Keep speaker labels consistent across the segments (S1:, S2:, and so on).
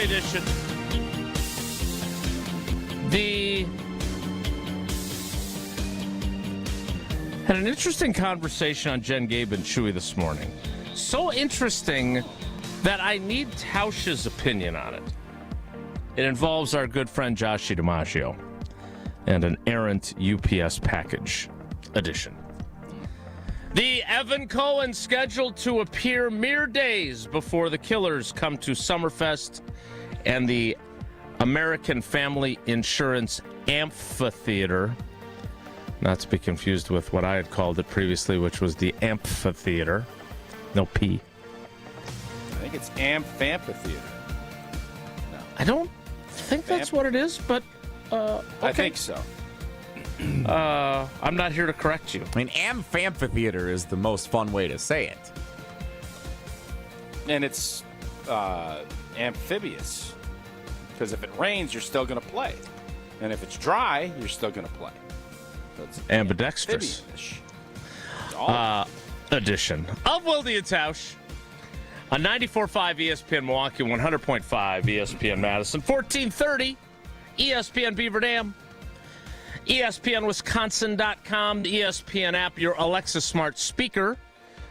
S1: edition. Had an interesting conversation on Jen, Gabe, and Chewy this morning. So interesting that I need Tausch's opinion on it. It involves our good friend Josh DiMaggio and an errant UPS package edition. The Evan Cohen scheduled to appear mere days before the Killers come to Summerfest and the American Family Insurance Amphitheater. Not to be confused with what I had called it previously, which was the Amphitheater. No P.
S2: I think it's Amphitheater. No.
S1: I don't think that's what it is, but okay.
S2: I think so.
S1: I'm not here to correct you.
S3: I mean, amphitheater is the most fun way to say it.
S2: And it's amphibious. Because if it rains, you're still going to play. And if it's dry, you're still going to play. So it's
S1: ambidextrous. Edition of Wilde and Tausch on 94.5 ESPN Milwaukee, 100.5 ESPN Madison, 1430 ESPN Beaver Dam, ESPNWisconsin.com, the ESPN app, your Alexa smart speaker,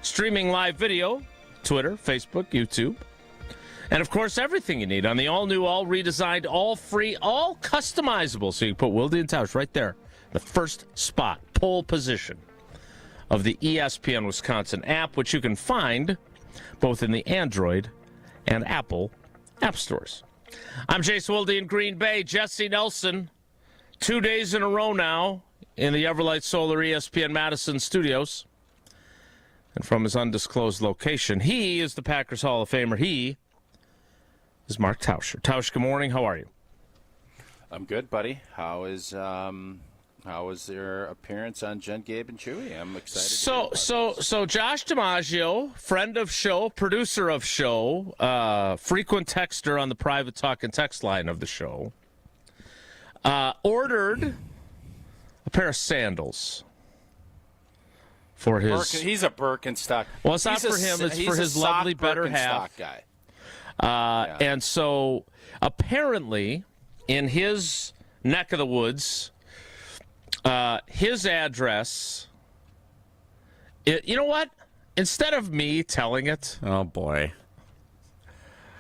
S1: streaming live video, Twitter, Facebook, YouTube, and, of course, everything you need on the all-new, all-redesigned, all-free, all-customizable. So you can put Wilde and Tausch right there, the first spot, pole position of the ESPN Wisconsin app, which you can find both in the Android and Apple app stores. I'm Jason Wilde in Green Bay. Jesse Nelson, 2 days in a row now in the Everlight Solar ESPN Madison studios. And from his undisclosed location, he is the Packers Hall of Famer. He is Mark Tauscher. Tausch, good morning. How are you?
S2: I'm good, buddy. How was their appearance on Jen, Gabe, and Chewy? I'm excited.
S1: So Josh DiMaggio, friend of show, producer of show, frequent texter on the private talk and text line of the show, ordered a pair of sandals for his.
S2: He's a Birkenstock.
S1: Well, it's not for him. It's for his lovely better half.
S2: Guy.
S1: And so apparently, in his neck of the woods. His address, you know what? Instead of me telling it.
S3: Oh, boy.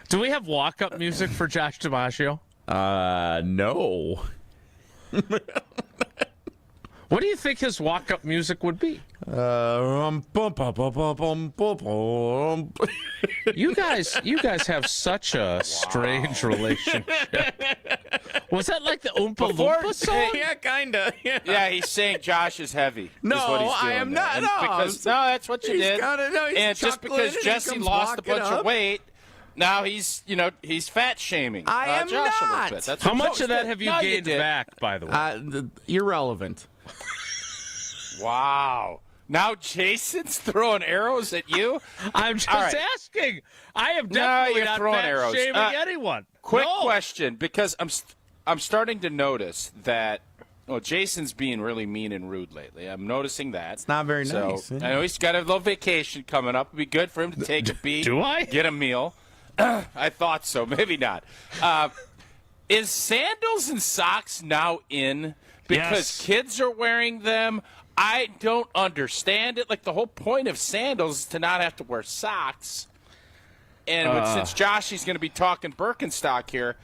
S1: Do we have walk-up music for Josh DiMaggio?
S3: No.
S1: What do you think his walk-up music would be? You guys have such a strange relationship. Was that like the Oompa Loompa song?
S3: Yeah, kind of.
S2: Yeah, he's saying Josh is heavy.
S3: No,
S2: is what he's doing
S3: I am
S2: there.
S3: not.
S2: And
S3: No,
S2: because, no, that's what you did.
S3: He's
S2: and just because Jesse lost a bunch of weight, now he's fat shaming.
S3: I am
S2: Josh
S3: not.
S2: A little bit. That's
S1: How
S2: what
S1: much of that have you
S2: No,
S1: gained
S2: did.
S1: back, by the way?
S3: Irrelevant.
S2: Wow. Now Jason's throwing arrows at you?
S1: I'm just asking. I am
S2: No,
S1: definitely
S2: you're
S1: not
S2: throwing
S1: fat
S2: arrows.
S1: shaming anyone.
S2: Quick
S1: No.
S2: question, because I'm starting to notice that Jason's being really mean and rude lately. I'm noticing that. It's
S3: not very nice.
S2: I know he's got a little vacation coming up. It'd be good for him to take a beat.
S1: Do I?
S2: Get a meal. I thought so. Maybe not. Is sandals and socks now in? Because kids are wearing them. I don't understand it. Like, the whole point of sandals is to not have to wear socks. And since Josh is going to be talking Birkenstock here,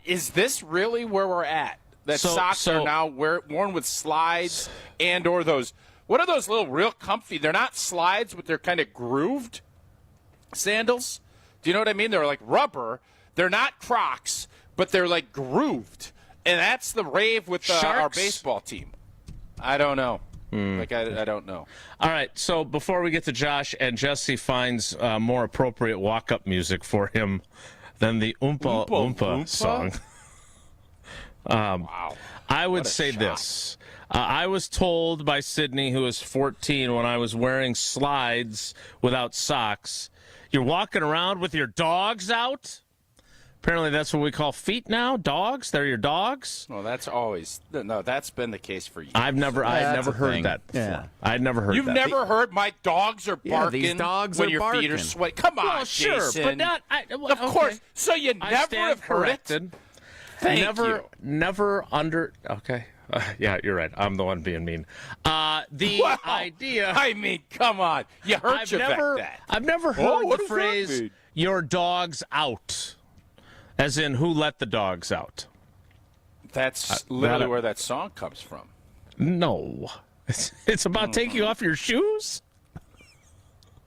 S2: is this really where we're at? That socks are now worn with slides and or those – what are those little real comfy – they're not slides, but they're kind of grooved sandals. Do you know what I mean? They're like rubber. They're not Crocs, but they're like grooved. And that's the rave with our baseball team. I don't know. Like, I don't know.
S1: All right, so before we get to Josh and Jesse finds more appropriate walk-up music for him than the Oompa Loompa song,
S2: Wow.
S1: I would say this. I was told by Sydney, who was 14, when I was wearing slides without socks, you're walking around with your dogs out? Apparently, that's what we call feet now. Dogs. They're your dogs.
S2: Well, that's been the case for years.
S1: I've never heard that before.
S3: Yeah.
S1: I'd never heard
S2: You've
S1: that.
S2: never heard my dogs are barking
S3: these dogs
S2: when
S3: are
S2: your feet are
S3: barking.
S2: sweating. Come on,
S1: Well, sure,
S2: Jason.
S1: but not.
S2: Of course. So you
S1: I
S2: never
S1: stand
S2: have heard
S1: corrected.
S2: it? Thank you.
S1: Never under. Okay. Yeah, you're right. I'm the one being mean. The
S2: Wow.
S1: idea.
S2: I mean, come on. You hurt
S1: I've
S2: your
S1: never,
S2: back.
S1: I've never heard
S2: what
S1: the
S2: does that
S1: phrase
S2: mean?
S1: "your dog's out," as in who let the dogs out.
S2: That's literally where that song comes from.
S1: No, it's about taking you off your shoes.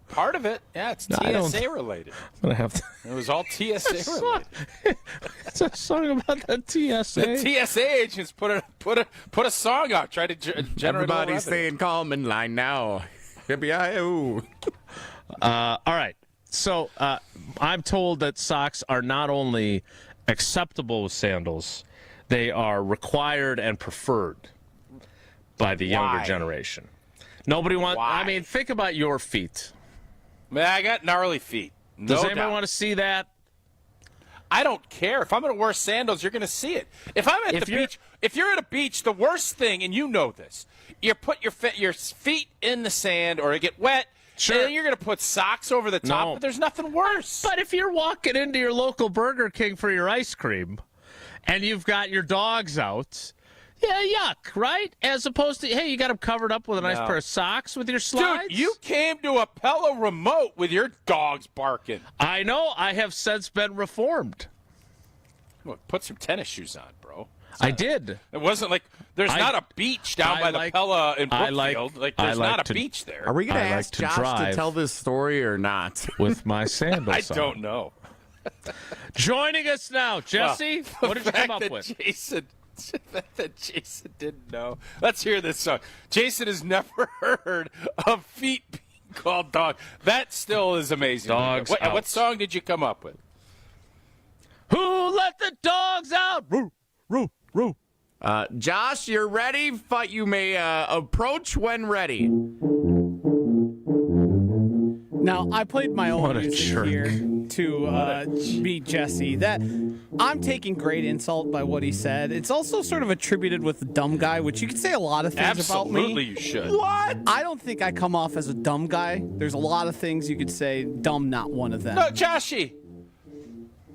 S2: Part of it, yeah, it's
S1: I don't-
S2: TSA related.
S1: I'm gonna have to.
S2: It was all TSA related.
S1: It's a song about the TSA.
S2: The TSA agents put a song out, try to generate
S3: Everybody's
S2: revenue.
S3: staying calm in line now. Yippee-yi-yo.
S1: All right. So I'm told that socks are not only acceptable with sandals, they are required and preferred by the younger
S2: Why?
S1: generation. Nobody wants.
S2: Why?
S1: I mean, think about your feet.
S2: Man, I got gnarly feet.
S1: Does
S2: No
S1: anybody
S2: doubt.
S1: want to see that?
S2: I don't care. If I'm going to wear sandals, you're going to see it. If I'm at the beach, if you're at a beach, the worst thing, and you know this, you put your feet in the sand or they get wet,
S1: Sure.
S2: and then you're going to put socks over the top.
S1: No.
S2: But there's nothing worse.
S1: But if you're walking into your local Burger King for your ice cream, and you've got your dogs out, yeah, yuck, right? As opposed to, hey, you got them covered up with a nice
S2: No.
S1: pair of socks with your slides.
S2: Dude, you came to a Pella remote with your dogs barking.
S1: I know. I have since been reformed.
S2: Well, put some tennis shoes on, bro.
S1: I did.
S2: It wasn't like there's not a beach down by the Pella in Brookfield. There's not a beach there.
S3: Are we going
S1: I
S3: to
S1: like
S3: ask
S1: to
S3: Josh
S1: drive.
S3: to tell this story or not?
S1: With my sandals
S2: I don't know.
S1: Joining us now, Jesse.
S2: Well,
S1: what did you come up
S2: that
S1: with?
S2: Jason, that Jason didn't know. Let's hear this song. Jason has never heard of feet being called dog. That still is amazing.
S1: Dogs
S2: What
S1: out.
S2: song did you come up with?
S1: Who let the dogs out? Roo, roo, roo.
S3: Josh, you're ready, but you may approach when ready.
S4: Now, I played my
S1: What
S4: own
S1: a
S4: music
S1: jerk.
S4: here to beat Jesse. That I'm taking great insult by what he said. It's also sort of attributed with the dumb guy, which you could say a lot of things
S2: Absolutely,
S4: about me.
S2: you should.
S4: What? I don't think I come off as a dumb guy. There's a lot of things you could say. Dumb, not one of them.
S2: No, Joshy.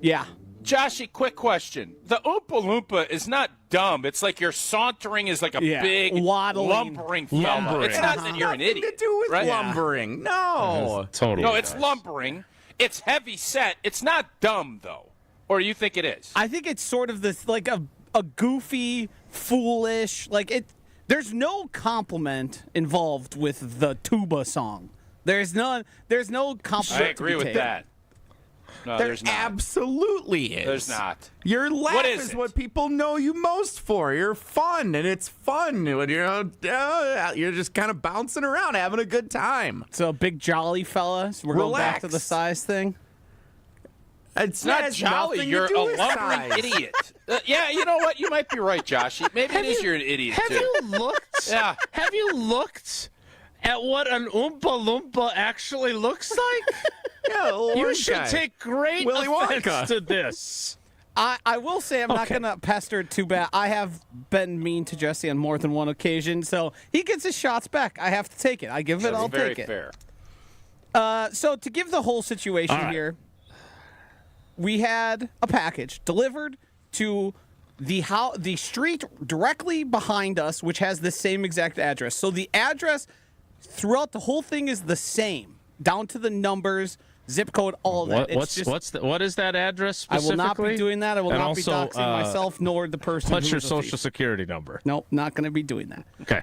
S4: Yeah.
S2: Joshy, quick question. The Oompa Loompa is not dumb. It's like you're sauntering is like a
S4: Yeah,
S2: big
S4: waddling.
S2: lumbering fella.
S1: Lumbering.
S2: It's not that you're an
S3: Nothing
S2: idiot.
S3: to do with
S2: right?
S3: lumbering. No.
S1: Totally.
S2: No, it's lumbering. It's heavy set. It's not dumb, though. Or you think it is?
S4: I think it's sort of this, like a goofy, foolish, like it. There's no compliment involved with the tuba song. There's no compliment.
S2: I agree
S4: to be
S2: with
S4: taken.
S2: that. No,
S3: There
S2: there's not.
S3: absolutely is.
S2: There's not.
S3: Your laugh
S2: is
S3: is
S2: it?
S3: what people know you most for. You're fun, and it's fun when you're just kind of bouncing around, having a good time.
S4: So a big jolly fella. So we're going back to
S3: Relax.
S4: the size thing.
S3: It's
S2: Not
S3: has
S2: jolly.
S3: nothing
S2: You're
S3: to do
S2: a
S3: with
S2: lumbering
S3: size.
S2: idiot. Yeah, you know what? You might be right, Joshy. Maybe it is you're an idiot,
S1: Have
S2: too.
S1: you looked?
S2: Yeah.
S1: Have you looked at what an Oompa Loompa actually looks like?
S3: Yeah, little
S1: You
S3: orange
S1: should
S3: guy.
S1: take great
S3: Willy
S1: offense
S3: Wonka.
S1: to this.
S4: I will say I'm not
S1: Okay.
S4: going to pester it too bad. I have been mean to Jesse on more than one occasion, so he gets his shots back. I have to take it. I give it.
S2: That's
S4: I'll
S2: very
S4: take it.
S2: fair.
S4: So to give the whole situation
S1: All right.
S4: here, we had a package delivered to the street directly behind us, which has the same exact address. So the address throughout the whole thing is the same, down to the numbers, zip code, all that.
S1: What is that address
S4: I
S1: specifically?
S4: will not be doing that. I will
S1: And
S4: not
S1: also,
S4: be doxing myself nor the person.
S1: What's
S4: who
S1: your
S4: is a
S1: social
S4: thief.
S1: security number?
S4: Nope, not going to be doing that.
S1: Okay.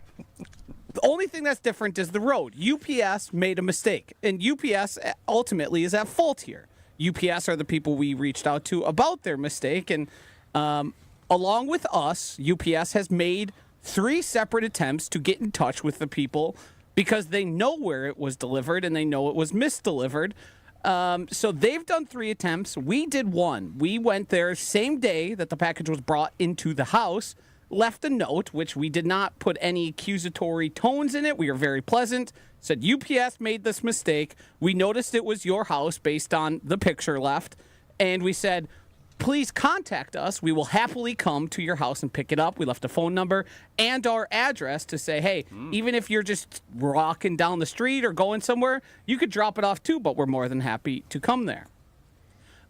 S4: The only thing that's different is the road. UPS made a mistake, and UPS ultimately is at fault here. UPS are the people we reached out to about their mistake, and along with us, UPS has made 3 separate attempts to get in touch with the people because they know where it was delivered and they know it was misdelivered. So they've done 3 attempts. We did 1. We went there same day that the package was brought into the house, left a note, which we did not put any accusatory tones in it. We were very pleasant. Said UPS made this mistake. We noticed it was your house based on the picture left. And we said, please contact us. We will happily come to your house and pick it up. We left a phone number and our address to say, hey, even if you're just walking down the street or going somewhere, you could drop it off too, but we're more than happy to come there.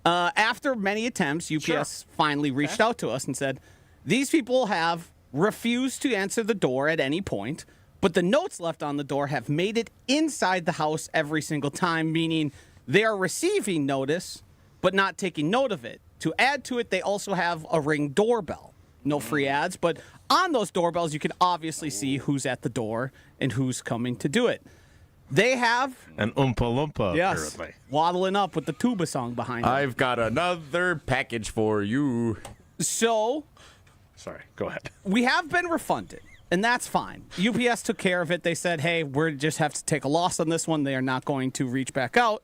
S4: After many attempts, UPS finally reached out to us and said, these people have refused to answer the door at any point, but the notes left on the door have made it inside the house every single time, meaning they are receiving notice, but not taking note of it. To add to it, they also have a Ring doorbell. No free ads, but on those doorbells, you can obviously see who's at the door and who's coming to do it. They have
S1: an Oompa Loompa, apparently.
S4: Waddling up with the tuba song behind them.
S3: I've got another package for you.
S4: So,
S1: sorry, go ahead.
S4: We have been refunded, and that's fine. UPS took care of it. They said, hey, we just have to take a loss on this one. They are not going to reach back out.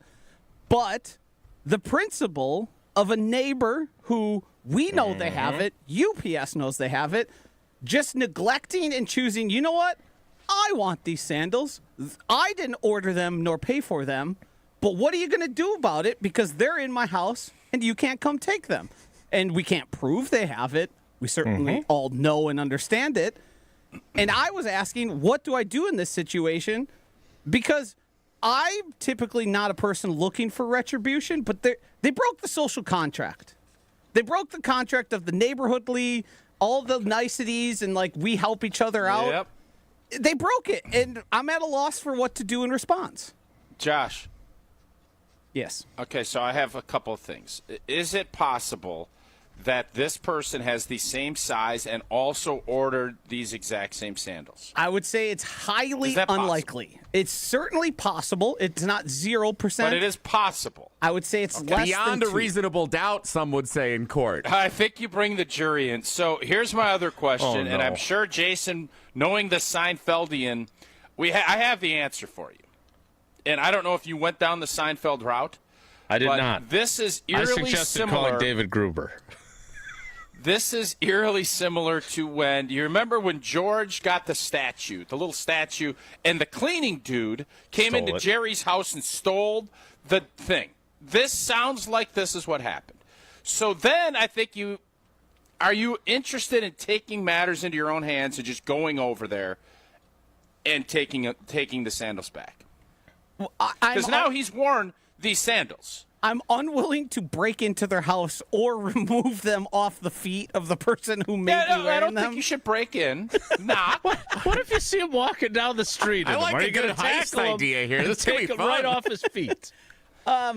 S4: But the principal of a neighbor who we know they have it, UPS knows they have it, just neglecting and choosing, you know what? I want these sandals. I didn't order them nor pay for them, but what are you going to do about it? Because they're in my house and you can't come take them. And we can't prove they have it. We certainly all know and understand it. And I was asking, what do I do in this situation? Because I'm typically not a person looking for retribution, but they broke the social contract. They broke the contract of the neighborhoodly, all the niceties, and like we help each other out.
S2: Yep.
S4: They broke it, and I'm at a loss for what to do in response.
S2: Josh.
S4: Yes.
S2: Okay, so I have a couple of things. Is it possible that this person has the same size and also ordered these exact same sandals?
S4: I would say it's highly unlikely. It's certainly possible. It's not 0%.
S2: But it is possible.
S4: I would say it's less
S3: Beyond
S4: than
S3: a
S4: 2.
S3: reasonable doubt, some would say in court.
S2: I think you bring the jury in. So here's my other question, and I'm sure Jason, knowing the Seinfeldian, I have the answer for you. And I don't know if you went down the Seinfeld route.
S1: I did not.
S2: This is
S1: I
S2: eerily
S1: suggested
S2: similar.
S1: calling David Gruber.
S2: This is eerily similar to when you remember when George got the statue, the little statue, and the cleaning dude came into Jerry's house and stole the thing. This sounds like this is what happened. So then I think are you interested in taking matters into your own hands and just going over there and taking the sandals back? Because now he's worn these sandals.
S4: I'm unwilling to break into their house or remove them off the feet of the person who made me wearing them.
S2: I don't think you should break in. Knock.
S1: What if you see him walking down the street?
S3: I like
S1: Are
S3: a
S1: you going
S3: good
S1: to
S3: heist
S1: tackle him
S3: idea here.
S1: and
S3: This could be
S1: take him
S3: fun.
S1: right off his feet?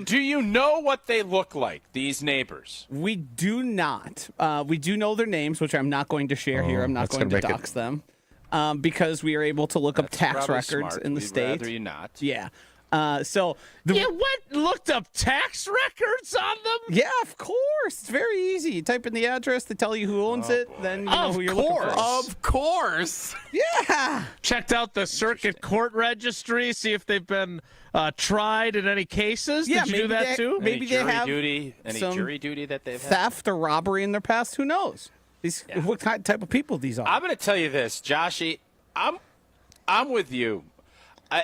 S2: Do you know what they look like, these neighbors?
S4: We do not. We do know their names, which I'm not going to share here. I'm not going to dox them because we are able to look up tax records in the state.
S2: Rather you not.
S4: Yeah.
S1: Looked up tax records on them?
S4: Yeah, of course. It's very easy. You type in the address, they tell you who owns it, then you know who you're looking for.
S3: Of course.
S4: Yeah.
S1: Checked out the circuit court registry, see if they've been tried in any cases.
S4: Yeah,
S1: Did you do that too?
S4: Maybe
S2: Any
S4: they have
S2: jury duty that they've had?
S4: theft or robbery in their past. Who knows? What type of people these are?
S2: I'm going to tell you this, Joshy. I'm with you.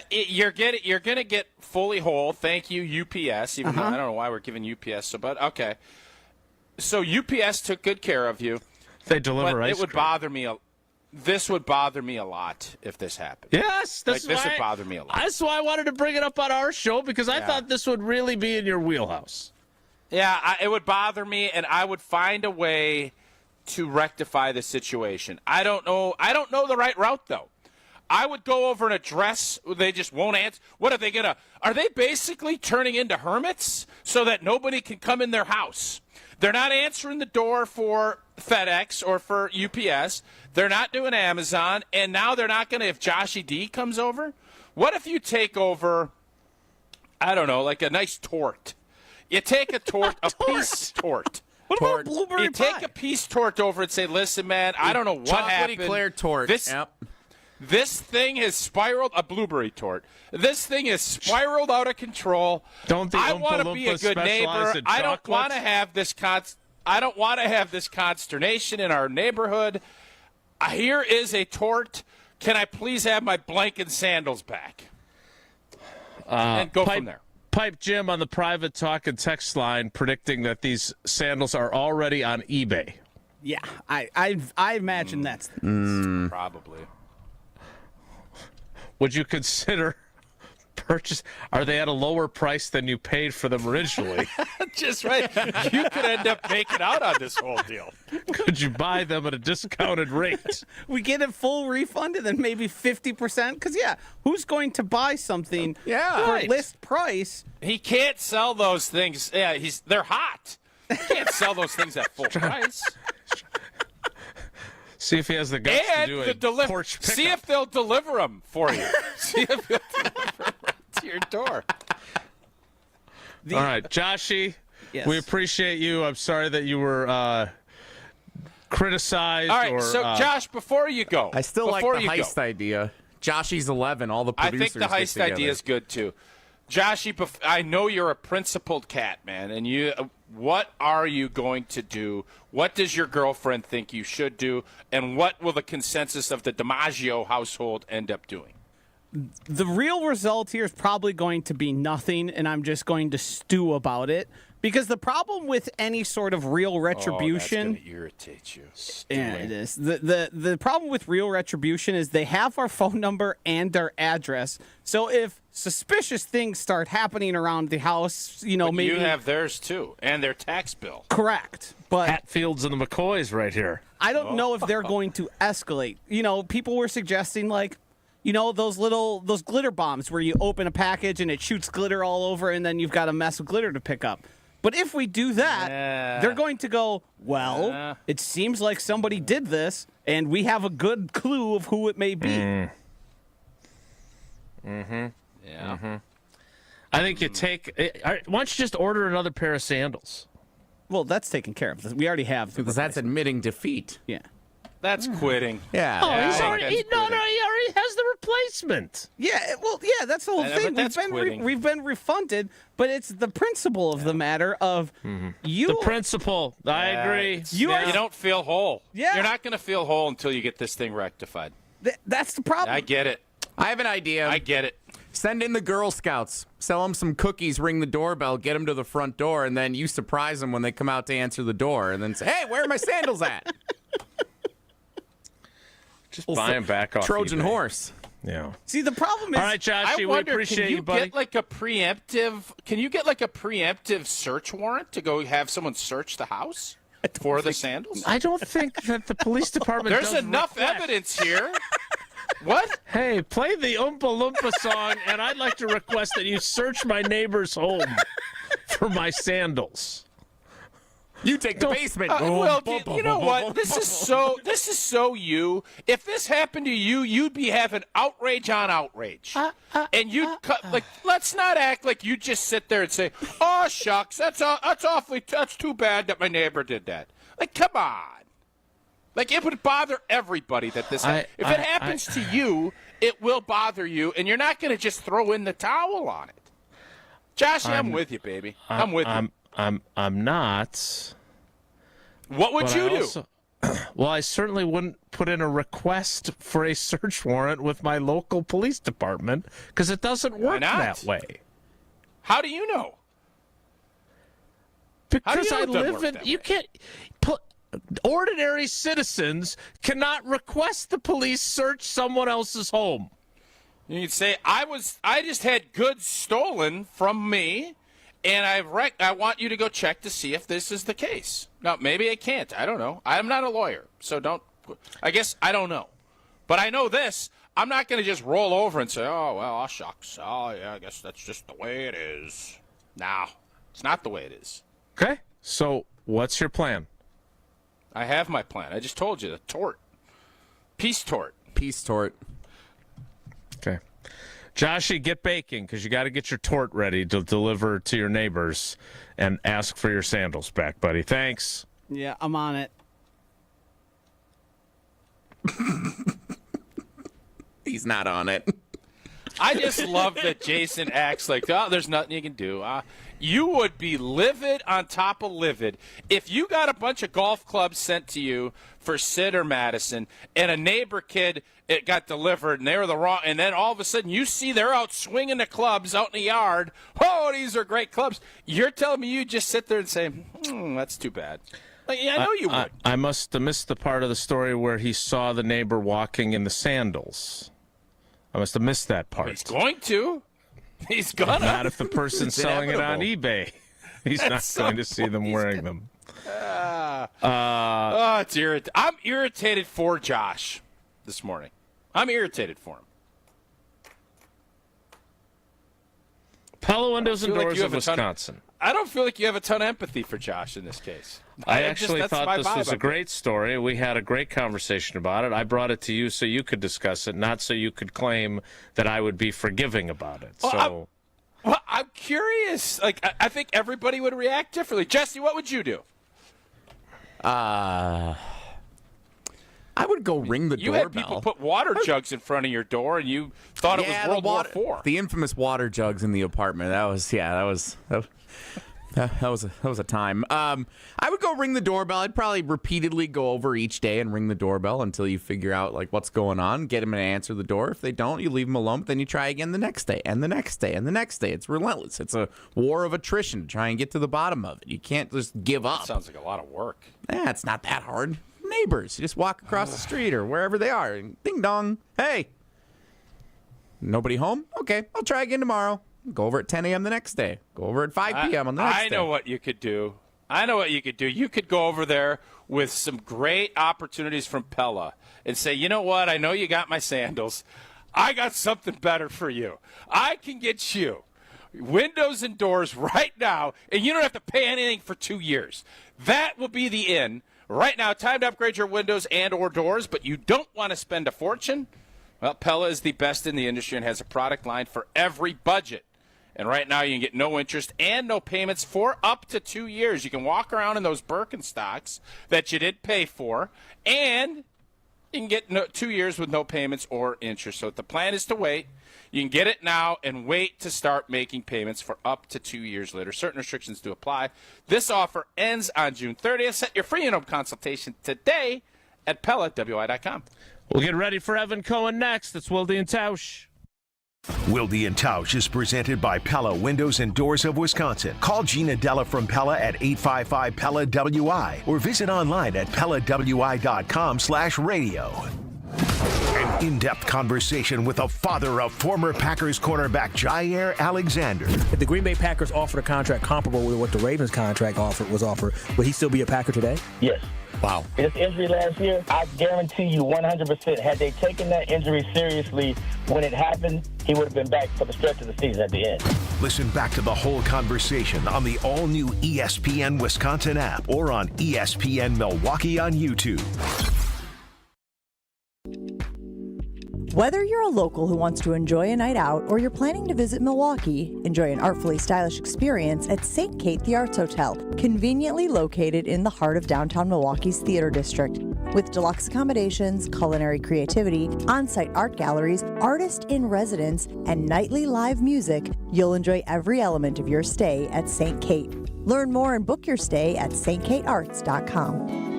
S2: You're going to get fully whole. Thank you, UPS. Even though I don't know why we're giving UPS so, but okay. So UPS took good care of you.
S1: They deliver
S2: but
S1: ice
S2: it would
S1: cream.
S2: bother me. This would bother me a lot if this happened.
S1: Yes,
S2: this would bother me a lot.
S1: That's why I wanted to bring it up on our show because I thought this would really be in your wheelhouse.
S2: Yeah, it would bother me, and I would find a way to rectify the situation. I don't know the right route though. I would go over and address. They just won't answer. What are they gonna? Are they basically turning into hermits so that nobody can come in their house? They're not answering the door for FedEx or for UPS. They're not doing Amazon, and now they're not gonna. If Joshy D comes over, what if you take over? I don't know, like a nice tort. You take a tort, a peace tort.
S4: What about blueberry
S2: You
S4: pie?
S2: take a peace tort over and say, "Listen, man, I don't know what happened."
S3: Chocolatey Claire tort.
S2: This thing has spiraled, a blueberry tort. This thing has spiraled out of control.
S1: Don't the
S2: I
S1: Oompa
S2: want to be a
S1: Loompas
S2: good
S1: specialize
S2: neighbor.
S1: in
S2: I don't want to
S1: chocolates?
S2: have this consternation in our neighborhood. Here is a tort. Can I please have my blanket sandals back? And go from there.
S1: Pipe Jim on the private talk and text line predicting that these sandals are already on eBay.
S4: Yeah, I imagine that's the case.
S2: Probably.
S1: Would you consider purchase? Are they at a lower price than you paid for them originally?
S2: Just right. You could end up making out on this whole deal.
S1: Could you buy them at a discounted rate?
S4: We get a full refund and then maybe 50%. Because, yeah, who's going to buy something for
S1: Right.
S4: list price?
S2: He can't sell those things. Yeah, they're hot. He can't sell those things at full price.
S1: See if he has the guts to do
S2: And
S1: a porch pickup.
S2: see if they'll deliver them for you. See if they'll deliver them right to your door.
S1: All right, Joshy,
S4: Yes.
S1: we appreciate you. I'm sorry that you were criticized.
S2: All right,
S1: or,
S2: so Josh, before you go,
S3: I still like
S2: before
S3: the
S2: you
S3: heist
S2: go,
S3: idea. Joshy's 11. All the
S2: I
S3: producers
S2: think the heist
S3: get together.
S2: idea is good too. Joshy, I know you're a principled cat, man, and what are you going to do? What does your girlfriend think you should do? And what will the consensus of the DiMaggio household end up doing?
S4: The real result here is probably going to be nothing, and I'm just going to stew about it. Because the problem with any sort of real retribution...
S2: Oh, that's going to irritate you.
S4: Yeah, it is. The problem with real retribution is they have our phone number and our address. So if suspicious things start happening around the house, maybe
S2: You have theirs too, and their tax bill.
S4: correct. But
S1: Hatfields and the McCoys right here.
S4: I don't know if they're going to escalate. People were suggesting those glitter bombs where you open a package and it shoots glitter all over, and then you've got a mess of glitter to pick up. But if we do that, they're going to go, well, it seems like somebody did this, and we have a good clue of who it may be.
S2: Yeah.
S1: I think you take. Why don't you just order another pair of sandals?
S4: Well, that's taken care of. We already have.
S3: Because that's admitting defeat.
S4: Yeah.
S2: That's quitting.
S3: Yeah.
S1: Oh,
S2: Yeah,
S1: he's
S2: I
S1: already.
S2: think that's
S1: He already has the replacement.
S4: Yeah, well, yeah, that's the whole
S2: Yeah,
S4: thing.
S2: but that's
S4: We've been refunded, but it's the principle of the matter of you.
S1: The principle. I agree.
S2: You don't feel whole.
S4: Yeah.
S2: You're not going to feel whole until you get this thing rectified.
S4: That's the problem.
S2: I get it.
S3: I have an idea.
S2: I get it.
S3: Send in the Girl Scouts. Sell them some cookies, ring the doorbell, get them to the front door, and then you surprise them when they come out to answer the door, and then say, hey, where are my sandals at?
S1: Just buy them back off
S3: Trojan
S1: eBay.
S3: horse.
S1: Yeah.
S4: See, the problem is.
S1: All right, Joshy, we
S2: wonder,
S1: appreciate
S2: can
S1: you, buddy.
S2: get like a preemptive? Can you get like a preemptive search warrant to go have someone search the house for the sandals?
S1: I don't think that the police department.
S2: There's
S1: does
S2: enough
S1: request.
S2: evidence here. What?
S1: Hey, play the Oompa Loompa song, and I'd like to request that you search my neighbor's home for my sandals.
S3: You take the basement.
S2: Well, you know what? This is so you. If this happened to you, you'd be having outrage on outrage, and you'd let's not act like you just sit there and say, "Oh shucks, that's too bad that my neighbor did that." Like, come on. Like, it would bother everybody that this. If it happens to you, it will bother you, and you're not going to just throw in the towel on it. Josh, I'm with you, baby. I'm with you.
S1: I'm not.
S2: What would
S1: But
S2: you
S1: I
S2: do?
S1: also- well, I certainly wouldn't put in a request for a search warrant with my local police department because it doesn't work
S2: not?
S1: that way.
S2: How do you know?
S1: Because
S2: know
S1: I
S2: it doesn't
S1: live
S2: work
S1: in.
S2: that
S1: You
S2: way?
S1: can't. Ordinary citizens cannot request the police search someone else's home.
S2: You'd say, I just had goods stolen from me, and I want you to go check to see if this is the case. Now, maybe I can't. I don't know. I'm not a lawyer, so I guess I don't know. But I know this. I'm not going to just roll over and say, oh, well, oh, shucks. Oh, yeah, I guess that's just the way it is. No, it's not the way it is.
S1: Okay. So, what's your plan?
S2: I have my plan. I just told you, the tort. Peace tort.
S3: Peace tort.
S1: Okay. Joshy, get baking because you got to get your tort ready to deliver to your neighbors and ask for your sandals back, buddy. Thanks.
S4: Yeah, I'm on it.
S3: He's not on it.
S2: I just love that Jason acts like, oh, there's nothing you can do. You would be livid on top of livid if you got a bunch of golf clubs sent to you for Sid or Madison, and a neighbor kid it got delivered, and they were the wrong, and then all of a sudden you see they're out swinging the clubs out in the yard. Oh, these are great clubs. You're telling me you just sit there and say, that's too bad. Like, yeah, I know you would.
S1: I must have missed the part of the story where he saw the neighbor walking in the sandals. I must have missed that part.
S2: He's going to. He's gonna.
S1: Not if the person's selling it on eBay. He's not
S2: so
S1: going to see them wearing them.
S2: It's irritating. I'm irritated for Josh this morning. I'm irritated for him.
S1: Pella Windows and Doors of Wisconsin.
S2: I don't feel like you have a ton of empathy for Josh in this case.
S1: I actually thought this was a great story. We had a great conversation about it. I brought it to you so you could discuss it, not so you could claim that I would be forgiving about it.
S2: I'm curious. Like, I think everybody would react differently. Jesse, what would you do?
S3: I would go ring the doorbell.
S2: You had people put water jugs in front of your door, and you thought it was World War IV.
S3: The infamous water jugs in the apartment. That was a time. I would go ring the doorbell. I'd probably repeatedly go over each day and ring the doorbell until you figure out like what's going on. Get them to answer the door. If they don't, you leave them alone. But then you try again the next day and the next day and the next day. It's relentless. It's a war of attrition to try and get to the bottom of it. You can't just give up.
S2: That sounds like a lot of work.
S3: It's not that hard. Neighbors, you just walk across the street or wherever they are. And ding dong. Hey, nobody home? Okay, I'll try again tomorrow. Go over at 10 a.m. the next day. Go over at 5 p.m. on the next day.
S2: I know what you could do. You could go over there with some great opportunities from Pella and say, you know what? I know you got my sandals. I got something better for you. I can get you windows and doors right now, and you don't have to pay anything for 2 years. That will be the in. Right now, time to upgrade your windows and or doors, but you don't want to spend a fortune? Well, Pella is the best in the industry and has a product line for every budget. And right now, you can get no interest and no payments for up to 2 years. You can walk around in those Birkenstocks that you did pay for, and you can get 2 years with no payments or interest. So if the plan is to wait, you can get it now and wait to start making payments for up to 2 years later. Certain restrictions do apply. This offer ends on June 30th. Set your free in-home consultation today at PellaWI.com.
S1: We'll get ready for Evan Cohen next. It's Wilde and Tausch.
S5: Wilde and Tausch is presented by Pella Windows and Doors of Wisconsin. Call Gina Della from Pella at 855-PELLA-WI or visit online at PellaWI.com/radio. An in-depth conversation with the father of former Packers cornerback Jair Alexander.
S6: If the Green Bay Packers offered a contract comparable with what the Ravens contract was offered, would he still be a Packer today?
S7: Yes.
S6: Wow.
S7: His injury last year, I guarantee you 100%, had they taken that injury seriously when it happened, he would have been back for the stretch of the season at the end.
S5: Listen back to the whole conversation on the all-new ESPN Wisconsin app or on ESPN Milwaukee on YouTube.
S8: Whether you're a local who wants to enjoy a night out or you're planning to visit Milwaukee, enjoy an artfully stylish experience at St. Kate the Arts Hotel, conveniently located in the heart of downtown Milwaukee's Theater District. With deluxe accommodations, culinary creativity, on-site art galleries, artist in residence, and nightly live music, you'll enjoy every element of your stay at St. Kate. Learn more and book your stay at stkatearts.com.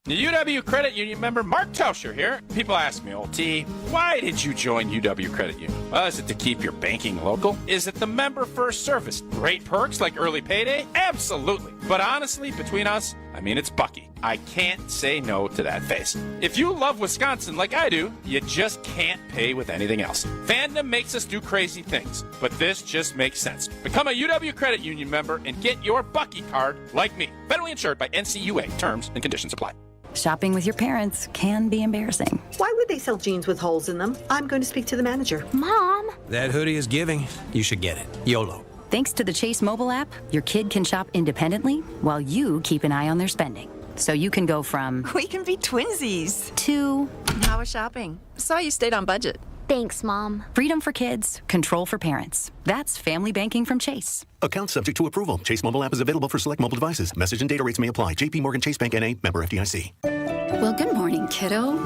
S2: The UW Credit Union member Mark Tausch here. People ask me, T, why did you join UW Credit Union? Well, is it to keep your banking local? Is it the member first service? Great perks like early payday? Absolutely. But honestly, between us, it's Bucky. I can't say no to that face. If you love Wisconsin like I do, you just can't pay with anything else. Fandom makes us do crazy things, but this just makes sense. Become a UW Credit Union member and get your Bucky card like me. Federally insured by NCUA. Terms and conditions apply.
S9: Shopping with your parents can be embarrassing.
S10: Why would they sell jeans with holes in them? I'm going to speak to the manager.
S9: Mom!
S11: That hoodie is giving. You should get it. YOLO.
S9: Thanks to the Chase mobile app, your kid can shop independently while you keep an eye on their spending. So you can go from...
S12: We can be twinsies.
S9: ...to...
S12: How was shopping? Saw you stayed on budget.
S9: Thanks, Mom. Freedom for kids, control for parents. That's family banking from Chase.
S13: Account subject to approval. Chase mobile app is available for select mobile devices. Message and data rates may apply. JP Morgan Chase Bank N.A. Member FDIC.
S14: Well, good morning, kiddo.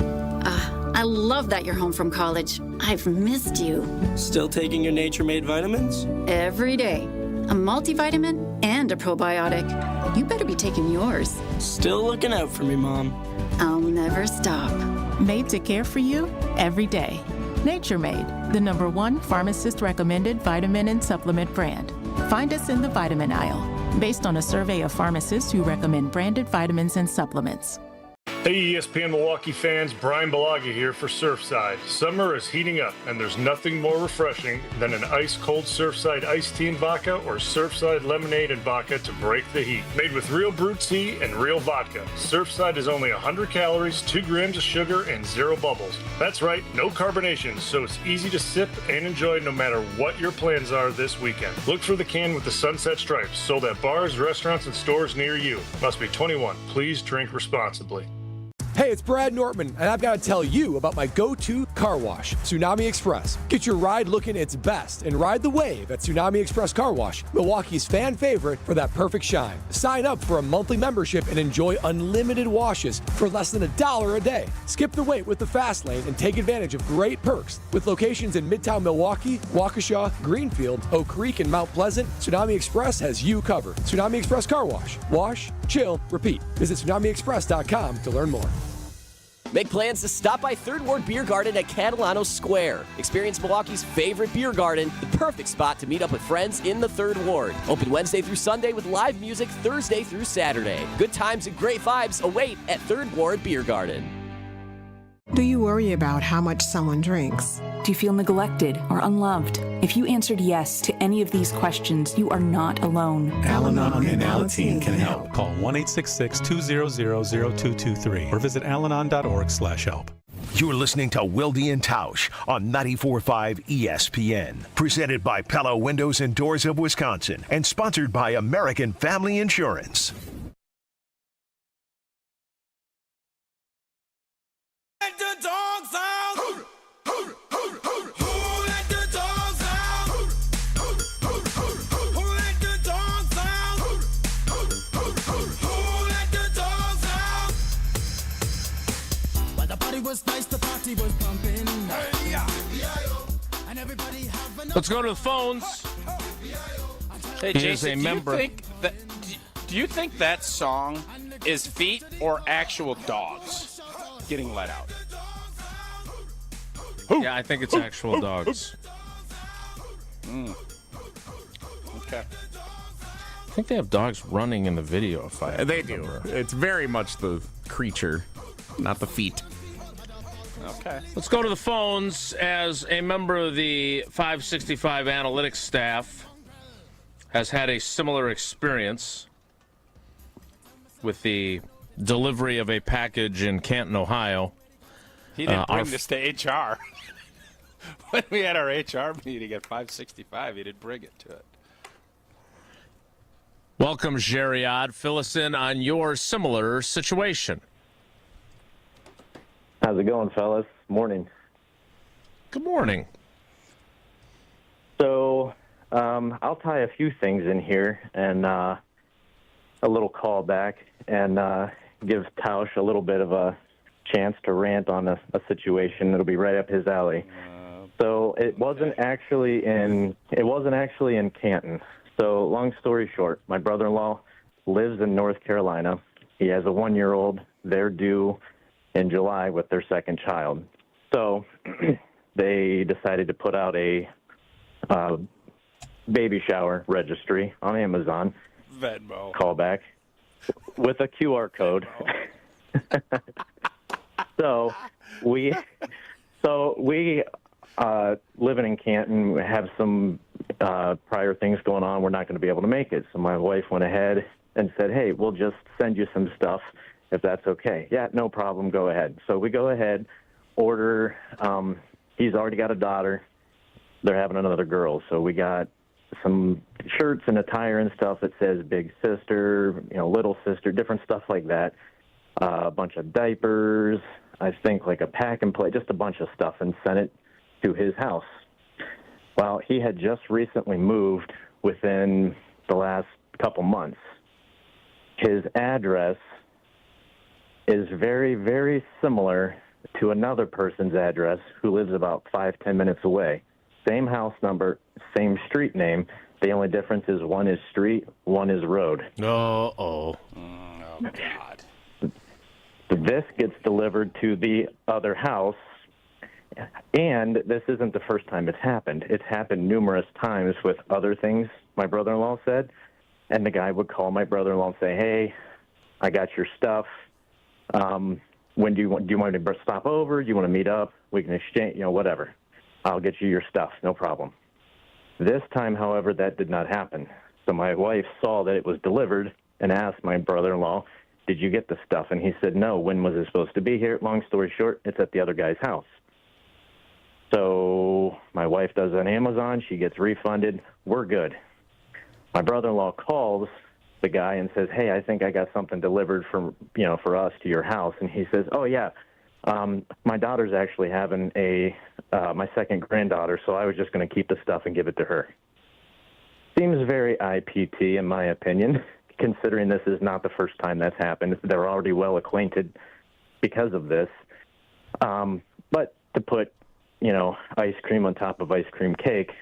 S9: I love that you're home from college. I've missed you.
S14: Still taking your Nature Made vitamins?
S9: Every day. A multivitamin and a probiotic. You better be taking yours.
S14: Still looking out for me, Mom.
S9: I'll never stop.
S15: Made to care for you every day. Nature Made, the #1 pharmacist-recommended vitamin and supplement brand. Find us in the vitamin aisle, based on a survey of pharmacists who recommend branded vitamins and supplements.
S16: Hey ESPN Milwaukee fans, Brian Balaga here for Surfside. Summer is heating up, and there's nothing more refreshing than an ice-cold Surfside iced tea and vodka or Surfside lemonade and vodka to break the heat. Made with real brewed tea and real vodka, Surfside is only 100 calories, 2 grams of sugar, and 0 bubbles. That's right, no carbonation, so it's easy to sip and enjoy no matter what your plans are this weekend. Look for the can with the sunset stripes, sold at bars, restaurants, and stores near you. Must be 21. Please drink responsibly.
S17: Hey, it's Brad Nortman, and I've got to tell you about my go-to car wash, Tsunami Express. Get your ride looking its best and ride the wave at Tsunami Express Car Wash, Milwaukee's fan favorite for that perfect shine. Sign up for a monthly membership and enjoy unlimited washes for less than $1 a day. Skip the wait with the fast lane and take advantage of great perks. With locations in Midtown Milwaukee, Waukesha, Greenfield, Oak Creek, and Mount Pleasant, Tsunami Express has you covered. Tsunami Express Car Wash. Wash, chill, repeat. Visit TsunamiExpress.com to learn more.
S18: Make plans to stop by Third Ward Beer Garden at Catalano Square. Experience Milwaukee's favorite beer garden, the perfect spot to meet up with friends in the Third Ward. Open Wednesday through Sunday with live music Thursday through Saturday. Good times and great vibes await at Third Ward Beer Garden.
S19: Do you worry about how much someone drinks?
S20: Do you feel neglected or unloved? If you answered yes to any of these questions, you are not alone.
S21: Al-Anon and Alateen can help. Call 1-866-200-0223 or visit alanon.org/help.
S5: You're listening to Wilde and Tausch on 94.5 ESPN. Presented by Pella Windows and Doors of Wisconsin and sponsored by American Family Insurance.
S22: Let the dogs out! Who let the dogs out? Who let the dogs out? Who let the dogs out? Well, the party was nice, the party was pumping. And everybody having a...
S1: Let's go to the phones.
S2: Hey, Jason, do you think that song is feet or actual dogs getting let out?
S1: Yeah, I think it's actual dogs.
S2: Okay.
S1: I think they have dogs running in the video.
S3: They do. It's very much the creature, not the feet.
S2: Okay.
S1: Let's go to the phones as a member of the 565 analytics staff has had a similar experience with the delivery of a package in Canton, Ohio.
S2: He didn't bring this to HR. When we had our HR meeting at 565, he didn't bring it to it.
S1: Welcome, Geriad. Fill us in on your similar situation.
S23: How's it going, fellas? Morning.
S1: Good morning.
S23: So, I'll tie a few things in here and a little callback and give Tausch a little bit of a chance to rant on a situation that'll be right up his alley. So it wasn't actually in Canton. So long story short, my brother-in-law lives in North Carolina. He has a 1-year-old. They're due in July with their second child. So they decided to put out a baby shower registry on Amazon.
S2: Venmo.
S23: Callback with a QR code. So we living in Canton, we have some prior things going on. We're not going to be able to make it. So my wife went ahead and said, hey, we'll just send you some stuff if that's okay. Yeah, no problem. Go ahead. So we go ahead, order. He's already got a daughter. They're having another girl. So we got some shirts and attire and stuff that says big sister, little sister, different stuff like that. A bunch of diapers, I think like a pack and play, just a bunch of stuff, and sent it to his house. Well, he had just recently moved within the last couple months. His address is very, very similar to another person's address who lives about 5-10 minutes away. Same house number, same street name. The only difference is one is street, one is road.
S1: Oh,
S2: God.
S23: This gets delivered to the other house, and this isn't the first time it's happened. It's happened numerous times with other things my brother-in-law said, and the guy would call my brother-in-law and say, hey, I got your stuff. When do you want me to stop over? Do you want to meet up? We can exchange, whatever. I'll get you your stuff, no problem. This time, however, that did not happen. So my wife saw that it was delivered and asked my brother-in-law, did you get the stuff? And he said, no. When was it supposed to be here? Long story short, it's at the other guy's house. So my wife does on Amazon. She gets refunded. We're good. My brother-in-law calls the guy and says, hey, I think I got something delivered for us to your house. And he says, oh, yeah, my daughter's actually having my second granddaughter, so I was just going to keep the stuff and give it to her. Seems very IPT, in my opinion, considering this is not the first time that's happened. They're already well acquainted because of this. But to put, ice cream on top of ice cream cake,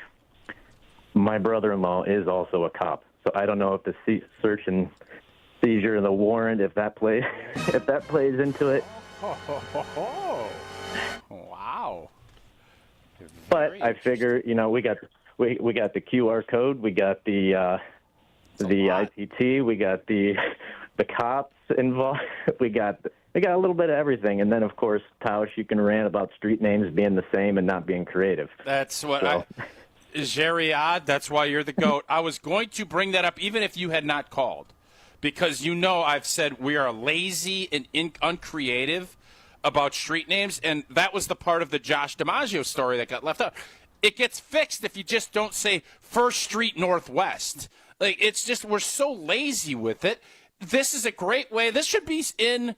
S23: my brother-in-law is also a cop. So I don't know if the search and seizure and the warrant, if that plays into it.
S2: Wow.
S23: But I figure, we got the QR code, we got the IPT, we got the cops involved, we got a little bit of everything, and then of course, Tausch, you can rant about street names being the same and not being creative.
S2: That's what Geriad, that's why you're the GOAT. I was going to bring that up even if you had not called, because I've said we are lazy and uncreative about street names, and that was the part of the Josh DiMaggio story that got left out. It gets fixed if you just don't say First Street Northwest. Like, it's just, we're so lazy with it. This is a great way. This should be in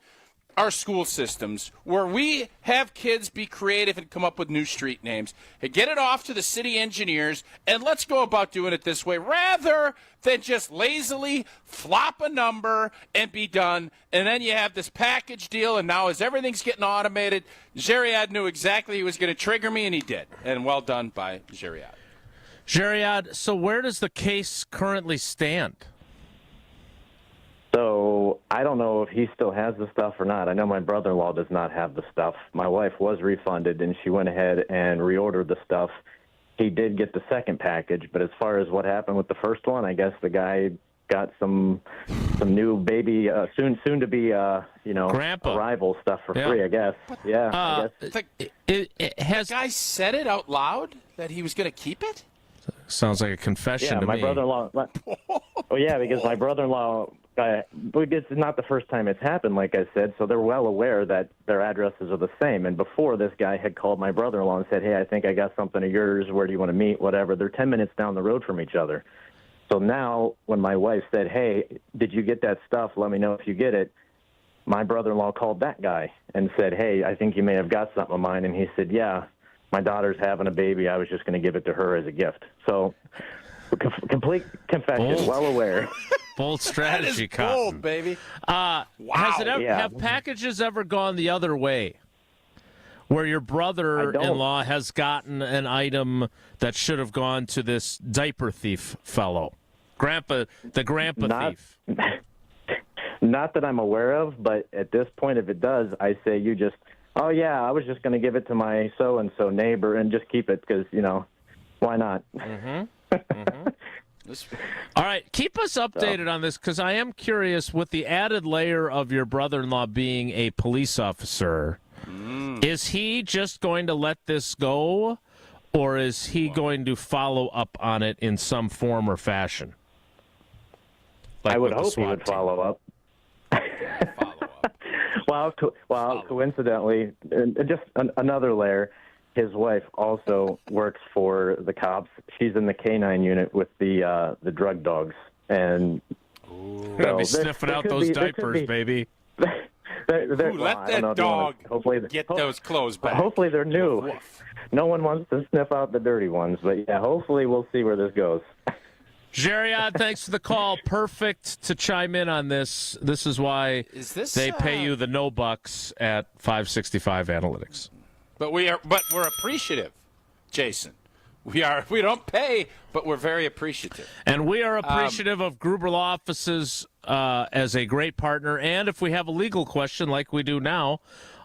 S2: our school systems where we have kids be creative and come up with new street names and get it off to the city engineers, and let's go about doing it this way rather than just lazily flop a number and be done. And then you have this package deal, and now as everything's getting automated, Geriad knew exactly he was going to trigger me, and he did. And well done by Geriad.
S1: Geriad, so where does the case currently stand?
S23: So I don't know if he still has the stuff or not. I know my brother-in-law does not have the stuff. My wife was refunded, and she went ahead and reordered the stuff. He did get the second package, but as far as what happened with the first one, I guess the guy got some new baby, soon to be,
S1: Grandpa.
S23: arrival stuff for free, I guess. Yeah, I guess.
S1: Has
S2: the guy said it out loud that he was going to keep it?
S1: Sounds like a confession to
S23: my
S1: me.
S23: brother-in-law. Oh, yeah, because my brother-in-law. It's not the first time it's happened, like I said, so they're well aware that their addresses are the same. And before, this guy had called my brother-in-law and said, hey, I think I got something of yours. Where do you want to meet? Whatever. They're 10 minutes down the road from each other. So now when my wife said, hey, did you get that stuff? Let me know if you get it. My brother-in-law called that guy and said, hey, I think you may have got something of mine. And he said, yeah, my daughter's having a baby. I was just going to give it to her as a gift. So complete confession, well aware.
S1: Bold strategy,
S2: that is bold, baby.
S1: Wow. Have packages ever gone the other way, where your brother-in-law has gotten an item that should have gone to this diaper thief fellow, the grandpa thief?
S23: Not that I'm aware of, but at this point, if it does, I say you just, oh yeah, I was just going to give it to my so-and-so neighbor and just keep it because why not?
S1: Mm-hmm. Mm-hmm. All right, keep us updated on this because I am curious with the added layer of your brother-in-law being a police officer. Is he just going to let this go, or is he going to follow up on it in some form or fashion? Like
S23: I would hope he would follow up. Coincidentally, just another layer. His wife also works for the cops. She's in the K-9 unit with the drug dogs, and
S1: be sniffing out those diapers, baby.
S2: Let that dog get those clothes back.
S23: Hopefully they're new. No one wants to sniff out the dirty ones, but yeah, hopefully we'll see where this goes.
S1: Geriod, thanks for the call. Perfect to chime in on this. This is why they pay you the no bucks at 565 Analytics.
S2: But we're appreciative, Jason. We don't pay, but we're very appreciative.
S1: And we are appreciative of Gruber Law Offices as a great partner. And if we have a legal question like we do now,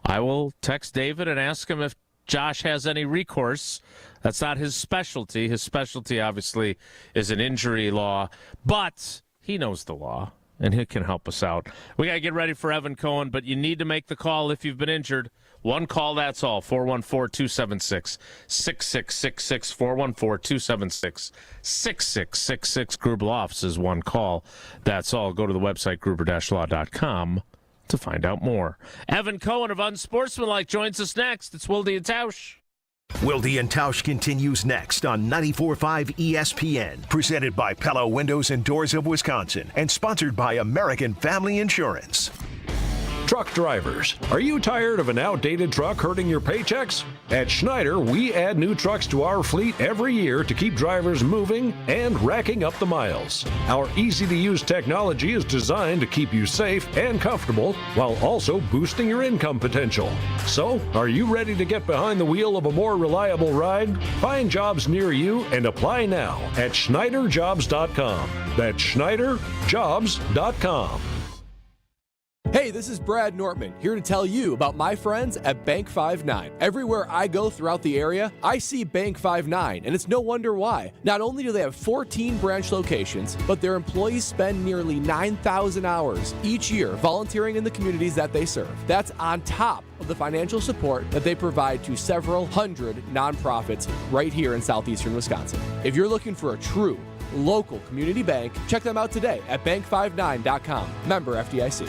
S1: I will text David and ask him if Josh has any recourse. That's not his specialty. His specialty, obviously, is an injury law. But he knows the law, and he can help us out. We got to get ready for Evan Cohen, but you need to make the call if you've been injured. One call, that's all. 414-276-6666. 414-276-6666. Gruber Law Offices, one call. That's all. Go to the website, gruber-law.com, to find out more. Evan Cohen of Unsportsmanlike joins us next. It's Wilde and Tausch.
S5: Wilde and Tausch continues next on 94.5 ESPN. Presented by Pella Windows and Doors of Wisconsin and sponsored by American Family Insurance.
S4: Truck drivers, are you tired of an outdated truck hurting your paychecks? At Schneider, we add new trucks to our fleet every year to keep drivers moving and racking up the miles. Our easy-to-use technology is designed to keep you safe and comfortable while also boosting your income potential. So, are you ready to get behind the wheel of a more reliable ride? Find jobs near you and apply now at SchneiderJobs.com. That's SchneiderJobs.com.
S17: Hey, this is Brad Nortman, here to tell you about my friends at Bank 5-9. Everywhere I go throughout the area, I see Bank 5-9, and it's no wonder why. Not only do they have 14 branch locations, but their employees spend nearly 9,000 hours each year volunteering in the communities that they serve. That's on top of the financial support that they provide to several hundred nonprofits right here in southeastern Wisconsin. If you're looking for a true local community bank, check them out today at bank59.com. Member FDIC.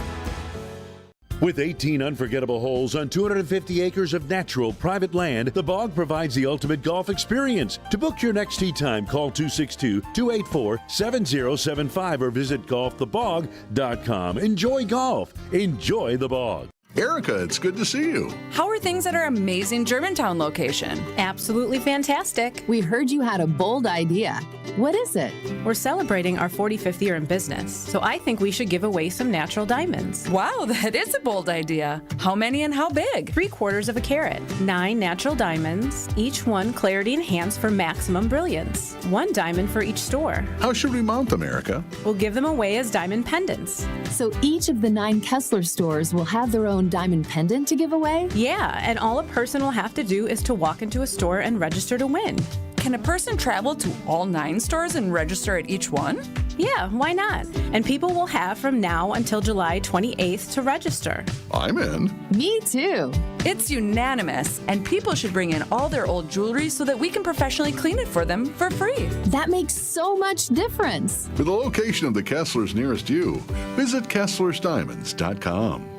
S6: With 18 unforgettable holes on 250 acres of natural private land, the Bog provides the ultimate golf experience. To book your next tee time, call 262-284-7075 or visit golfthebog.com. Enjoy golf. Enjoy the Bog.
S7: Erica, it's good to see you.
S12: How are things at our amazing Germantown location?
S24: Absolutely fantastic. We heard you had a bold idea. What is it?
S25: We're celebrating our 45th year in business, so I think we should give away some natural diamonds.
S12: Wow, that is a bold idea. How many and how big?
S25: 3/4 of a carat. 9 natural diamonds, each one clarity enhanced for maximum brilliance. 1 diamond for each store.
S7: How should we mount them, Erica?
S25: We'll give them away as diamond pendants.
S24: So each of the 9 Kessler stores will have their own diamond pendant to give away?
S25: Yeah, and all a person will have to do is to walk into a store and register to win.
S12: Can a person travel to all 9 stores and register at each one?
S25: Yeah, why not? And people will have from now until July 28th to register.
S7: I'm in.
S24: Me too.
S12: It's unanimous, and people should bring in all their old jewelry so that we can professionally clean it for them for free.
S24: That makes so much difference.
S7: For the location of the Kesslers nearest you, visit KesslersDiamonds.com.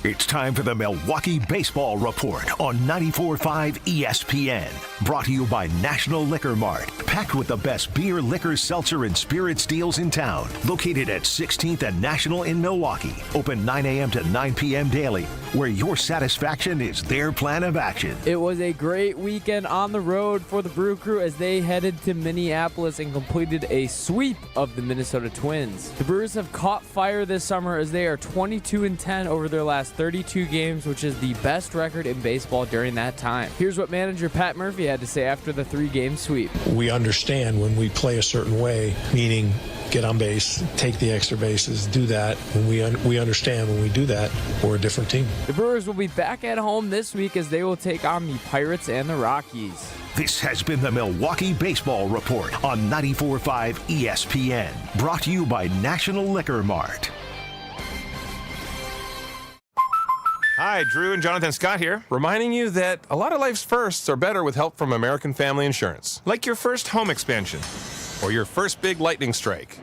S5: It's time for the Milwaukee Baseball Report on 94.5 ESPN. Brought to you by National Liquor Mart. Packed with the best beer, liquor, seltzer, and spirits deals in town. Located at 16th and National in Milwaukee. Open 9 a.m. to 9 p.m. daily. Where your satisfaction is their plan of action.
S26: It was a great weekend on the road for the Brew Crew as they headed to Minneapolis and completed a sweep of the Minnesota Twins. The Brewers have caught fire this summer as they are 22-10 over their last 32 games, which is the best record in baseball during that time. Here's what manager Pat Murphy had to say after the 3-game sweep.
S27: We understand when we play a certain way, meaning get on base, take the extra bases, do that. When we understand when we do that, we're a different team.
S26: The Brewers will be back at home this week as they will take on the Pirates and the Rockies.
S5: This has been the Milwaukee Baseball Report on 94.5 ESPN. Brought to you by National Liquor Mart.
S28: Hi, Drew and Jonathan Scott here, reminding you that a lot of life's firsts are better with help from American Family Insurance. Like your first home expansion or your first big lightning strike.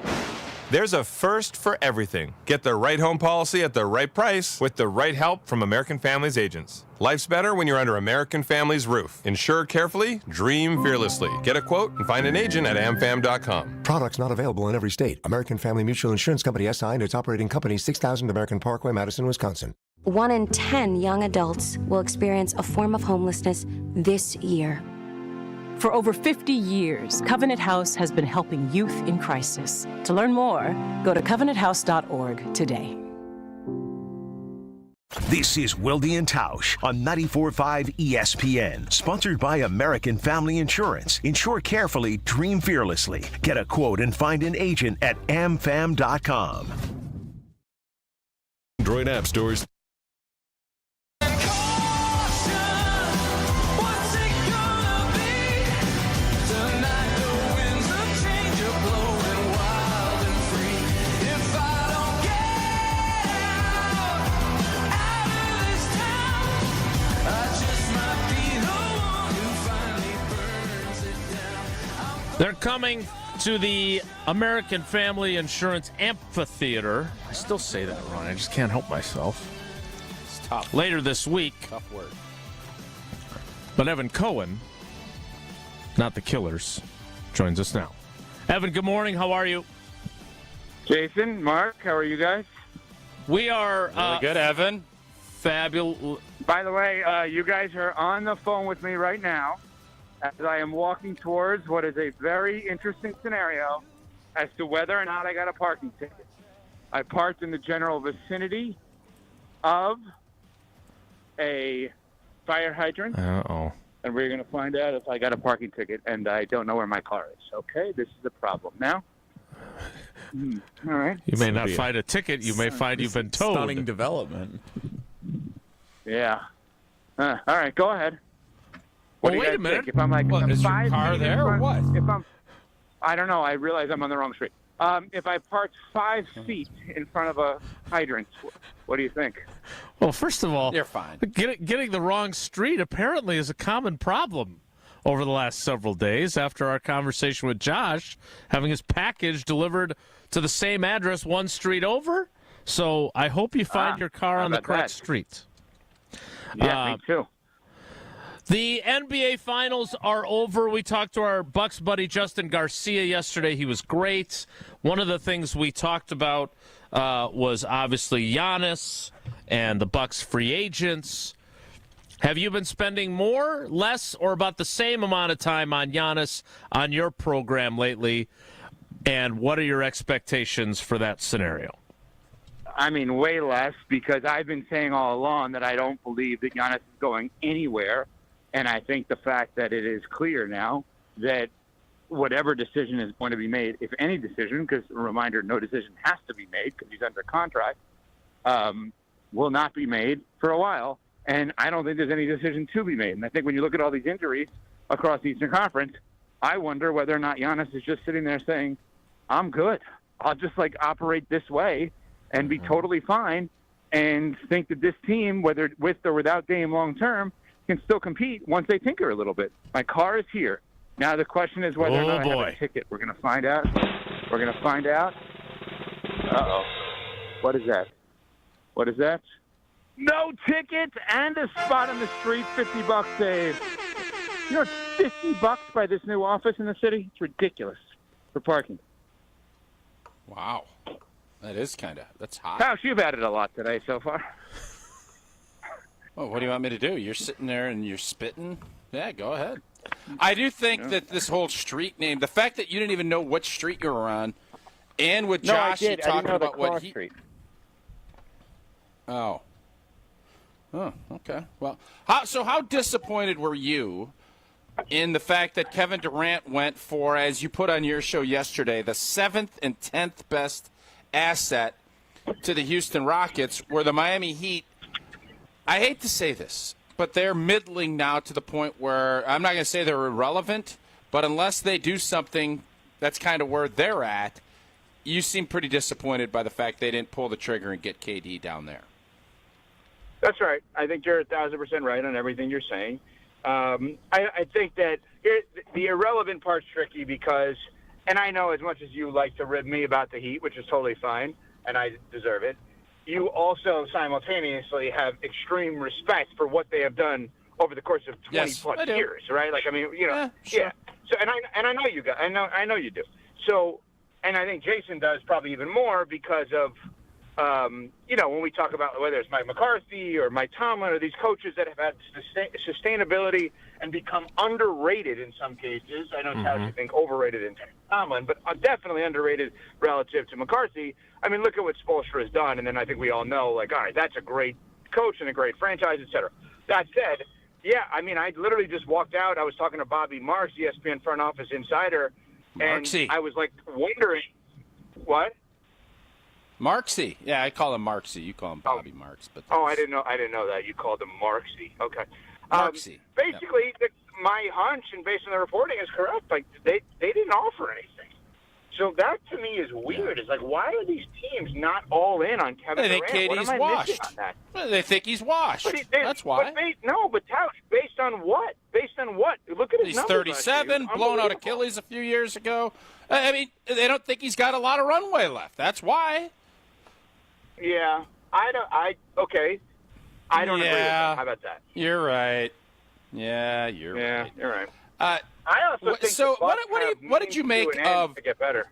S28: There's a first for everything. Get the right home policy at the right price with the right help from American Family's agents. Life's better when you're under American Family's roof. Insure carefully, dream fearlessly. Get a quote and find an agent at amfam.com.
S29: Products not available in every state. American Family Mutual Insurance Company SI and its operating company 6000 American Parkway, Madison, Wisconsin.
S30: 1 in 10 young adults will experience a form of homelessness this year.
S25: For over 50 years, Covenant House has been helping youth in crisis. To learn more, go to covenanthouse.org today.
S5: This is Wilde and Tausch on 94.5 ESPN, sponsored by American Family Insurance. Insure carefully, dream fearlessly. Get a quote and find an agent at amfam.com.
S4: Android app stores.
S1: They're coming to the American Family Insurance Amphitheater. I still say that wrong. I just can't help myself.
S2: It's tough.
S1: Later this week.
S2: Tough word.
S1: But Evan Cohen, not the Killers, joins us now. Evan, good morning. How are you?
S8: Jason, Mark, how are you guys?
S1: We are
S2: really good, Evan.
S1: Fabulous.
S8: By the way, you guys are on the phone with me right now as I am walking towards what is a very interesting scenario as to whether or not I got a parking ticket. I parked in the general vicinity of a fire hydrant.
S1: Uh-oh.
S8: And we're going to find out if I got a parking ticket, and I don't know where my car is. Okay, this is the problem. Now, all right.
S1: You may not find a ticket. You may find you've been towed.
S3: Stunning development.
S8: Yeah. All right, go ahead. What do you
S1: wait
S8: guys
S1: a minute.
S8: think? If I'm like,
S2: What, is your
S8: 5
S2: car
S8: feet in
S2: there or
S8: front-
S2: what?
S8: If I'm, I don't know. I realize I'm on the wrong street. If I parked 5 feet in front of a hydrant, what do you think?
S1: Well, first of all,
S2: you're fine.
S1: Getting the wrong street apparently is a common problem over the last several days after our conversation with Josh, having his package delivered to the same address 1 street over. So I hope you find your car on the correct street.
S8: Yeah, me too.
S1: The NBA Finals are over. We talked to our Bucks buddy Justin Garcia yesterday. He was great. One of the things we talked about was obviously Giannis and the Bucks free agents. Have you been spending more, less, or about the same amount of time on Giannis on your program lately? And what are your expectations for that scenario?
S8: I mean, way less, because I've been saying all along that I don't believe that Giannis is going anywhere. And I think the fact that it is clear now that whatever decision is going to be made, if any decision, because a reminder, no decision has to be made because he's under contract, will not be made for a while. And I don't think there's any decision to be made. And I think when you look at all these injuries across the Eastern Conference, I wonder whether or not Giannis is just sitting there saying, I'm good. I'll just operate this way and be totally fine and think that this team, whether with or without Dame long term, can still compete once they tinker a little bit. My car is here. Now the question is whether or not I have a ticket. We're going to find out. We're going to find out. Uh-oh. What is that? What is that? No ticket and a spot on the street, $50 save. You know, it's $50 by this new office in the city. It's ridiculous for parking.
S2: Wow. That's hot.
S8: Tausch, you've added a lot today so far.
S2: Oh, what do you want me to do? You're sitting there and you're spitting? Yeah, go ahead. I do think that this whole street name, the fact that you didn't even know what street you were on, and with Josh, you talking about what he.
S8: Street.
S2: Oh, okay. Well, how disappointed were you in the fact that Kevin Durant went for, as you put on your show yesterday, the 7th and 10th best asset to the Houston Rockets, where the Miami Heat, I hate to say this, but they're middling now to the point where I'm not going to say they're irrelevant, but unless they do something, that's kind of where they're at. You seem pretty disappointed by the fact they didn't pull the trigger and get KD down there.
S8: That's right. I think you're 1,000% right on everything you're saying. I think that the irrelevant part's tricky because, and I know as much as you like to rib me about the Heat, which is totally fine, and I deserve it, you also simultaneously have extreme respect for what they have done over the course of 20-plus years, right?
S2: Sure.
S8: Yeah. So, and I know you guys. I know you do. So, and I think Jason does probably even more because of when we talk about whether it's Mike McCarthy or Mike Tomlin or these coaches that have had sustainability and become underrated in some cases. I know Tausch, you think overrated in Tomlin, but definitely underrated relative to McCarthy. I mean, look at what Spoelstra has done, and then I think we all know, all right, that's a great coach and a great franchise, et cetera. That said, yeah, I mean, I literally just walked out. I was talking to Bobby Marks, ESPN front office insider, and I was, wondering what?
S2: Marksy. Yeah, I call him Marksy. You call him Bobby Marks. But
S8: I didn't know that. You called him Marksy. Okay.
S2: Marksy.
S8: Basically, my hunch, and based on the reporting, is correct. They didn't offer anything. So that, to me, is weird. It's why are these teams not all in on Kevin Durant?
S2: They think KD's washed. Well, they think he's washed. That's why.
S8: But Tausch, based on what? Based on what? Look at his
S2: He's
S8: numbers.
S2: 37, blown out Achilles a few years ago. I mean, they don't think he's got a lot of runway left. That's why.
S8: Yeah, I don't agree with that. How about that?
S2: You're right. Yeah, you're right.
S8: You're right. I also think
S2: so. What did you make of?
S8: To get better.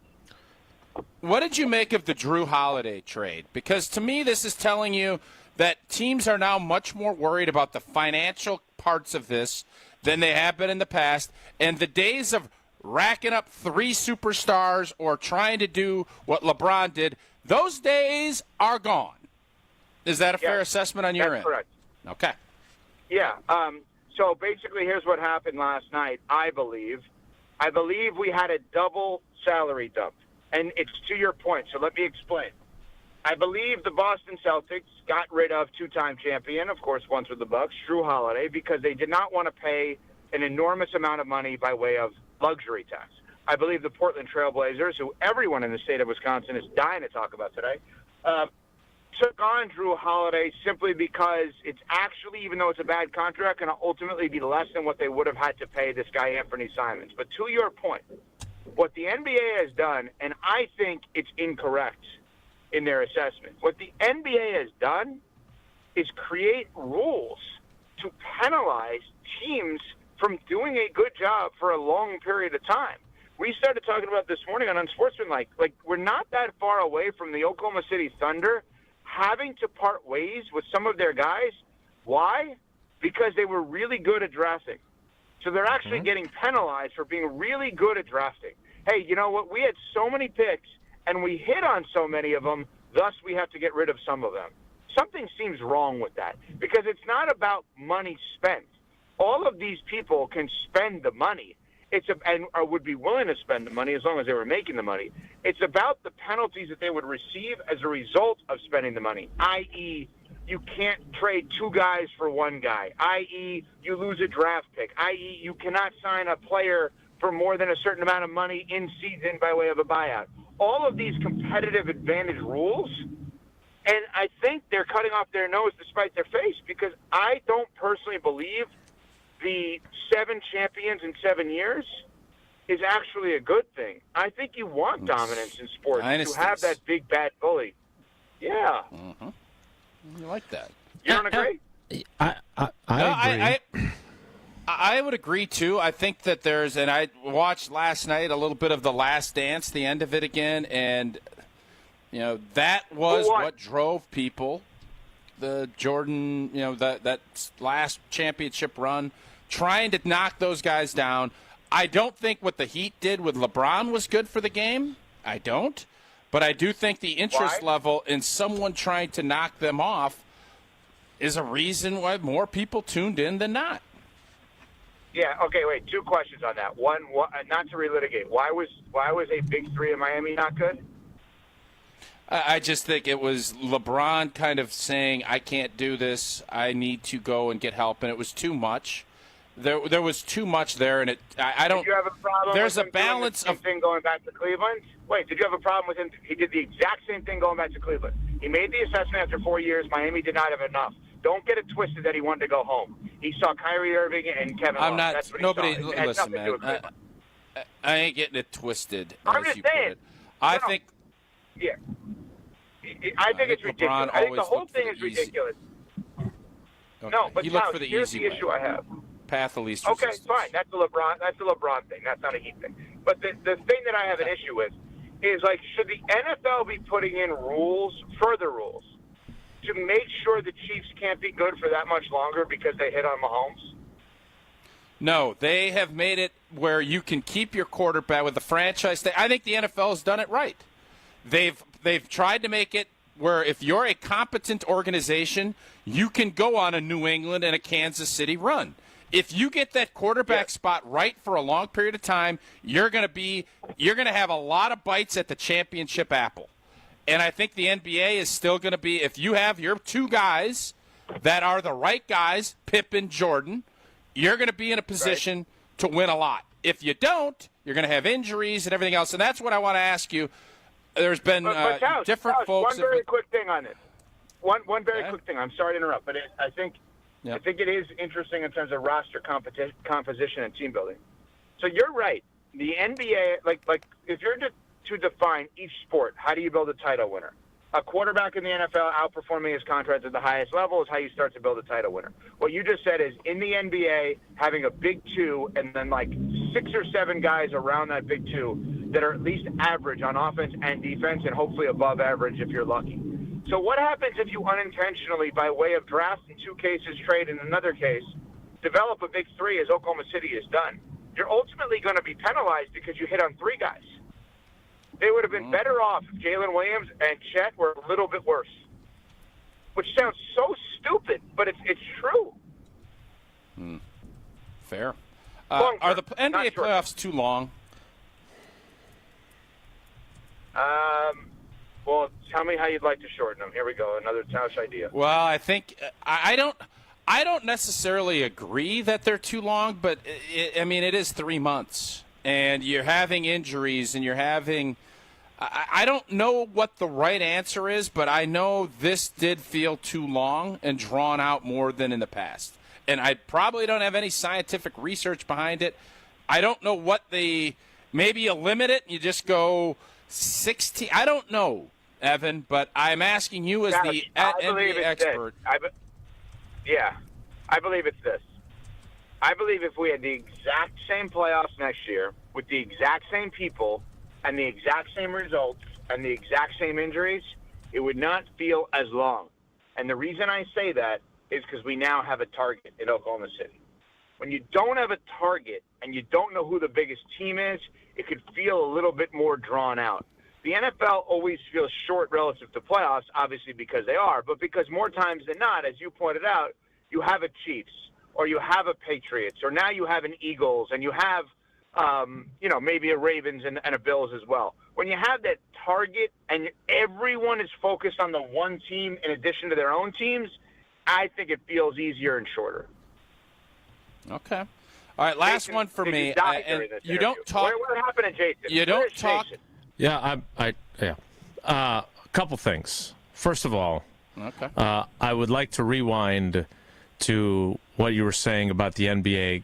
S2: What did you make of the Drew Holiday trade? Because to me, this is telling you that teams are now much more worried about the financial parts of this than they have been in the past, and the days of racking up 3 superstars or trying to do what LeBron did. Those days are gone. Is that a fair assessment on your end?
S8: That's correct.
S2: Okay.
S8: Yeah. So basically, here's what happened last night. I believe we had a double salary dump, and it's to your point. So let me explain. I believe the Boston Celtics got rid of 2-time champion, of course, once with the Bucks, Drew Holiday, because they did not want to pay an enormous amount of money by way of luxury tax. I believe the Portland Trail Blazers, who everyone in the state of Wisconsin is dying to talk about today, took on Drew Holiday simply because it's actually, even though it's a bad contract, going to ultimately be less than what they would have had to pay this guy Anthony Simons. But to your point, what the NBA has done, and I think it's incorrect in their assessment, what the NBA has done is create rules to penalize teams from doing a good job for a long period of time. We started talking about this morning on Unsportsmanlike. We're not that far away from the Oklahoma City Thunder having to part ways with some of their guys. Why? Because they were really good at drafting. So they're actually getting penalized for being really good at drafting. Hey, you know what? We had so many picks, and we hit on so many of them, thus we have to get rid of some of them. Something seems wrong with that because it's not about money spent. All of these people can spend the money. And would be willing to spend the money as long as they were making the money. It's about the penalties that they would receive as a result of spending the money, i.e., you can't trade 2 guys for 1 guy, i.e., you lose a draft pick, i.e., you cannot sign a player for more than a certain amount of money in season by way of a buyout. All of these competitive advantage rules, and I think they're cutting off their nose to spite their face because I don't personally believe the 7 champions in 7 years is actually a good thing. I think you want dominance in sports. To have that big bad bully. Yeah.
S2: You like that.
S8: You don't agree?
S1: I agree.
S2: I would agree, too. I think that and I watched last night a little bit of The Last Dance, the end of it again, and, that was what drove people. The Jordan, that last championship run, trying to knock those guys down. I don't think what the Heat did with LeBron was good for the game. I don't. But I do think the interest level in someone trying to knock them off is a reason why more people tuned in than not.
S8: Yeah, okay, wait, 2 questions on that. One, not to relitigate, why was a big 3 in Miami not good?
S2: I just think it was LeBron kind of saying, I can't do this, I need to go and get help, and it was too much. There was too much there, and I don't.
S8: Did you have a problem?
S2: There's
S8: with
S2: a balance
S8: of thing going back to Cleveland. Wait, did you have a problem with him? He did the exact same thing going back to Cleveland. He made the assessment after 4 years. Miami did not have enough. Don't get it twisted that he wanted to go home. He saw Kyrie Irving and Kevin Love. That's what
S2: nobody.
S8: He saw.
S2: Listen, man. I ain't getting it twisted.
S8: I'm just saying.
S2: I think.
S8: Yeah. I think it's ridiculous. I think the whole thing is ridiculous.
S2: Okay.
S8: No, but
S2: you look for the
S8: here's
S2: easy
S8: the issue I have.
S2: Path of least
S8: resistance.
S2: resistance.
S8: Okay, fine. That's the LeBron thing. That's not a Heat thing. But the thing that I have an issue with is like, should the NFL be putting in further rules, to make sure the Chiefs can't be good for that much longer because they hit on Mahomes?
S2: No, they have made it where you can keep your quarterback with the franchise. I think the NFL has done it right. They've tried to make it where if you're a competent organization, you can go on a New England and a Kansas City run. If you get that quarterback spot right for a long period of time, you're going to have a lot of bites at the championship apple. And I think the NBA is still going to be, if you have your two guys that are the right guys, Pippen, Jordan, you're going to be in a position to win a lot. If you don't, you're going to have injuries and everything else. And that's what I want to ask you. There's been different folks.
S8: One very quick thing on this. One very quick thing. I'm sorry to interrupt, but I think it is interesting in terms of roster composition and team building. So you're right. The NBA, like if you're to define each sport, how do you build a title winner? A quarterback in the NFL outperforming his contract at the highest level is how you start to build a title winner. What you just said is, in the NBA, having a big two and then like 6 or 7 guys around that big two that are at least average on offense and defense, and hopefully above average if you're lucky. So what happens if you unintentionally, by way of draft in 2 cases, trade in another case, develop a big three as Oklahoma City has done? You're ultimately going to be penalized because you hit on 3 guys. They would have been better off if Jalen Williams and Chet were a little bit worse. Which sounds so stupid, but it's true.
S2: Fair. Are the NBA playoffs too long?
S8: Well, tell me how you'd like to shorten them. Here we go, another Tausch idea.
S2: Well, I think I don't necessarily agree that they're too long, but it is 3 months, and you're having injuries, and you're having. I don't know what the right answer is, but I know this did feel too long and drawn out more than in the past. And I probably don't have any scientific research behind it. I don't know what maybe you limit it and you just go 16. I don't know, Evan, but I'm asking you as the NBA expert.
S8: I believe it's this. I believe if we had the exact same playoffs next year with the exact same people and the exact same results and the exact same injuries, it would not feel as long. And the reason I say that is because we now have a target in Oklahoma City. When you don't have a target and you don't know who the biggest team is, it could feel a little bit more drawn out. The NFL always feels short relative to playoffs, obviously because they are, but because more times than not, as you pointed out, you have a Chiefs or you have a Patriots or now you have an Eagles and you have maybe a Ravens and a Bills as well. When you have that target and everyone is focused on the one team in addition to their own teams, I think it feels easier and shorter.
S2: Okay. All right, last one for me. And you don't talk.
S8: What happened to Jason?
S2: You don't talk.
S8: Jason?
S1: Yeah, a couple things. First of all, I would like to rewind to what you were saying about the NBA.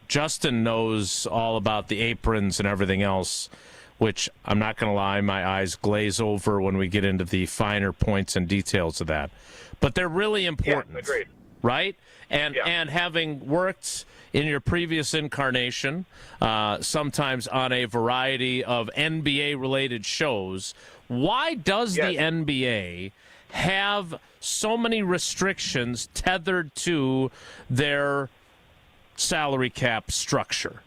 S1: Justin knows all about the aprons and everything else, which I'm not going to lie, my eyes glaze over when we get into the finer points and details of that. But they're really important,
S8: agreed.
S1: Right? And having worked in your previous incarnation, sometimes on a variety of NBA-related shows, why does the NBA have so many restrictions tethered to their salary cap structure?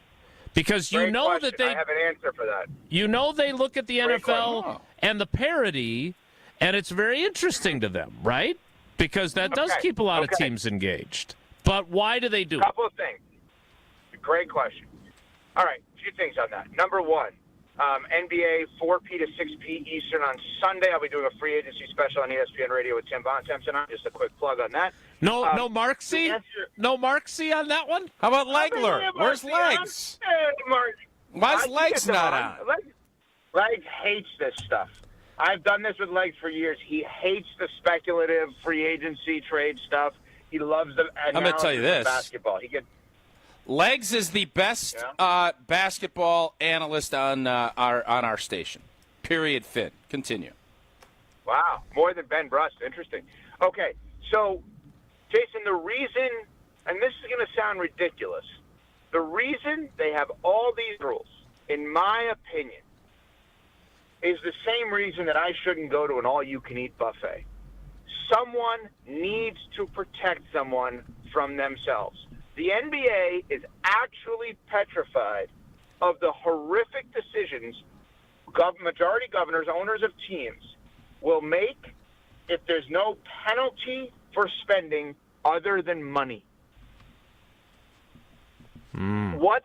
S1: Because
S8: I have an answer for that.
S1: You know they look at the NFL and the parity, and it's very interesting to them, right? Because that does keep a lot of teams engaged. But why do they do it?
S8: A couple of things. Great question. All right, a few things on that. Number one, NBA 4P to 6P Eastern on Sunday. I'll be doing a free agency special on ESPN Radio with Tim Bontemps tonight. Just a quick plug on that.
S1: No Marksy? No Marksy on that one?
S2: How about Legler? Where's Legs? Why's Legs not on?
S8: Legs hates this stuff. I've done this with Legs for years. He hates the speculative free agency trade stuff. He loves the
S2: I'm going to tell you this.
S8: Basketball.
S2: Legs is the best basketball analyst on our station. Period. Fin. Continue.
S8: Wow. More than Ben Brust. Interesting. Okay. So, Jason, the reason, and this is going to sound ridiculous, the reason they have all these rules, in my opinion, is the same reason that I shouldn't go to an all-you-can-eat buffet. Someone needs to protect someone from themselves. The NBA is actually petrified of the horrific decisions majority governors, owners of teams, will make if there's no penalty for spending other than money. Look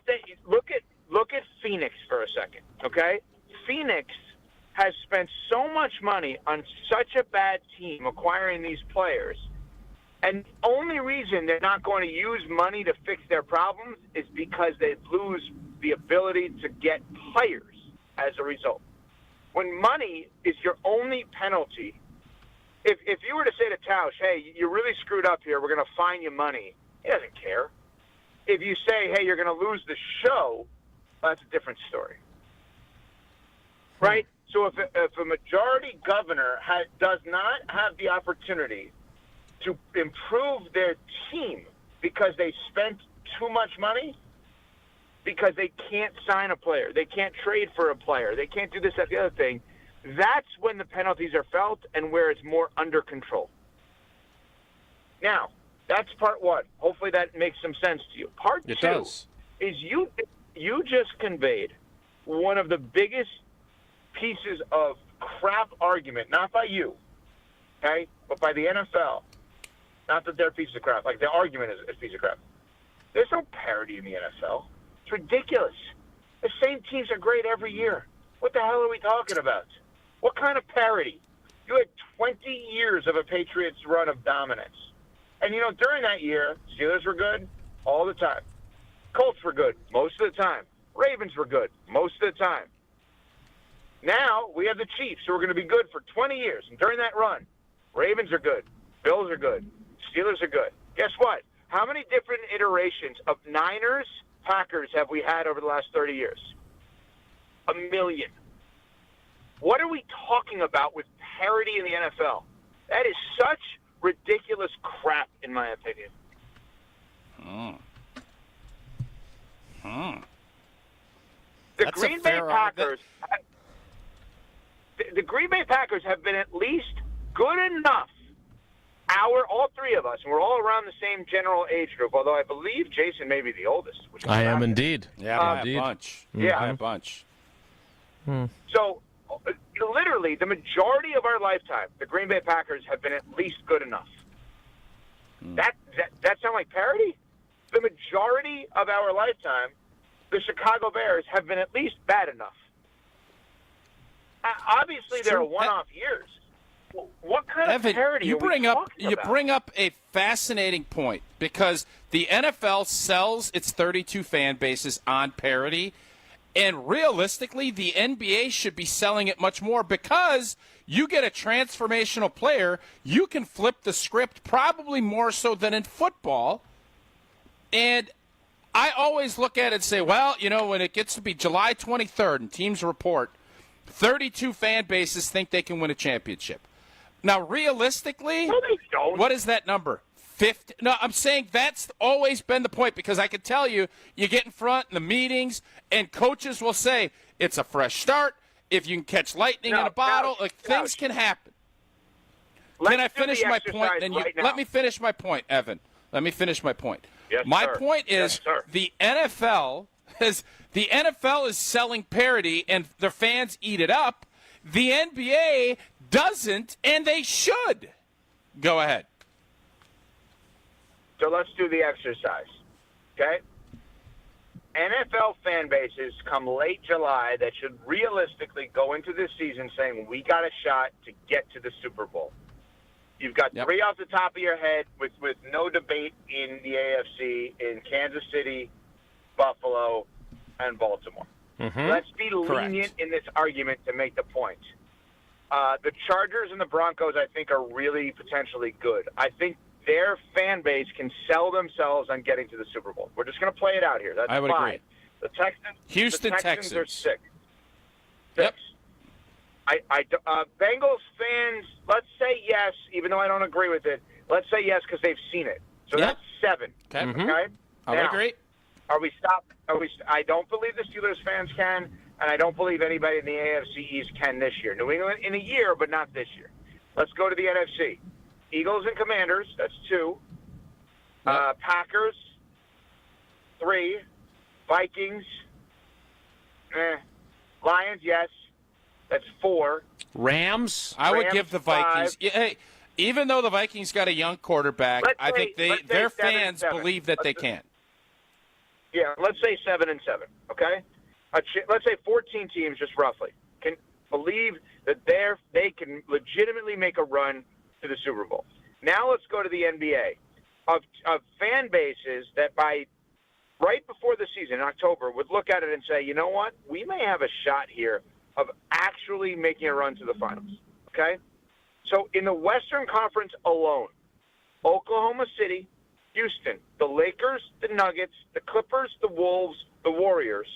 S8: at Phoenix for a second, okay? Phoenix has spent so much money on such a bad team acquiring these players, and the only reason they're not going to use money to fix their problems is because they lose the ability to get players as a result. When money is your only penalty, if you were to say to Tausch, hey, you really screwed up here, we're going to fine you money, he doesn't care. If you say, hey, you're going to lose the show, that's a different story. Right? So if a majority governor does not have the opportunity to improve their team because they spent too much money, because they can't sign a player, they can't trade for a player, they can't do this, that, the other thing, that's when the penalties are felt and where it's more under control. Now, that's part one. Hopefully that makes some sense to you. Part two is you just conveyed one of the biggest pieces of crap argument, not by you, okay, but by the NFL. Not that they're pieces of crap. Like, the argument is a piece of crap. There's no parity in the NFL. It's ridiculous. The same teams are great every year. What the hell are we talking about? What kind of parity? You had 20 years of a Patriots run of dominance. And, during that year, Steelers were good all the time. Colts were good most of the time. Ravens were good most of the time. Now we have the Chiefs, who are going to be good for 20 years. And during that run, Ravens are good. Bills are good. Steelers are good. Guess what? How many different iterations of Niners, Packers have we had over the last 30 years? 1 million. What are we talking about with parity in the NFL? That is such ridiculous crap, in my opinion. The Green Bay Packers. The Green Bay Packers have been at least good enough. All three of us, and we're all around the same general age group. Although I believe Jason may be the oldest. Which
S1: I am indeed.
S2: Yeah, by a bunch.
S8: Yeah,
S2: by a bunch.
S8: So, literally, the majority of our lifetime, the Green Bay Packers have been at least good enough. That sound like parity? The majority of our lifetime, the Chicago Bears have been at least bad enough. Obviously, there are one-off years. What kind of parity
S2: you
S8: are we
S2: bring up?
S8: talking
S2: You
S8: about?
S2: bring up a fascinating point, because the NFL sells its 32 fan bases on parity, and realistically, the NBA should be selling it much more, because you get a transformational player, you can flip the script probably more so than in football. And I always look at it and say, well, when it gets to be July 23rd and teams report, 32 fan bases think they can win a championship. Now, realistically,
S8: no, they don't.
S2: What is that number? 50? No, I'm saying that's always been the point, because I can tell you get in front in the meetings, and coaches will say, it's a fresh start. If you can catch lightning in a bottle, things can happen. Can I finish my point? Then let me finish my point, Evan. Let me finish my point.
S8: Yes,
S2: my
S8: sir.
S2: point is the NFL is selling parity, and their fans eat it up. The NBA doesn't, and they should. Go ahead.
S8: So let's do the exercise, okay? NFL fan bases come late July that should realistically go into this season saying, we got a shot to get to the Super Bowl. You've got three off the top of your head with no debate in the AFC, in Kansas City, Buffalo, and Baltimore. Let's be lenient in this argument to make the point. The Chargers and the Broncos, I think, are really potentially good. I think their fan base can sell themselves on getting to the Super Bowl. We're just going to play it out here. That's
S2: I would
S8: fine.
S2: agree.
S8: The Texans,
S2: Houston
S8: the Texans are
S2: Texans.
S8: 6.
S2: Yep.
S8: Bengals fans, let's say yes, even though I don't agree with it. Let's say yes because they've seen it. So that's 7. Okay.
S2: I would agree.
S8: Are we stopped? I don't believe the Steelers fans can. and I don't believe anybody in the AFC East can this year. New England in a year, but not this year. Let's go to the NFC. Eagles and Commanders, that's 2. Packers, 3. Vikings, Lions, yes, that's 4.
S1: Rams?
S2: I would
S8: Rams,
S2: give the
S8: 5.
S2: Vikings. Hey, even though the Vikings got a young quarterback, I think their fans believe that they can.
S8: Yeah, let's say 7 and 7. Okay, let's say 14 teams, just roughly, can believe that they can legitimately make a run to the Super Bowl. Now let's go to the NBA of fan bases that by right before the season, in October, would look at it and say, you know what, we may have a shot here of actually making a run to the finals. Okay, so in the Western Conference alone, Oklahoma City, Houston, the Lakers, the Nuggets, the Clippers, the Wolves, the Warriors,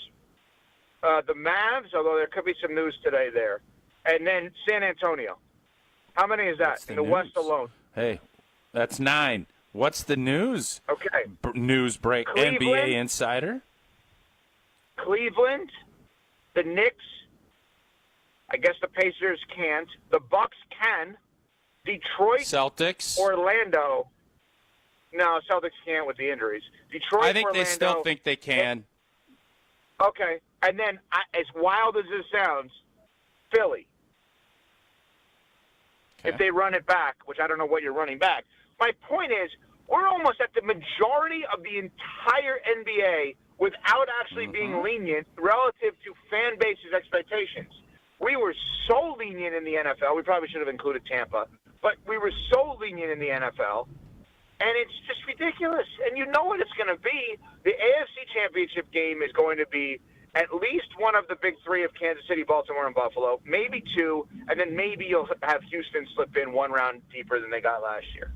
S8: the Mavs, although there could be some news today there, and then San Antonio. How many is that in the West alone?
S2: Hey, that's 9. What's the news?
S8: Okay.
S2: News break.
S8: Cleveland,
S2: NBA Insider.
S8: Cleveland, the Knicks. I guess the Pacers can't. The Bucks can. Detroit.
S2: Celtics.
S8: Orlando. No, Celtics can't with the injuries. Detroit,
S2: I think
S8: Orlando,
S2: they still think they can.
S8: Okay. And then, as wild as this sounds, Philly.
S2: Okay.
S8: If they run it back, which I don't know what you're running back. My point is, we're almost at the majority of the entire NBA without actually being lenient relative to fan base's expectations. We were so lenient in the NFL. We probably should have included Tampa. But we were so lenient in the NFL. And it's just ridiculous. And you know what it's going to be. The AFC Championship game is going to be at least one of the big 3 of Kansas City, Baltimore, and Buffalo, maybe 2, and then maybe you'll have Houston slip in 1 round deeper than they got last year.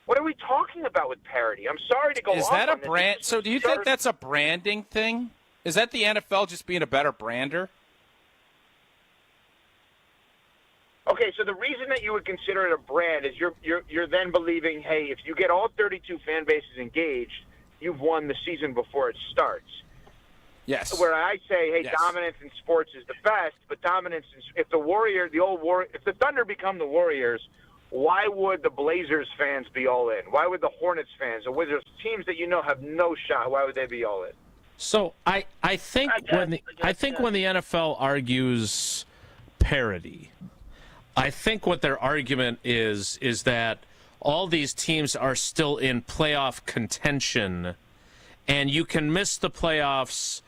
S8: What are we talking about with parity? I'm sorry to go off.
S2: Is that a
S8: on this.
S2: brand? So do you think that's a branding thing? Is that the NFL just being a better brander?
S8: Okay, so the reason that you would consider it a brand is you're then believing, hey, if you get all 32 fan bases engaged, you've won the season before it starts.
S2: Yes.
S8: Where I say, hey,
S2: yes.
S8: Dominance in sports is the best, but dominance if the Thunder become the Warriors, why would the Blazers fans be all in? Why would the Hornets fans, the Wizards, teams that you know have no shot, why would they be all in?
S1: So I think when the NFL argues parity, I think what their argument is that all these teams are still in playoff contention, and you can miss the playoffs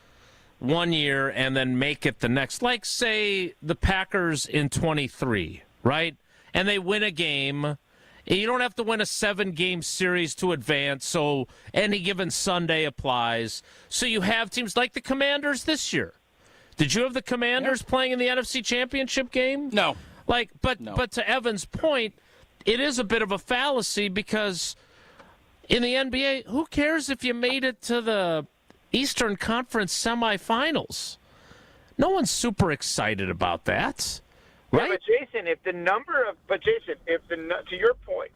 S1: one year and then make it the next. Like, say, the Packers in 23, right? And they win a game. You don't have to win a 7-game series to advance, so any given Sunday applies. So you have teams like the Commanders this year. Did you have the Commanders playing in the NFC Championship game?
S2: No.
S1: But to Evan's point, it is a bit of a fallacy because in the NBA, who cares if you made it to the Eastern Conference semifinals? No one's super excited about that, right?
S8: Yeah, but Jason, to your point,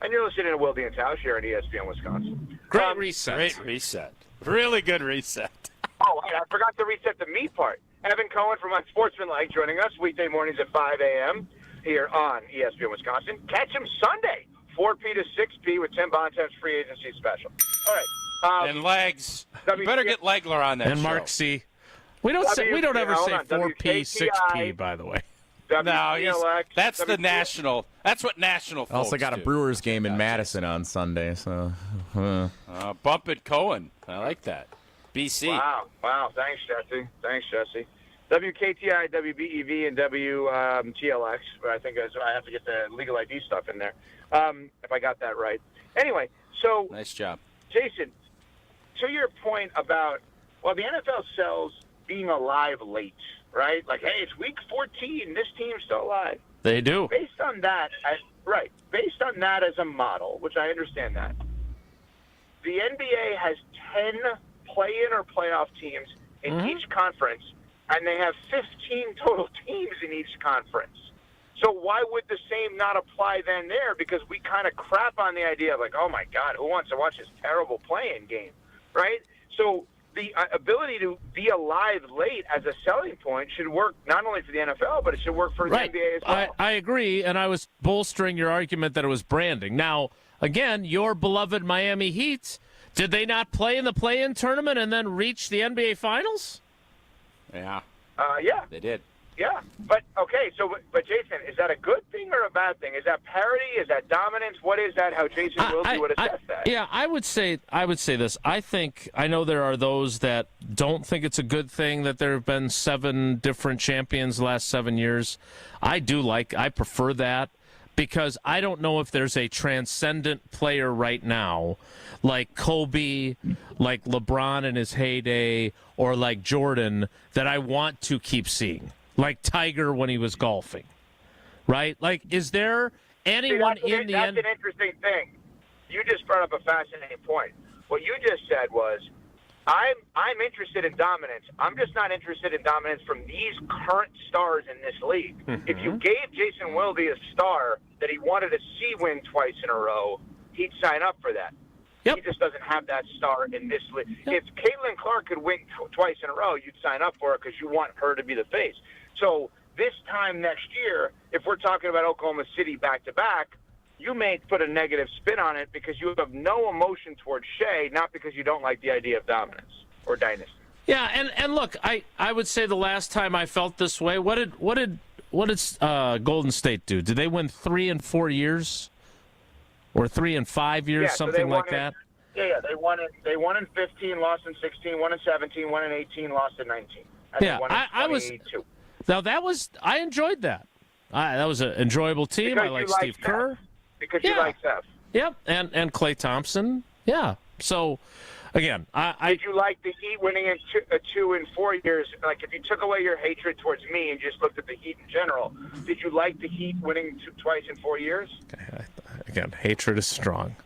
S8: and you're listening to Wilde and Tausch here on ESPN Wisconsin.
S1: Great reset.
S2: Great reset. Really good reset.
S8: Oh, I forgot to reset the me part. Evan Cohen from Unsportsmanlike joining us weekday mornings at 5 a.m. here on ESPN Wisconsin. Catch him Sunday, 4 p. to 6 p. with Tim Bontemps free agency special. All right.
S2: And Legs. You better get Legler on that
S1: and
S2: show.
S1: Mark C. We don't ever say 4P, 6P, by the way.
S2: No, that's the national. That's what national folks
S3: Also got a
S2: do.
S3: Brewers game in Madison on Sunday, so.
S2: Bumpin' Cohen. I like that. BC.
S8: Wow. Thanks, Jesse. WKTI, WBEV, and WTLX. I think I have to get the legal ID stuff in there, if I got that right. Anyway, so
S2: nice job,
S8: Jason. To your point about, well, the NFL sells being alive late, right? Like, hey, it's week 14. This team's still alive.
S1: They do.
S8: Based on that as a model, which I understand that, the NBA has 10 play-in or playoff teams in each conference, and they have 15 total teams in each conference. So why would the same not apply then there? Because we kind of crap on the idea of like, oh, my God, who wants to watch this terrible play-in game, right? So the ability to be alive late as a selling point should work not only for the NFL, but it should work for the NBA as well.
S1: I agree, and I was bolstering your argument that it was branding. Now, again, your beloved Miami Heat, did they not play in the play-in tournament and then reach the NBA Finals?
S2: Yeah.
S8: Yeah.
S2: They did.
S8: Yeah, but but Jason, is that a good thing or a bad thing? Is that parity? Is that dominance? What is that? How Jason Wilde would assess that?
S1: Yeah, I would say this. I know there are those that don't think it's a good thing that there have been 7 different champions the last 7 years. I prefer that because I don't know if there's a transcendent player right now like Kobe, like LeBron in his heyday, or like Jordan that I want to keep seeing. Like Tiger when he was golfing, right? Like, is there anyone in the end?
S8: That's an interesting thing. You just brought up a fascinating point. What you just said was, I'm interested in dominance. I'm just not interested in dominance from these current stars in this league.
S1: Mm-hmm.
S8: If you gave Jason Wilde a star that he wanted to see win twice in a row, he'd sign up for that. Yep. He just doesn't have that star in this league. Yep. If Caitlin Clark could win twice in a row, you'd sign up for it because you want her to be the face. So this time next year, if we're talking about Oklahoma City back-to-back, you may put a negative spin on it because you have no emotion towards Shea, not because you don't like the idea of dominance or dynasty.
S1: Yeah, and look, I would say the last time I felt this way, what did Golden State do? Did they win 3 in 4 years, or 3 in 5 years, something like that?
S8: Yeah, they won in 15, lost in 16, won in 17, won in 18, lost in 19.
S1: Yeah, Now I enjoyed that. That was an enjoyable team.
S8: Because
S1: I like Steve Kerr.
S8: Because you like Steph.
S1: Yep, and Klay Thompson. Yeah. So, again,
S8: Did you like the Heat winning in 2 in 4 years? Like, if you took away your hatred towards me and just looked at the Heat in general, did you like the Heat winning twice in 4 years?
S1: Again, hatred is strong.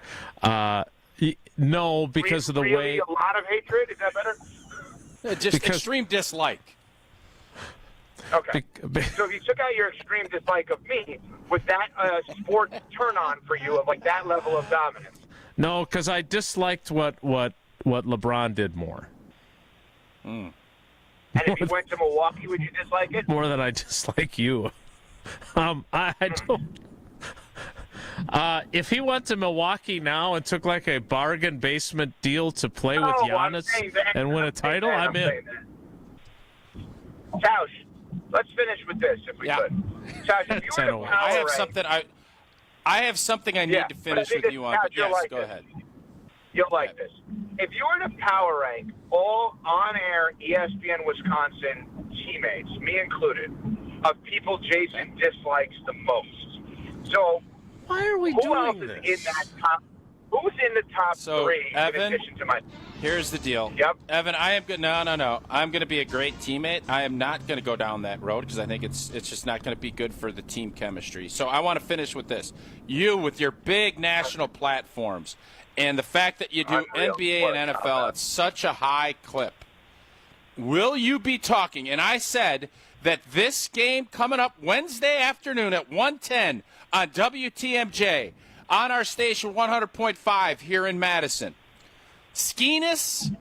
S1: No, because of the way.
S8: A lot of hatred. Is that better?
S2: Just extreme dislike.
S8: Okay. So if you took out your extreme dislike of me, was that a sport turn-on for you of like that level of dominance?
S1: No, because I disliked what LeBron did more.
S8: And if he went to Milwaukee, would you dislike it?
S1: More than I dislike you. I don't. If he went to Milwaukee now and took like a bargain basement deal to play with Giannis and win a title, I'm in.
S8: Tausch, let's finish with this if we could. Tausch, if you were to power rank,
S2: I have something I need to finish with you on, but yes, go ahead.
S8: You'll like this. If you were to power rank all on-air ESPN Wisconsin teammates, me included, of people Jason dislikes the most. So
S1: why are we doing this?
S8: In that top? Who's in the top 3
S2: Evan,
S8: in addition to my?
S2: Here's the deal.
S8: Yep.
S2: Evan, I am good. No. I'm going to be a great teammate. I am not going to go down that road because I think it's just not going to be good for the team chemistry. So I want to finish with this. You, with your big national platforms, and the fact that you do NBA and NFL at such a high clip, will you be talking? And I said that this game coming up Wednesday afternoon at 1:10 on WTMJ on our station 100.5 here in Madison. Skenes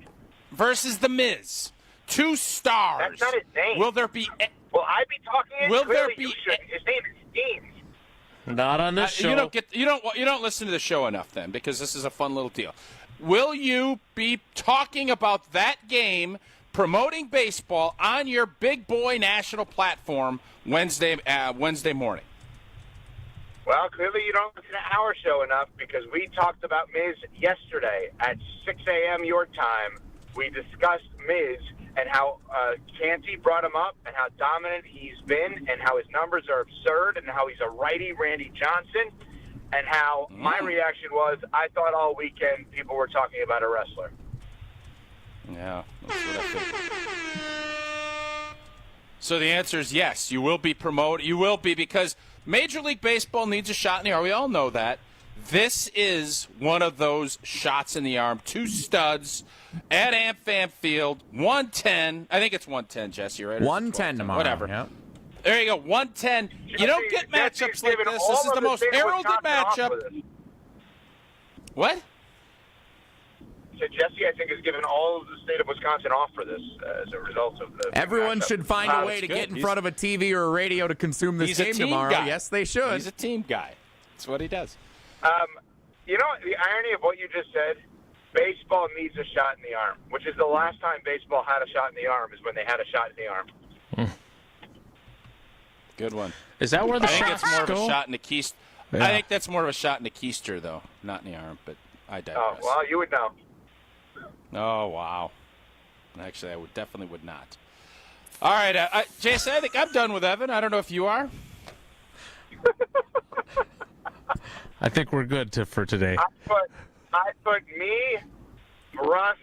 S2: versus The Miz. 2 stars.
S8: That's not his name.
S2: Will there be?
S8: Will I be talking it?
S2: Will
S8: Clearly
S2: there be?
S8: His name is Skenes.
S1: Not on this show.
S2: You don't listen to the show enough then, because this is a fun little deal. Will you be talking about that game, promoting baseball on your big boy national platform Wednesday morning?
S8: Well, clearly you don't listen to our show enough because we talked about Miz yesterday at 6 a.m. your time. We discussed Miz and how Canty brought him up and how dominant he's been and how his numbers are absurd and how he's a righty Randy Johnson and how my reaction was I thought all weekend people were talking about a wrestler.
S2: Yeah, that's what I think. So the answer is yes. You will be promoted. You will be, because Major League Baseball needs a shot in the arm. We all know that. This is one of those shots in the arm. 2 studs at AmFam Field. 110. I think it's 110, Jesse, right?
S3: 110 tomorrow.
S2: Whatever.
S3: Yep.
S2: There you go. 110. You don't get matchups like this. This is the most heralded matchup. What?
S9: Jesse, I think, has given all of the state of Wisconsin off for this as a result of the.
S3: Everyone should find a way to get in front of a TV or a radio to consume this game tomorrow.
S2: Guy.
S3: Yes, they should.
S2: He's a team guy. That's what he does.
S9: You know, the irony of what you just said, baseball needs a shot in the arm, which is the last time baseball had a shot in the arm is when they had a shot in the arm.
S2: Good one.
S1: Is that where the
S2: shots go? I think it's more
S1: go?
S2: of a shot in the keister.
S1: Yeah.
S2: I think that's more of a shot in the keister, though, not in the arm, but I digress.
S9: Oh, well, you would know.
S2: Oh, wow. Actually, I definitely would not. All right, Jason, I think I'm done with Evan. I don't know if you are.
S1: I think we're good for today.
S9: I put me, Rust,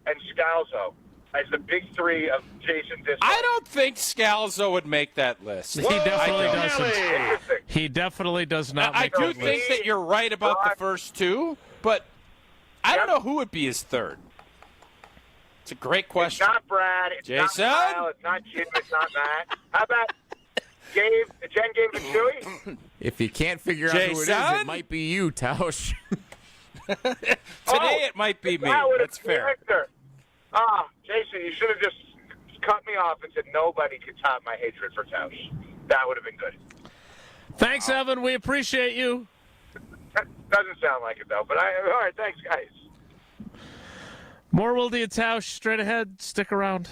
S9: and Scalzo as the big three of Jason's district.
S2: I don't think Scalzo would make that list.
S1: He definitely doesn't. He definitely does not.
S2: I
S1: make
S2: do
S1: that
S2: think
S1: list.
S2: that you're right about the first two, but I don't know who would be his third. It's a great question.
S9: It's not Brad. It's
S2: Jason?
S9: not Kyle. It's not Jim. It's not Matt. How about Jen, Gabe, and Chewy?
S3: If you can't figure out who it is,
S2: Jason?
S3: it might be you, Tausch.
S2: Today it might be me. That's fair.
S9: Jason, you should have just cut me off and said nobody could top my hatred for Tausch. That would have been good.
S1: Thanks, Evan. We appreciate you.
S9: That doesn't sound like it, though. But all right, thanks, guys.
S1: More Wilde and Tausch straight ahead. Stick around.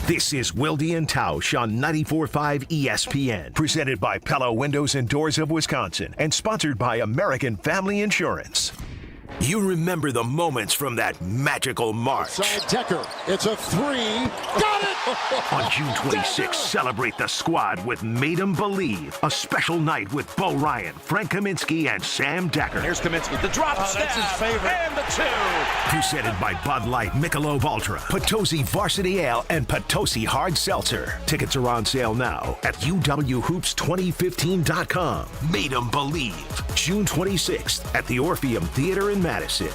S5: This is Wilde and Tausch on 94.5 ESPN, presented by Pella Windows and Doors of Wisconsin, and sponsored by American Family Insurance. You remember the moments from that magical March.
S10: Side Decker, it's a three. Got it!
S5: On June 26th, celebrate the squad with Made 'em Believe, a special night with Bo Ryan, Frank Kaminsky, and Sam Decker.
S10: Here's Kaminsky, the drop stab, that's his favorite. And the two.
S5: Presented by Bud Light, Michelob Ultra, Potosi Varsity Ale, and Potosi Hard Seltzer. Tickets are on sale now at uwhoops2015.com. Made 'em Believe, June 26th at the Orpheum Theater in Madison.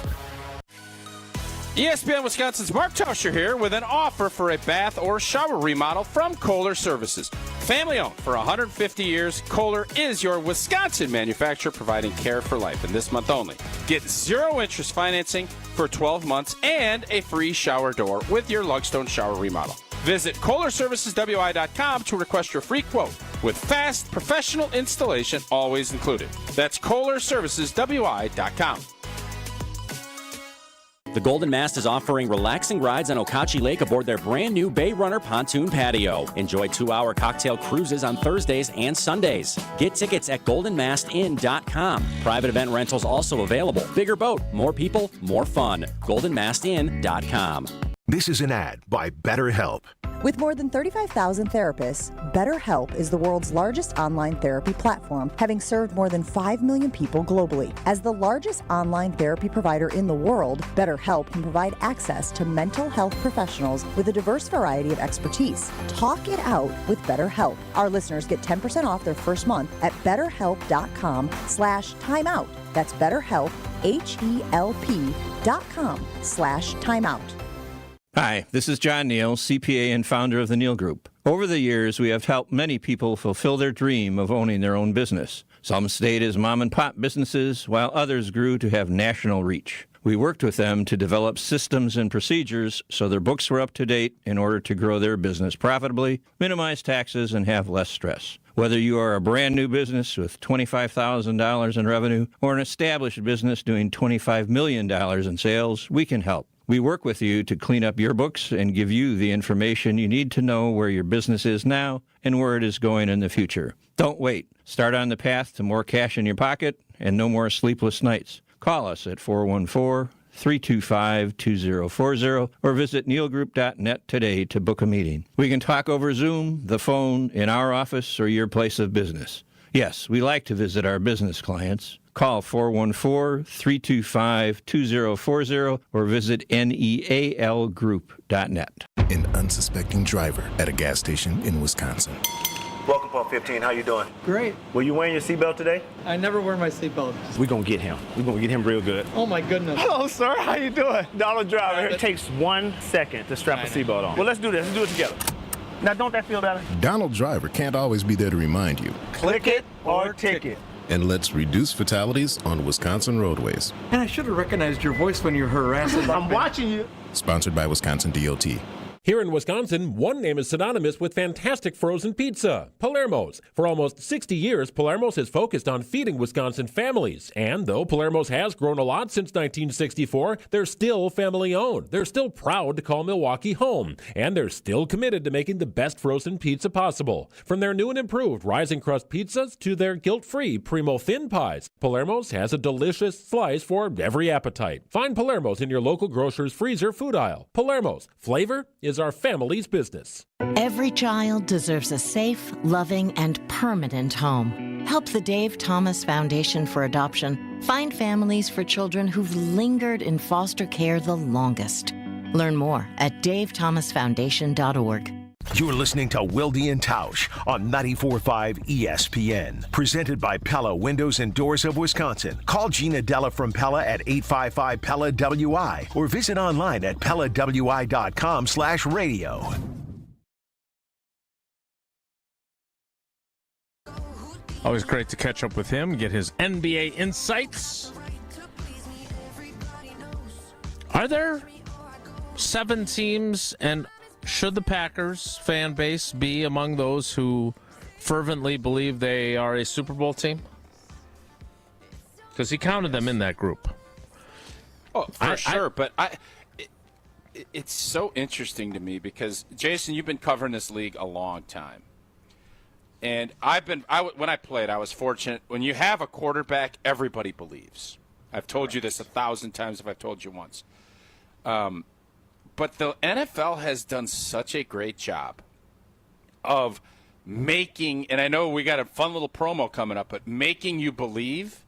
S2: ESPN Wisconsin's Mark Tauscher here with an offer for a bath or shower remodel from Kohler Services. Family owned for 150 years, Kohler is your Wisconsin manufacturer providing care for life. And this month only, get 0 interest financing for 12 months and a free shower door with your Lugstone shower remodel. Visit KohlerServicesWI.com to request your free quote with fast, professional installation always included. That's KohlerServicesWI.com.
S11: The Golden Mast is offering relaxing rides on Okauchee Lake aboard their brand new Bay Runner pontoon patio. Enjoy 2-hour cocktail cruises on Thursdays and Sundays. Get tickets at goldenmastin.com. Private event rentals also available. Bigger boat, more people, more fun. goldenmastin.com.
S5: This is an ad by BetterHelp.
S13: With more than 35,000 therapists, BetterHelp is the world's largest online therapy platform, having served more than 5 million people globally. As the largest online therapy provider in the world, BetterHelp can provide access to mental health professionals with a diverse variety of expertise. Talk it out with BetterHelp. Our listeners get 10% off their first month at BetterHelp.com/timeout. That's BetterHelp, HELP.com/timeout.
S14: Hi, this is John Neal, CPA and founder of the Neal Group. Over the years, we have helped many people fulfill their dream of owning their own business. Some stayed as mom-and-pop businesses, while others grew to have national reach. We worked with them to develop systems and procedures so their books were up to date in order to grow their business profitably, minimize taxes, and have less stress. Whether you are a brand new business with $25,000 in revenue or an established business doing $25 million in sales, we can help. We work with you to clean up your books and give you the information you need to know where your business is now and where it is going in the future. Don't wait. Start on the path to more cash in your pocket and no more sleepless nights. Call us at 414-325-2040 or visit nealgroup.net today to book a meeting. We can talk over Zoom, the phone, in our office, or your place of business. Yes, we like to visit our business clients. Call 414-325-2040 or visit nealgroup.net.
S15: An unsuspecting driver at a gas station in Wisconsin.
S16: Welcome, Pump 15. How you doing?
S18: Great.
S16: Were you wearing your seatbelt today?
S18: I never wear my seatbelt.
S16: We're going to get him. We're going to get him real good.
S18: Oh, my goodness.
S16: Hello, sir. How you doing? Donald Driver. It takes 1 second to strap a seatbelt on. Well, let's do this. Let's do it together. Now, don't that feel better?
S15: Donald Driver can't always be there to remind you.
S16: Click it or ticket.
S15: and let's reduce fatalities on Wisconsin roadways.
S6: And I should have recognized your voice when you're harassing.
S10: I'm watching you.
S15: Sponsored by Wisconsin DOT.
S12: Here in Wisconsin, one name is synonymous with fantastic frozen pizza, Palermo's. For almost 60 years, Palermo's has focused on feeding Wisconsin families. And though Palermo's has grown a lot since 1964, they're still family-owned. They're still proud to call Milwaukee home. And they're still committed to making the best frozen pizza possible. From their new and improved rising crust pizzas to their guilt-free Primo thin pies, Palermo's has a delicious slice for every appetite. Find Palermo's in your local grocer's freezer food aisle. Palermo's. Flavor is our family's business.
S17: Every child deserves a safe, loving, and permanent home. Help the Dave Thomas Foundation for Adoption find families for children who've lingered in foster care the longest. Learn more at davethomasfoundation.org.
S5: You're listening to Wilde and Tausch on 94.5 ESPN. Presented by Pella Windows and Doors of Wisconsin. Call Gina Della from Pella at 855-PELLA-WI or visit online at PellaWI.com/radio.
S1: Always great to catch up with him, get his NBA insights. Are there 7 teams, and should the Packers fan base be among those who fervently believe they are a Super Bowl team? Because he counted them in that group.
S2: Oh, for sure. But it's so interesting to me because, Jason, you've been covering this league a long time. And when I played, I was fortunate. When you have a quarterback, everybody believes. I've told you this 1,000 times if I've told you once. But the NFL has done such a great job of making, and I know we got a fun little promo coming up, but making you believe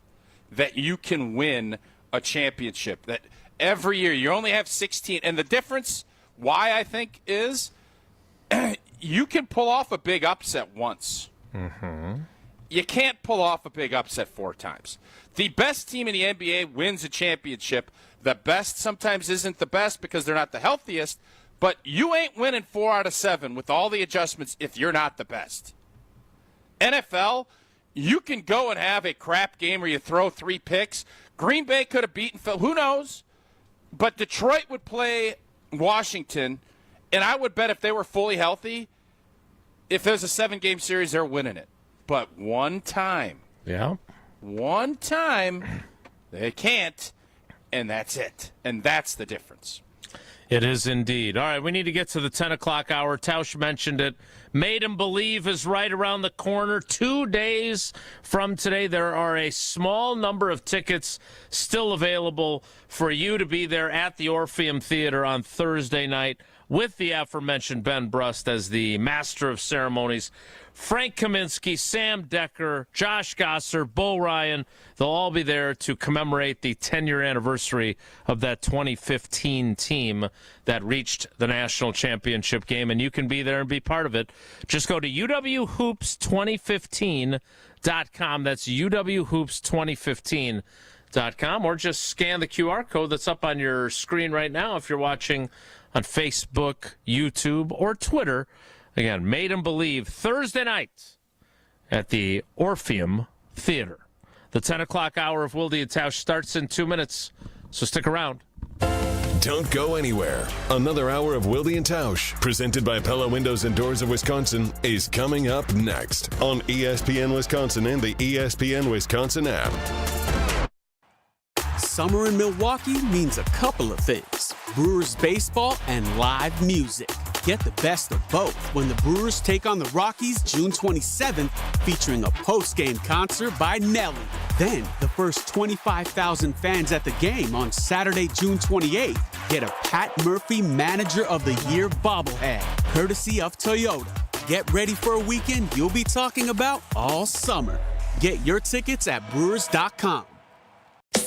S2: that you can win a championship. That every year you only have 16. And the difference, why I think, is you can pull off a big upset once.
S1: Mm-hmm.
S2: You can't pull off a big upset 4 times. The best team in the NBA wins a championship. The best sometimes isn't the best because they're not the healthiest, but you ain't winning 4 out of 7 with all the adjustments if you're not the best. NFL, you can go and have a crap game where you throw 3 picks. Green Bay could have beaten Phil. Who knows? But Detroit would play Washington, and I would bet if they were fully healthy, if there's a 7-game series, they're winning it. But one time, they can't. And that's it. And that's the difference.
S1: It is indeed. All right, we need to get to the 10 o'clock hour. Tausch mentioned it. Made Him Believe is right around the corner. 2 days from today, there are a small number of tickets still available for you to be there at the Orpheum Theater on Thursday night with the aforementioned Ben Brust as the master of ceremonies. Frank Kaminsky, Sam Decker, Josh Gosser, Bo Ryan, they'll all be there to commemorate the 10-year anniversary of that 2015 team that reached the national championship game, and you can be there and be part of it. Just go to uwhoops2015.com. That's uwhoops2015.com, or just scan the QR code that's up on your screen right now if you're watching on Facebook, YouTube, or Twitter. Again, Made Him Believe, Thursday night at the Orpheum Theater. The 10 o'clock hour of Wilde and Tausch starts in 2 minutes, so stick around.
S18: Don't go anywhere. Another hour of Wilde and Tausch, presented by Pella Windows and Doors of Wisconsin, is coming up next on ESPN Wisconsin and the ESPN Wisconsin app.
S19: Summer in Milwaukee means a couple of things: Brewers baseball and live music. Get the best of both when the Brewers take on the Rockies June 27th, featuring a post-game concert by Nelly. Then, the first 25,000 fans at the game on Saturday, June 28th, get a Pat Murphy Manager of the Year bobblehead, courtesy of Toyota. Get ready for a weekend you'll be talking about all summer. Get your tickets at Brewers.com.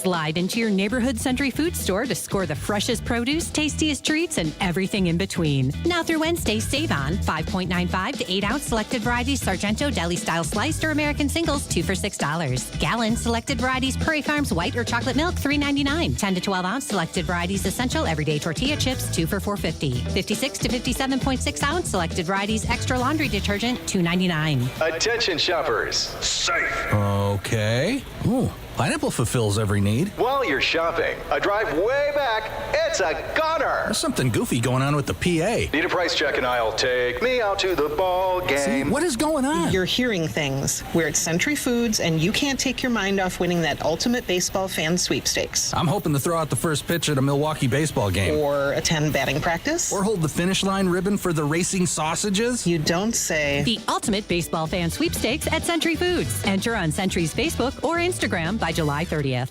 S7: Slide into your neighborhood Century Food store to score the freshest produce, tastiest treats, and everything in between. Now through Wednesday, save on 5.95 to 8-ounce selected varieties Sargento Deli-style sliced or American singles, 2 for $6. Gallon selected varieties Prairie Farms white or chocolate milk, $3.99. 10 to 12-ounce selected varieties Essential Everyday Tortilla Chips, 2 for $4.50. 56 to 57.6-ounce selected varieties Extra Laundry Detergent, $2.99.
S20: Attention shoppers.
S10: Safe. Okay. Ooh, Pineapple fulfills every need.
S20: While you're shopping, a drive way back, it's a gunner.
S10: There's something goofy going on with the PA.
S20: Need a price check and I'll take me out to the ball game.
S10: See, what is going on?
S21: You're hearing things. We're at Century Foods, and you can't take your mind off winning that ultimate baseball fan sweepstakes.
S10: I'm hoping to throw out the first pitch at a Milwaukee baseball game.
S21: Or attend batting practice.
S10: Or hold the finish line ribbon for the racing sausages.
S21: You don't say.
S7: The ultimate baseball fan sweepstakes at Century Foods. Enter on Century's Facebook or Instagram by July 30th.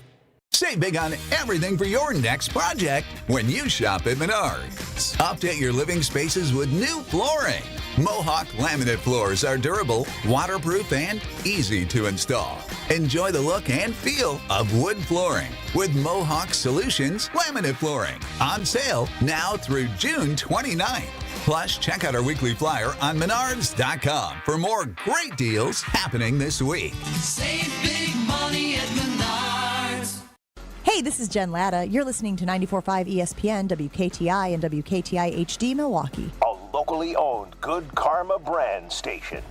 S22: Save big on everything for your next project when you shop at Menards. Update your living spaces with new flooring. Mohawk laminate floors are durable, waterproof, and easy to install. Enjoy the look and feel of wood flooring with Mohawk Solutions laminate flooring. On sale now through June 29th. Plus, check out our weekly flyer on Menards.com for more great deals happening this week.
S23: Save big money at Menards.
S13: Hey, this is Jen Latta. You're listening to 94.5 ESPN, WKTI, and WKTI HD Milwaukee.
S5: A locally owned Good Karma brand station.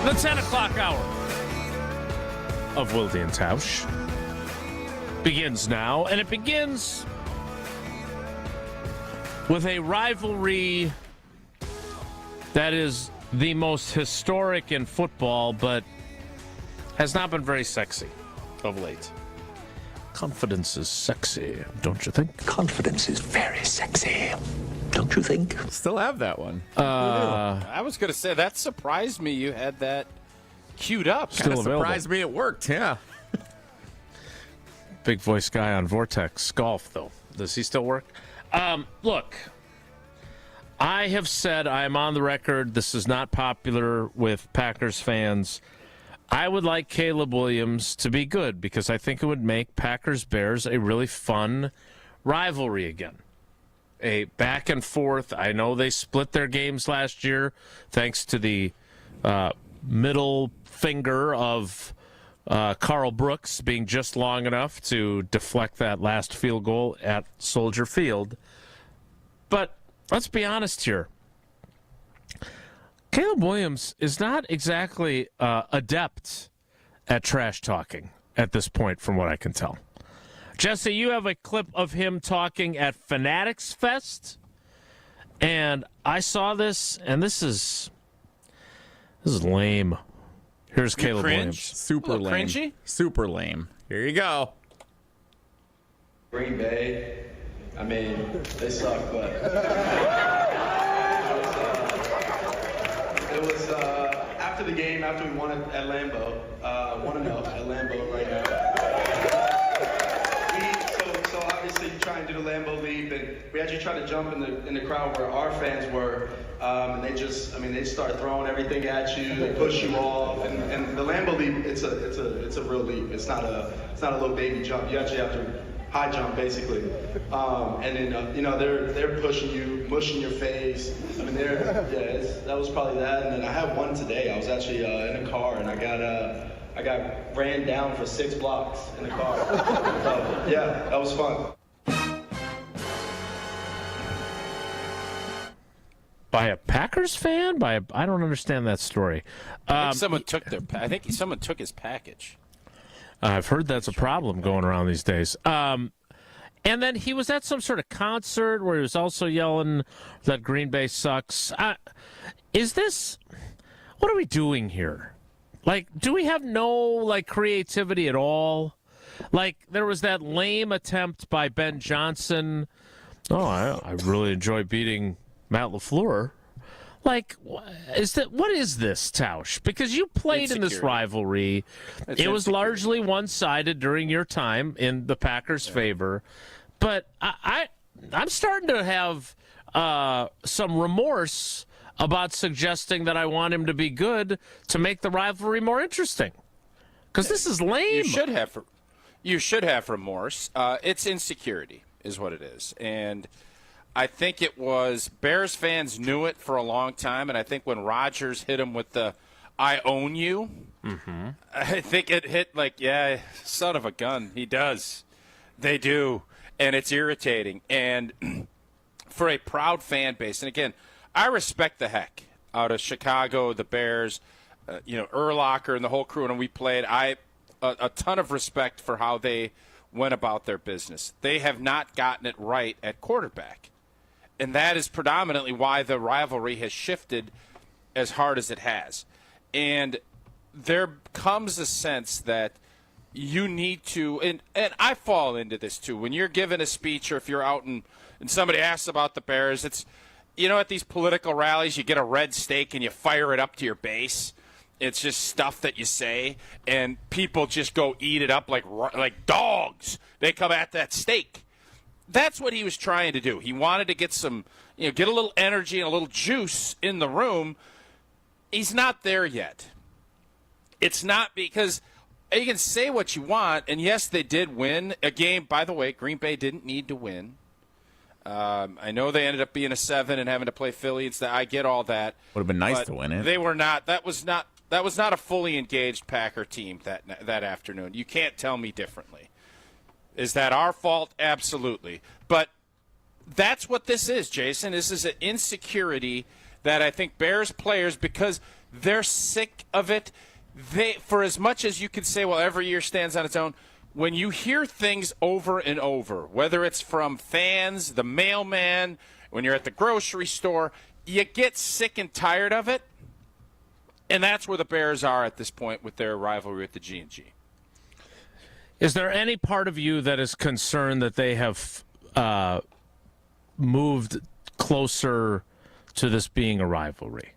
S1: The 10 o'clock hour of Wilde and Tausch begins now, and it begins with a rivalry that is the most historic in football, but has not been very sexy of late. Confidence is sexy, don't you think?
S15: Confidence is very sexy, don't you think?
S3: Still have that one.
S2: I was going to say, that surprised me you had that queued up.
S3: Still surprised me it worked, yeah.
S1: Big voice guy on Vortex Golf, though. Does he still work? Look, I have said, I'm on the record, this is not popular with Packers fans. I would like Caleb Williams to be good because I think it would make Packers-Bears a really fun rivalry again. A back and forth. I know they split their games last year thanks to the middle finger of Carl Brooks being just long enough to deflect that last field goal at Soldier Field. But let's be honest here. Caleb Williams is not exactly adept at trash talking at this point, from what I can tell. Jesse, you have a clip of him talking at Fanatics Fest, and I saw this, and this is lame. Here's Caleb Williams.
S3: Super lame.
S2: Cringy?
S3: Super lame. Here you go.
S24: Green Bay, I mean, they suck, but it was after the game, after we won at Lambeau, 1-0 at Lambeau right now. So obviously you try and do the Lambeau Leap, and we actually tried to jump in the crowd where our fans were, and they start throwing everything at you, they push you off, and the Lambeau Leap, it's a real leap. It's not a little baby jump. You actually have to high jump basically, and then they're pushing you, mushing your face. I mean, that was probably that. And then I had one today. I was actually in a car, and I got ran down for 6 blocks in the car. So, yeah, that was fun.
S1: By a Packers fan? I don't understand that story.
S2: I think someone took his package.
S1: I've heard that's a problem going around these days. And then he was at some sort of concert where he was also yelling that Green Bay sucks. What are we doing here? Like, do we have no, creativity at all? Like, there was that lame attempt by Ben Johnson. Oh, I really enjoy beating Matt LaFleur. Like, what is this, Tausch? Because you played in this rivalry. It was largely one-sided during your time in the Packers' favor. But I'm starting to have some remorse about suggesting that I want him to be good to make the rivalry more interesting. Because this is lame.
S2: You should have remorse. It's insecurity is what it is. And I think it was Bears fans knew it for a long time, and I think when Rodgers hit him with the "I own you," I think it hit like, yeah, son of a gun. He does. They do, and it's irritating. And for a proud fan base, and again, I respect the heck out of Chicago, the Bears, Urlacher and the whole crew, and we played. A ton of respect for how they went about their business. They have not gotten it right at quarterback. And that is predominantly why the rivalry has shifted as hard as it has. And there comes a sense that you need to, and I fall into this too, when you're giving a speech or if you're out and somebody asks about the Bears, it's, at these political rallies, you get a red steak and you fire it up to your base. It's just stuff that you say, and people just go eat it up like dogs. They come at that steak. That's what he was trying to do. He wanted to get some, get a little energy and a little juice in the room. He's not there yet. It's not because you can say what you want, and yes, they did win a game. By the way, Green Bay didn't need to win. I know they ended up being a 7 and having to play Philly. I get all that.
S3: Would have been nice to win it.
S2: They were not. That was not a fully engaged Packer team that afternoon. You can't tell me differently. Is that our fault? Absolutely. But that's what this is, Jason. This is an insecurity that I think Bears players, because they're sick of it, for as much as you could say, well, every year stands on its own, when you hear things over and over, whether it's from fans, the mailman, when you're at the grocery store, you get sick and tired of it. And that's where the Bears are at this point with their rivalry with the G&G.
S1: Is there any part of you that is concerned that they have moved closer to this being a rivalry?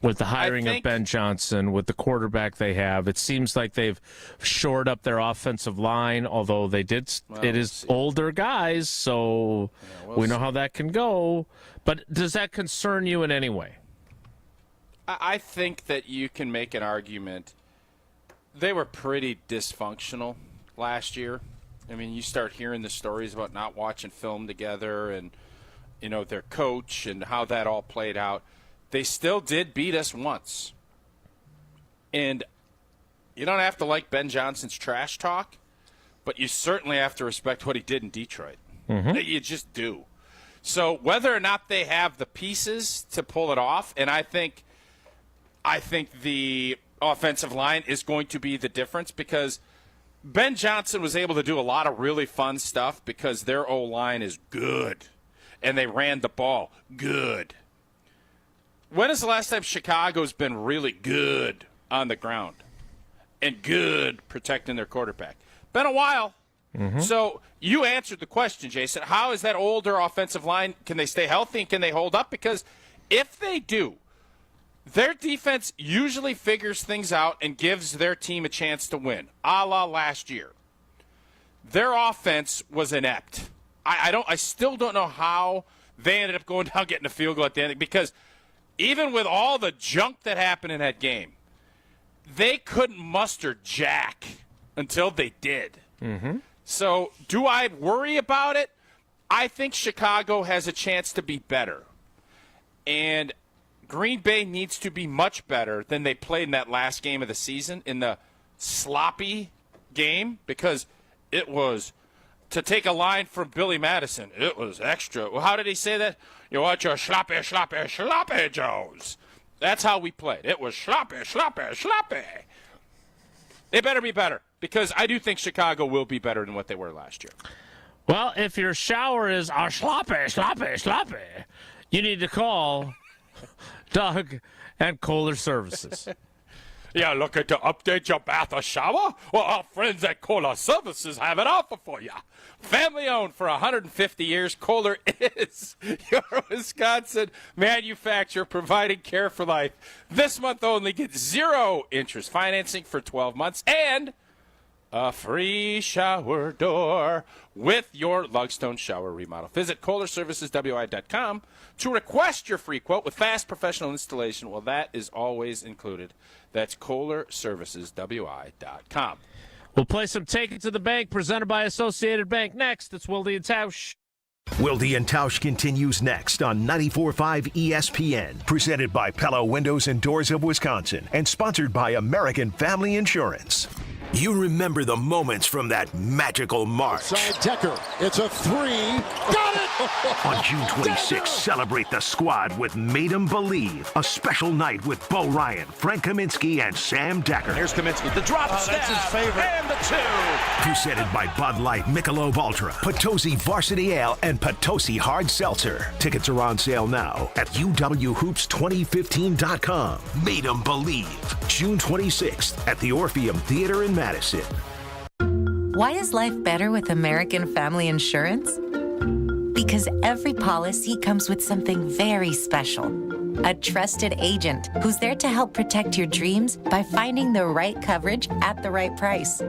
S1: With the hiring of Ben Johnson, with the quarterback they have, it seems like they've shored up their offensive line, although they did. It is older guys, so we know how that can go. But does that concern you in any way?
S2: I think that you can make an argument. They were pretty dysfunctional last year. I mean, you start hearing the stories about not watching film together and, their coach and how that all played out. They still did beat us once. And you don't have to like Ben Johnson's trash talk, but you certainly have to respect what he did in Detroit. You just do. So whether or not they have the pieces to pull it off, and I think the offensive line is going to be the difference, because Ben Johnson was able to do a lot of really fun stuff because their O-line is good, and they ran the ball good. When is the last time Chicago's been really good on the ground and good protecting their quarterback? Been a while. So you answered the question, Jason. How is that older offensive line? Can they stay healthy and can they hold up? Because if they do, their defense usually figures things out and gives their team a chance to win, a la last year. Their offense was inept. I still don't know how they ended up going down getting a field goal at the end, because even with all the junk that happened in that game, they couldn't muster jack until they did. So do I worry about it? I think Chicago has a chance to be better. And Green Bay needs to be much better than they played in that last game of the season, in the sloppy game, because it was, to take a line from Billy Madison, it was extra. Well, how did he say that? You want your sloppy, sloppy, sloppy Joes. That's how we played. It was sloppy, sloppy, sloppy. They better be better, because I do think Chicago will be better than what they were last year.
S1: Well, if your shower is sloppy, sloppy, sloppy, you need to call Doug and Kohler Services.
S4: You looking to update your bath or shower? Well, our friends at Kohler Services have an offer for you.
S2: Family owned for 150 years, Kohler is your Wisconsin manufacturer providing care for life. This month only, get 0 interest financing for 12 months and a free shower door with your Lugstone shower remodel. Visit KohlerServicesWI.com to request your free quote with fast professional installation. Well, that is always included. That's KohlerServicesWI.com.
S1: We'll play some Take It to the Bank presented by Associated Bank next. It's Wilde and Tausch.
S5: Wilde and Tausch continues next on 94.5 ESPN, presented by Pella Windows and Doors of Wisconsin and sponsored by American Family Insurance. You remember the moments from that magical March.
S8: Side Decker, it's a 3. Got it!
S5: On June 26th, celebrate the squad with Made 'em Believe, a special night with Bo Ryan, Frank Kaminsky, and Sam Decker.
S8: Here's Kaminsky, the drop stab, that's his favorite. And the 2.
S5: Presented by Bud Light, Michelob Ultra, Potosi Varsity Ale, and Potosi Hard Seltzer. Tickets are on sale now at uwhoops2015.com. Made 'em Believe, June 26th at the Orpheum Theater in Madison.
S9: Why is life better with American Family Insurance? Because every policy comes with something very special. A trusted agent who's there to help protect your dreams by finding the right coverage at the right price.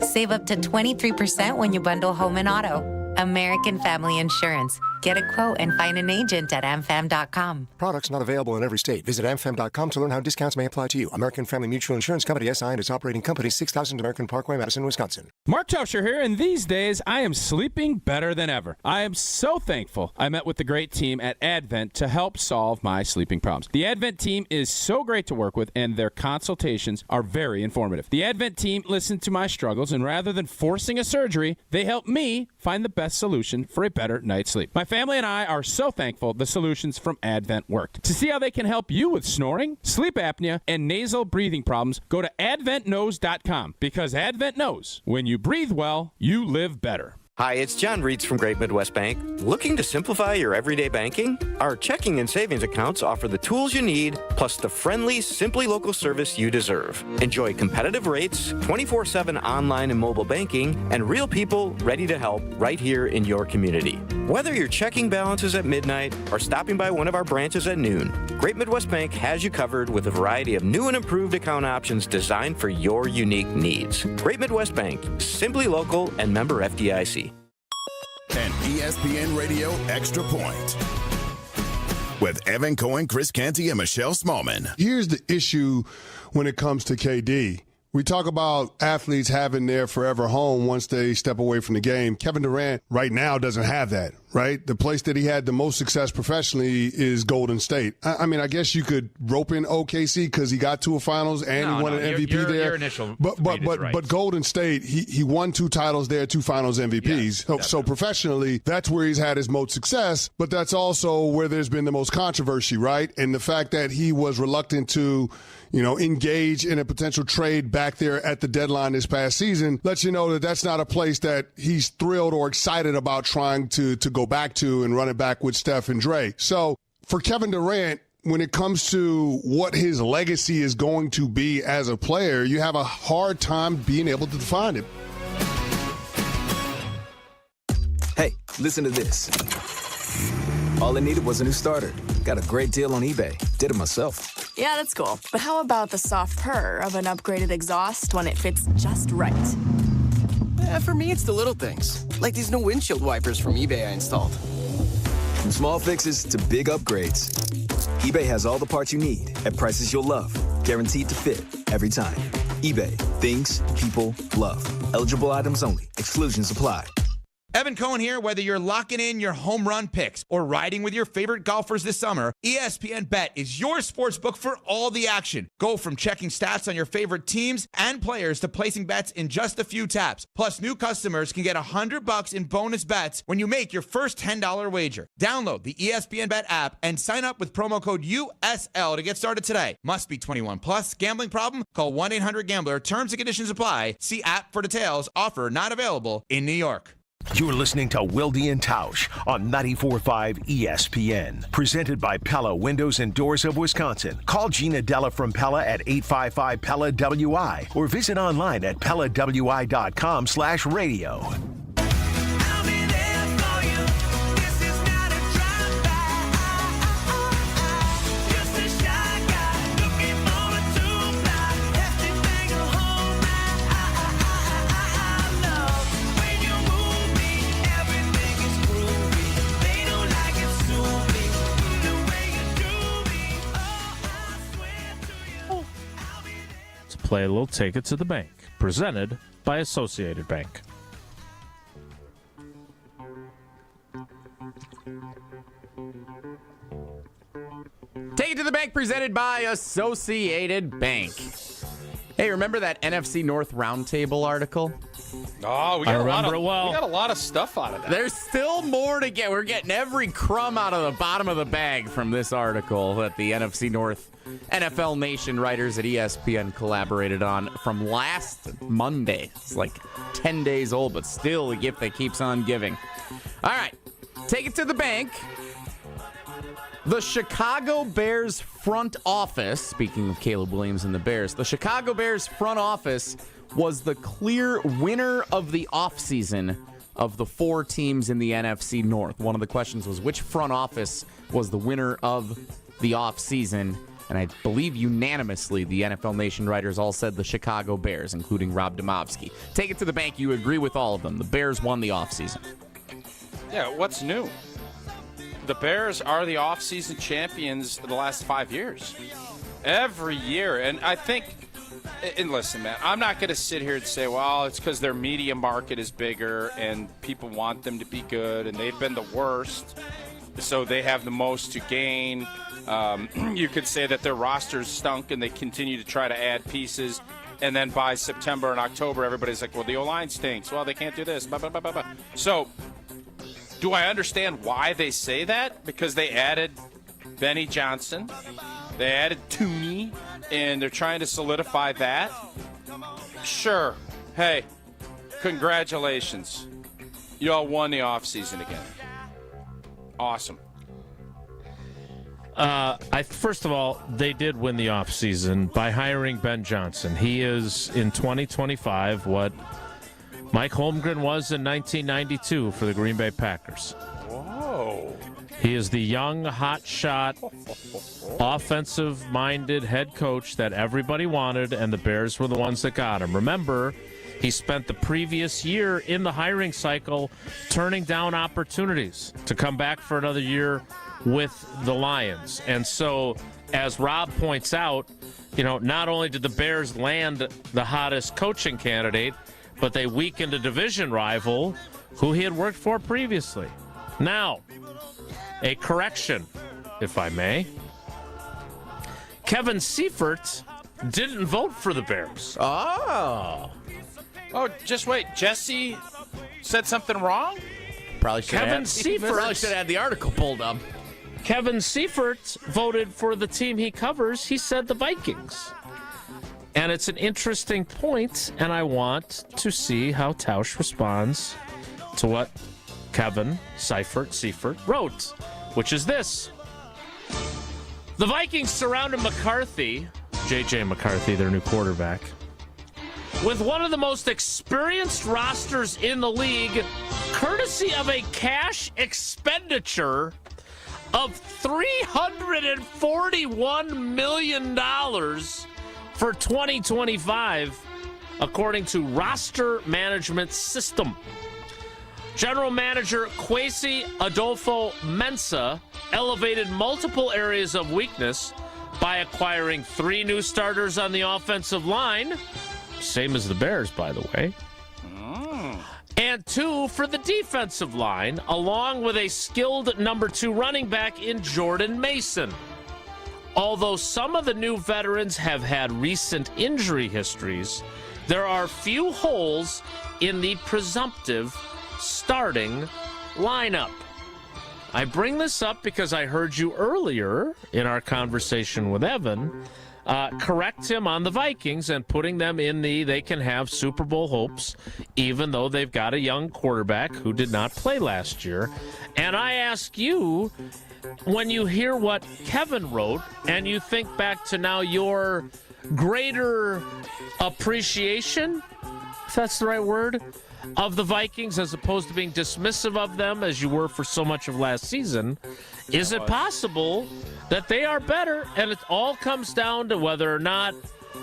S9: Save up to 23% when you bundle home and auto. American Family Insurance. Get a quote and find an agent at amfam.com.
S11: Products not available in every state. Visit amfam.com to learn how discounts may apply to you. American Family Mutual Insurance Company, SI, and its operating company, 6000 American Parkway, Madison, Wisconsin.
S25: Mark Tauscher here, and these days I am sleeping better than ever. I am so thankful I met with the great team at Advent to help solve my sleeping problems. The Advent team is so great to work with, and their consultations are very informative. The Advent team listened to my struggles, and rather than forcing a surgery, they helped me find the best solution for a better night's sleep. My family and I are so thankful the solutions from Advent worked. To see how they can help you with snoring, sleep apnea, and nasal breathing problems, go to adventknows.com, because Advent knows when you breathe well, you live better.
S26: Hi, it's John Reitz from Great Midwest Bank. Looking to simplify your everyday banking? Our checking and savings accounts offer the tools you need, plus the friendly, simply local service you deserve. Enjoy competitive rates, 24/7 online and mobile banking, and real people ready to help right here in your community. Whether your checking balance is at midnight or stopping by one of our branches at noon, Great Midwest Bank has you covered with a variety of new and improved account options designed for your unique needs. Great Midwest Bank, simply local and member FDIC.
S18: An ESPN Radio Extra Point with Evan Cohen, Chris Canty, and Michelle Smallman.
S27: Here's the issue when it comes to KD. We talk about athletes having their forever home once they step away from the game. Kevin Durant right now doesn't have that, right? The place that he had the most success professionally is Golden State. I mean, I guess you could rope in OKC because he got to a finals and he won an MVP there.
S3: Your initial
S27: but Golden State, he won 2 titles there, 2 finals MVPs.
S3: Yeah,
S27: so professionally, that's where he's had his most success, but that's also where there's been the most controversy, right? And the fact that he was reluctant to, engage in a potential trade back there at the deadline this past season lets you know that that's not a place that he's thrilled or excited about trying to go back to and run it back with Steph and Dre. So for Kevin Durant, when it comes to what his legacy is going to be as a player, you have a hard time being able to define it.
S28: Hey, listen to this. All I needed was a new starter. Got a great deal on eBay. Did it myself.
S29: Yeah, that's cool. But how about the soft purr of an upgraded exhaust when it fits just right?
S30: For me, it's the little things, like these new windshield wipers from eBay I installed.
S28: From small fixes to big upgrades, eBay has all the parts you need at prices you'll love, guaranteed to fit every time. eBay, things people love. Eligible items only. Exclusions apply.
S31: Evan Cohen here. Whether you're locking in your home run picks or riding with your favorite golfers this summer, ESPN Bet is your sportsbook for all the action. Go from checking stats on your favorite teams and players to placing bets in just a few taps. Plus, new customers can get $100 in bonus bets when you make your first $10 wager. Download the ESPN Bet app and sign up with promo code USL to get started today. Must be 21 plus. Gambling problem? Call 1-800-GAMBLER. Terms and conditions apply. See app for details. Offer not available in New York.
S5: You're listening to Wilde and Tausch on 94.5 ESPN. Presented by Pella Windows and Doors of Wisconsin. Call Gina Della from Pella at 855-PELLA-WI or visit online at PellaWI.com/radio.
S1: Play a little Take It to the Bank, presented by Associated Bank.
S3: Take It to the Bank, presented by Associated Bank. Hey, remember that NFC North roundtable article?
S2: Oh, we got a lot of stuff out of that.
S3: There's still more to get. We're getting every crumb out of the bottom of the bag from this article that the NFC North NFL Nation writers at ESPN collaborated on from last Monday. It's like 10 days old, but still a gift that keeps on giving. All right, take it to the bank. The Chicago Bears front office, speaking of Caleb Williams and the Bears, the Chicago Bears front office was the clear winner of the offseason of the four teams in the NFC North. One of the questions was which front office was the winner of the offseason? And I believe unanimously the NFL Nation writers all said the Chicago Bears, including Rob Domofsky. Take it to the bank. You agree with all of them. The Bears won the offseason.
S2: Yeah, what's new? The Bears are the offseason champions of the last 5 years. Every year. And I think, and listen, man, I'm not going to sit here and say, well, it's because their media market is bigger and people want them to be good and they've been the worst, so they have the most to gain. You could say that their rosters stunk and they continue to try to add pieces. And then by September and October, everybody's like, well, the O-line stinks. Well, they can't do this. Blah, blah, blah, blah, blah. So do I understand why they say that? Because they added Benny Johnson. They added Tooney. And they're trying to solidify that. Sure. Hey, congratulations. You all won the offseason again. Awesome.
S1: First of all, they did win the offseason by hiring Ben Johnson. He is, in 2025, what Mike Holmgren was in 1992 for the Green Bay Packers.
S2: Whoa.
S1: He is the young, hotshot, offensive-minded head coach that everybody wanted, and the Bears were the ones that got him. Remember, he spent the previous year in the hiring cycle turning down opportunities to come back for another year with the Lions. And so, as Rob points out, not only did the Bears land the hottest coaching candidate, but they weakened a division rival who he had worked for previously. Now, a correction, if I may. Kevin Seifert didn't vote for the Bears.
S2: Oh, just wait. Jesse said something wrong?
S3: Probably should
S1: Kevin Seifert
S3: probably should have had the article pulled up.
S1: Kevin Seifert voted for the team he covers. He said the Vikings. And it's an interesting point, and I want to see how Tausch responds to what Kevin Seifert wrote, which is this. The Vikings surrounded McCarthy, J.J. McCarthy, their new quarterback, with one of the most experienced rosters in the league, courtesy of a cash expenditure of $341 million for 2025, according to Roster Management System. General Manager Kwesi Adolfo-Mensah elevated multiple areas of weakness by acquiring 3 new starters on the offensive line, same as the Bears, by the way, and 2 for the defensive line, along with a skilled number 2 running back in Jordan Mason. Although some of the new veterans have had recent injury histories, there are few holes in the presumptive starting lineup. I bring this up because I heard you earlier in our conversation with Evan correct him on the Vikings and putting them in they can have Super Bowl hopes, even though they've got a young quarterback who did not play last year. And I ask you, when you hear what Kevin wrote and you think back to now your greater appreciation, if that's the right word, of the Vikings as opposed to being dismissive of them as you were for so much of last season, is it possible that they are better and it all comes down to whether or not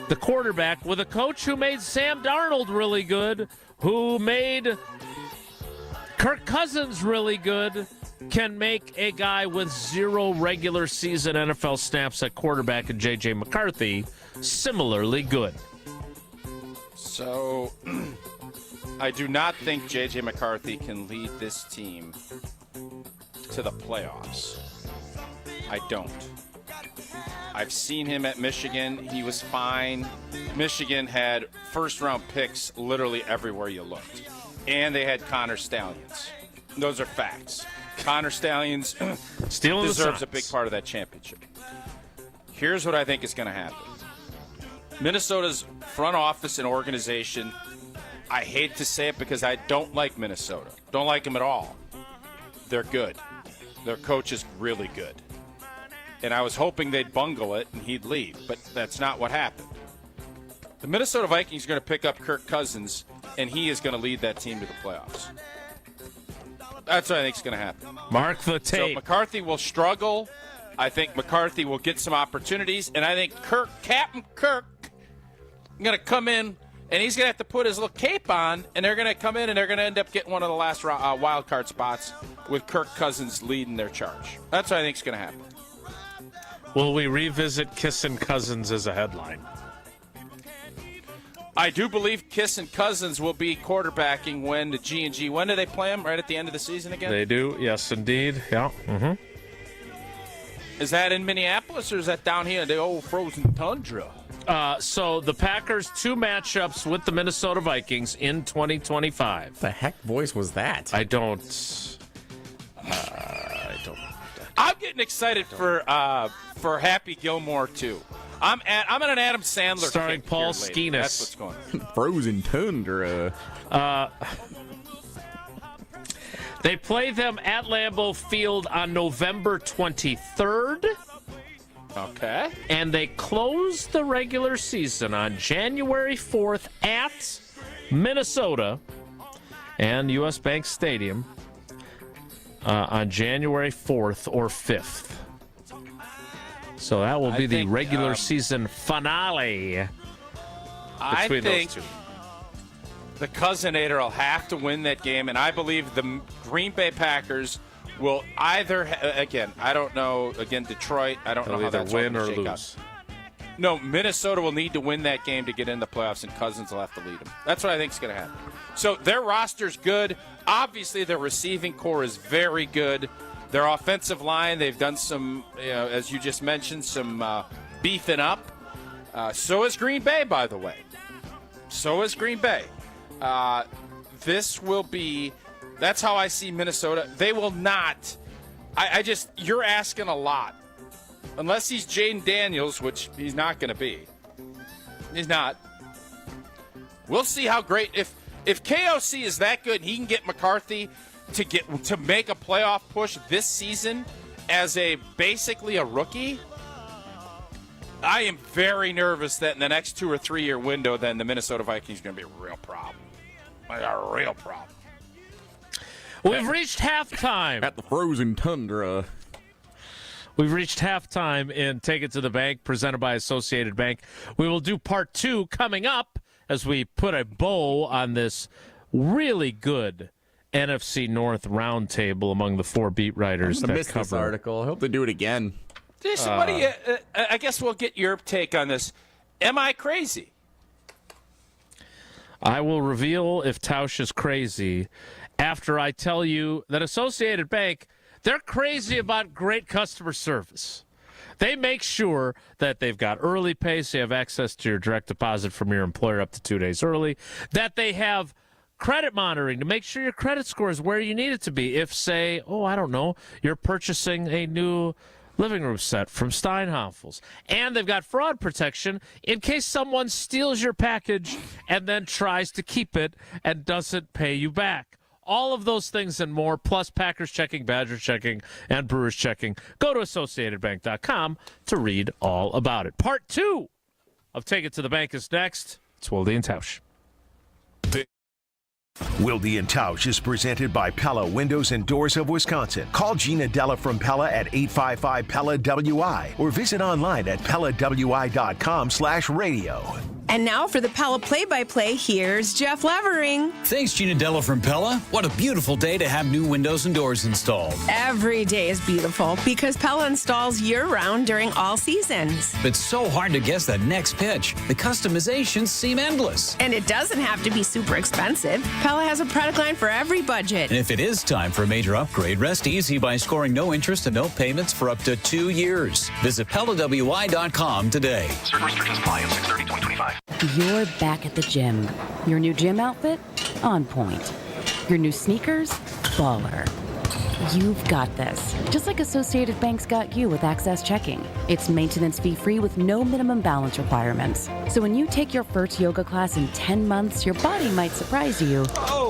S1: the quarterback, with a coach who made Sam Darnold really good, who made Kirk Cousins really good, can make a guy with 0 regular season NFL snaps at quarterback and J.J. McCarthy similarly good?
S2: So I do not think J.J. McCarthy can lead this team to the playoffs. I don't. I've seen him at Michigan. He was fine. Michigan had first-round picks literally everywhere you looked. And they had Connor Stallions. Those are facts. Connor Stallions deserves a big part of that championship. Here's what I think is going to happen. Minnesota's front office and organization, I hate to say it because I don't like Minnesota. Don't like them at all. They're good. Their coach is really good. And I was hoping they'd bungle it and he'd leave, but that's not what happened. The Minnesota Vikings are going to pick up Kirk Cousins, and he is going to lead that team to the playoffs. That's what I think is going to happen.
S1: Mark the tape.
S2: So McCarthy will struggle. I think McCarthy will get some opportunities, and I think Captain Kirk, is going to come in, and he's going to have to put his little cape on, and they're going to come in, and they're going to end up getting one of the last wild card spots with Kirk Cousins leading their charge. That's what I think is going to happen.
S1: Will we revisit Kissin' Cousins as a headline?
S2: I do believe Kissin' Cousins will be quarterbacking when the G&G. When do they play them? Right at the end of the season again?
S1: They do, yes, indeed. Yeah. Mm-hmm.
S2: Is that in Minneapolis or is that down here in the old frozen tundra?
S1: So the Packers 2 matchups with the Minnesota Vikings in 2025.
S3: The heck voice was that?
S1: I don't.
S2: I'm getting excited for Happy Gilmore too. I'm in an Adam Sandler
S1: starring
S2: kick
S1: Paul
S2: here lately.
S1: Skenes.
S2: That's what's going on.
S3: Frozen tundra.
S1: They play them at Lambeau Field on November 23rd.
S2: Okay.
S1: And they close the regular season on January 4th at Minnesota and U.S. Bank Stadium on January 4th or 5th. So that will be the regular season finale between those two.
S2: The Cousinator will have to win that game, and I believe the Green Bay Packers will either, again, I don't know, Detroit, I don't know how that's
S1: win or
S2: lose.
S1: lose.
S2: No, Minnesota will need to win that game to get in the playoffs, and Cousins will have to lead them. That's what I think is going to happen. So their roster's good. Obviously, their receiving core is very good. Their offensive line, they've done some, as you just mentioned, some beefing up. So is Green Bay, by the way. So is Green Bay. This will be, that's how I see Minnesota. They will not, you're asking a lot. Unless he's Jaden Daniels, which he's not going to be. He's not. We'll see how great, if KOC is that good and he can get McCarthy to make a playoff push this season as basically a rookie, I am very nervous that in the next 2 or 3 year window, then the Minnesota Vikings are going to be a real problem. Like a real problem.
S1: We've reached halftime
S3: at the frozen tundra.
S1: We've reached halftime in Take It to the Bank, presented by Associated Bank. We will do part 2 coming up as we put a bow on this really good NFC North roundtable among the 4 beat writers.
S3: I missed this article. I hope they do it again.
S2: Jason, what do you? I guess we'll get your take on this. Am I crazy?
S1: I will reveal if Tausch is crazy after I tell you that Associated Bank, they're crazy about great customer service. They make sure that they've got early pay, so you have access to your direct deposit from your employer up to 2 days early, that they have credit monitoring to make sure your credit score is where you need it to be. If, say, I don't know, you're purchasing a new living room set from Steinhafels. And they've got fraud protection in case someone steals your package and then tries to keep it and doesn't pay you back. All of those things and more, plus Packers checking, Badgers checking, and Brewers checking. Go to AssociatedBank.com to read all about it. Part 2 of Take It to the Bank is next. It's Wilde and Tausch.
S5: Wilde and Tausch is presented by Pella Windows and Doors of Wisconsin. Call Gina Della from Pella at 855-PELLA-WI or visit online at PellaWI.com/radio.
S6: And now for the Pella play-by-play, here's Jeff Levering.
S7: Thanks, Gina Della from Pella. What a beautiful day to have new windows and doors installed.
S6: Every day is beautiful because Pella installs year-round during all seasons.
S7: It's so hard to guess that next pitch. The customizations seem endless.
S6: And it doesn't have to be super expensive. Pella has a product line for every budget.
S7: And if it is time for a major upgrade, rest easy by scoring no interest and no payments for up to 2 years. Visit PellaWI.com today.
S10: Certain restrictions apply on 6/30/2025.
S12: You're back at the gym. Your new gym outfit? On point. Your new sneakers? Baller. You've got this. Just like Associated Bank's got you with Access Checking. It's maintenance fee-free with no minimum balance requirements. So when you take your first yoga class in 10 months, your body might surprise you,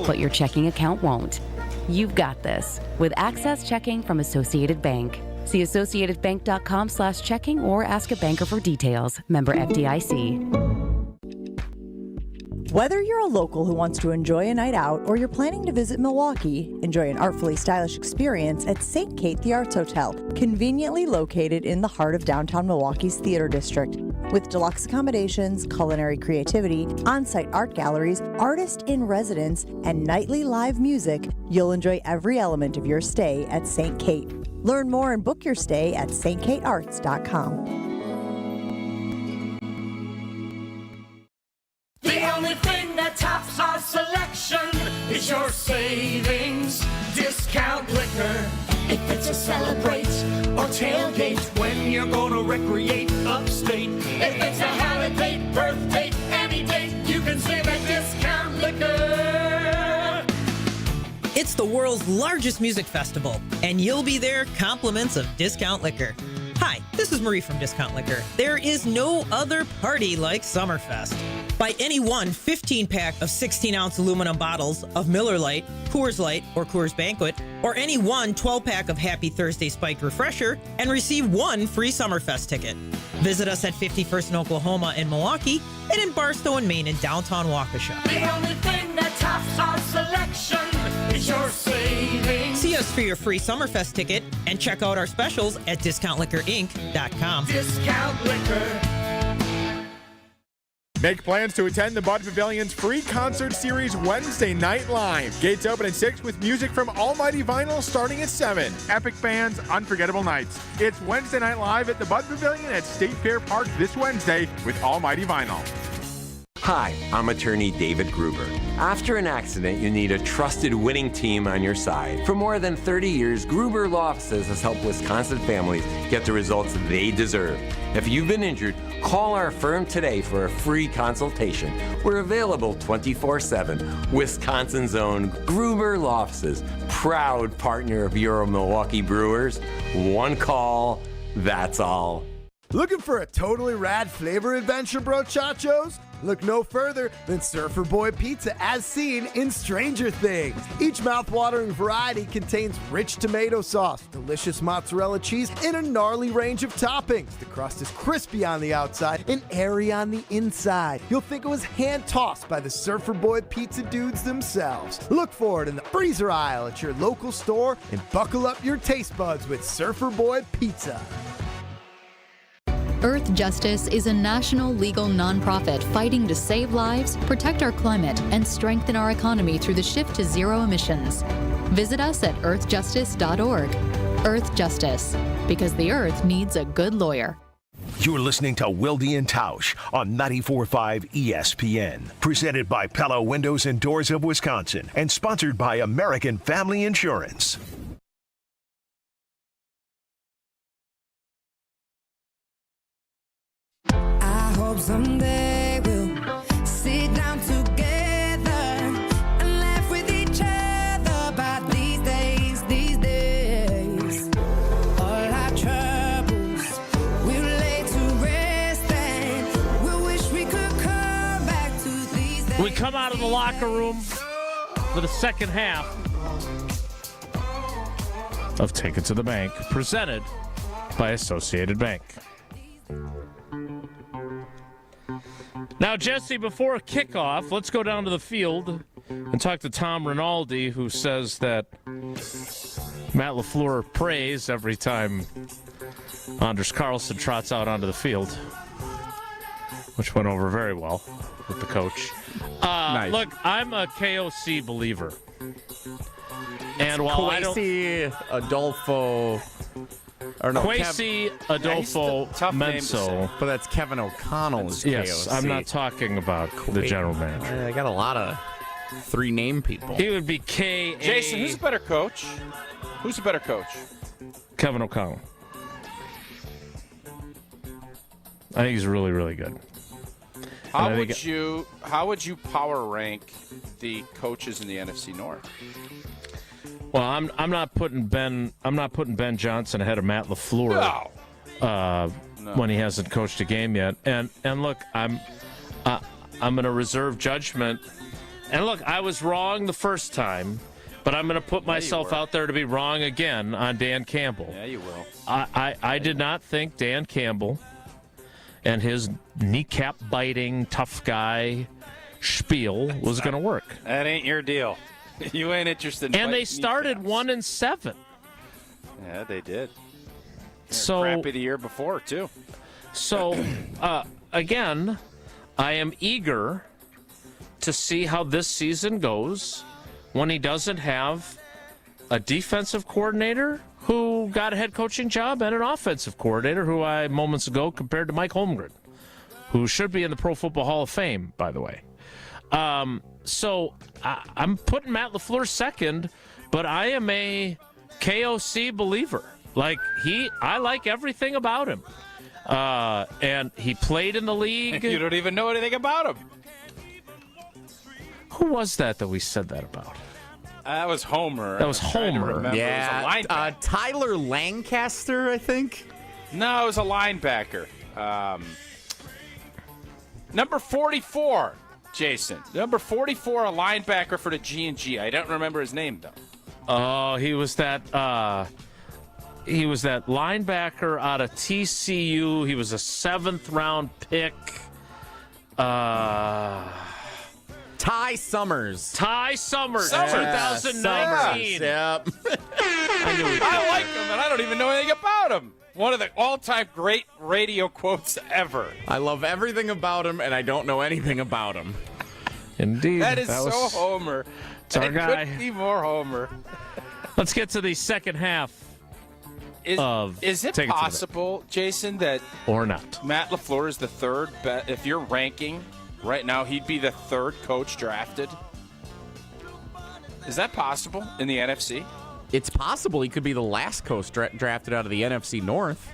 S12: but your checking account won't. You've got this with Access Checking from Associated Bank. See AssociatedBank.com/checking or ask a banker for details. Member FDIC.
S13: Whether you're a local who wants to enjoy a night out or you're planning to visit Milwaukee, enjoy an artfully stylish experience at St. Kate the Arts Hotel, conveniently located in the heart of downtown Milwaukee's Theater District. With deluxe accommodations, culinary creativity, on-site art galleries, artist in residence, and nightly live music, you'll enjoy every element of your stay at St. Kate. Learn more and book your stay at stkatearts.com.
S23: The only thing that tops our selection is your savings discount liquor. If it's a celebrate or tailgate, when you're gonna recreate upstate. If it's a holiday, birthday, any date, you can save at Discount Liquor.
S14: It's the world's largest music festival, and you'll be there compliments of Discount Liquor. Hi, this is Marie from Discount Liquor. There is no other party like Summerfest. Buy any one 15-pack of 16-ounce aluminum bottles of Miller Lite, Coors Light, or Coors Banquet, or any one 12-pack of Happy Thursday Spiked Refresher, and receive one free Summerfest ticket. Visit us at 51st in Oklahoma and Milwaukee, and in Barstow and Maine in downtown Waukesha.
S23: The only thing that tops our selection is your savings.
S14: See us for your free Summerfest ticket, and check out our specials at DiscountLiquorInc.com.
S23: Discount Liquor.
S16: Make plans to attend the Bud Pavilion's free concert series Wednesday Night Live. Gates open at 6 with music from Almighty Vinyl starting at 7. Epic bands, unforgettable nights. It's Wednesday Night Live at the Bud Pavilion at State Fair Park this Wednesday with Almighty Vinyl.
S17: Hi, I'm attorney David Gruber. After an accident, you need a trusted winning team on your side. For more than 30 years, Gruber Law Offices has helped Wisconsin families get the results they deserve. If you've been injured, call our firm today for a free consultation. We're available 24/7. Wisconsin's own Gruber Law Offices, proud partner of your Milwaukee Brewers. One call, that's all.
S19: Looking for a totally rad flavor adventure, brochachos? Look no further than Surfer Boy Pizza as seen in Stranger Things. Each mouth-watering variety contains rich tomato sauce, delicious mozzarella cheese, and a gnarly range of toppings. The crust is crispy on the outside and airy on the inside. You'll think it was hand-tossed by the Surfer Boy Pizza dudes themselves. Look for it in the freezer aisle at your local store and buckle up your taste buds with Surfer Boy Pizza.
S20: Earth Justice is a national legal nonprofit fighting to save lives, protect our climate, and strengthen our economy through the shift to zero emissions. Visit us at earthjustice.org. Earth Justice, because the earth needs a good lawyer.
S5: You're listening to Wilde and Tausch on 94.5 ESPN. Presented by Pella Windows and Doors of Wisconsin and sponsored by American Family Insurance.
S23: Someday we'll sit down together and laugh with each other about these days. All our troubles
S1: come out of the locker room for the second half of Take It to the Bank, presented by Associated Bank. Now, Jesse, before kickoff, let's go down to the field and talk to Tom Rinaldi, who says that Matt LaFleur prays every time Anders Carlson trots out onto the field, which went over very well with the coach.
S3: Nice.
S1: Look, I'm a KOC believer. And while I don't...
S3: Adolfo... Or no,
S1: Kwesi Adolfo Menso.
S3: But that's Kevin O'Connell's
S1: Yes,
S3: KOC.
S1: I'm not talking about the general manager.
S3: I got a lot of three-name people.
S1: He would be K.A.
S2: Jason, who's a better coach? Who's a better coach?
S1: Kevin O'Connell. I think he's really, really good.
S2: How would you power rank the coaches in the NFC North?
S1: Well, I'm not putting Ben Johnson ahead of Matt LaFleur when he hasn't coached a game yet. And look, I'm going to reserve judgment. And look, I was wrong the first time, but I'm going to put myself out there to be wrong again on Dan Campbell.
S2: Yeah, you will.
S1: I did not think Dan Campbell and his kneecap-biting, tough guy spiel was going to work.
S2: That ain't your deal. You ain't interested in
S1: And they started 1-7.
S2: Yeah, they did.
S1: So
S2: crappy the year before, too.
S1: So, again, I am eager to see how this season goes when he doesn't have a defensive coordinator who got a head coaching job and an offensive coordinator who I moments ago compared to Mike Holmgren, who should be in the Pro Football Hall of Fame, by the way. So I'm putting Matt LaFleur second, but I am a KOC believer. I like everything about him. And he played in the league.
S2: You don't even know anything about him.
S1: Who was that we said that about?
S2: That was Homer.
S1: That was Homer.
S3: Yeah.
S2: It was a linebacker.
S3: Tyler Lancaster, I think.
S2: No, it was a linebacker. Number 44. Jason, number 44, a linebacker for the G&G. I don't remember his name though.
S1: Oh, he was that linebacker out of TCU. He was a 7th round pick.
S3: Ty Summers.
S1: 2019.
S3: Yep.
S2: I like him, and I don't even know anything about him. One of the all-time great radio quotes ever.
S3: I love everything about him, and I don't know anything about him.
S1: Indeed.
S2: That is so Homer.
S1: It's our guy.
S2: Couldn't be more Homer.
S1: Let's get to the second half
S2: Is it possible, Jason, that
S1: or not?
S2: Matt LaFleur is the third best? If you're ranking right now, he'd be the third coach drafted. Is that possible in the NFC?
S3: It's possible he could be the last coach drafted out of the NFC North.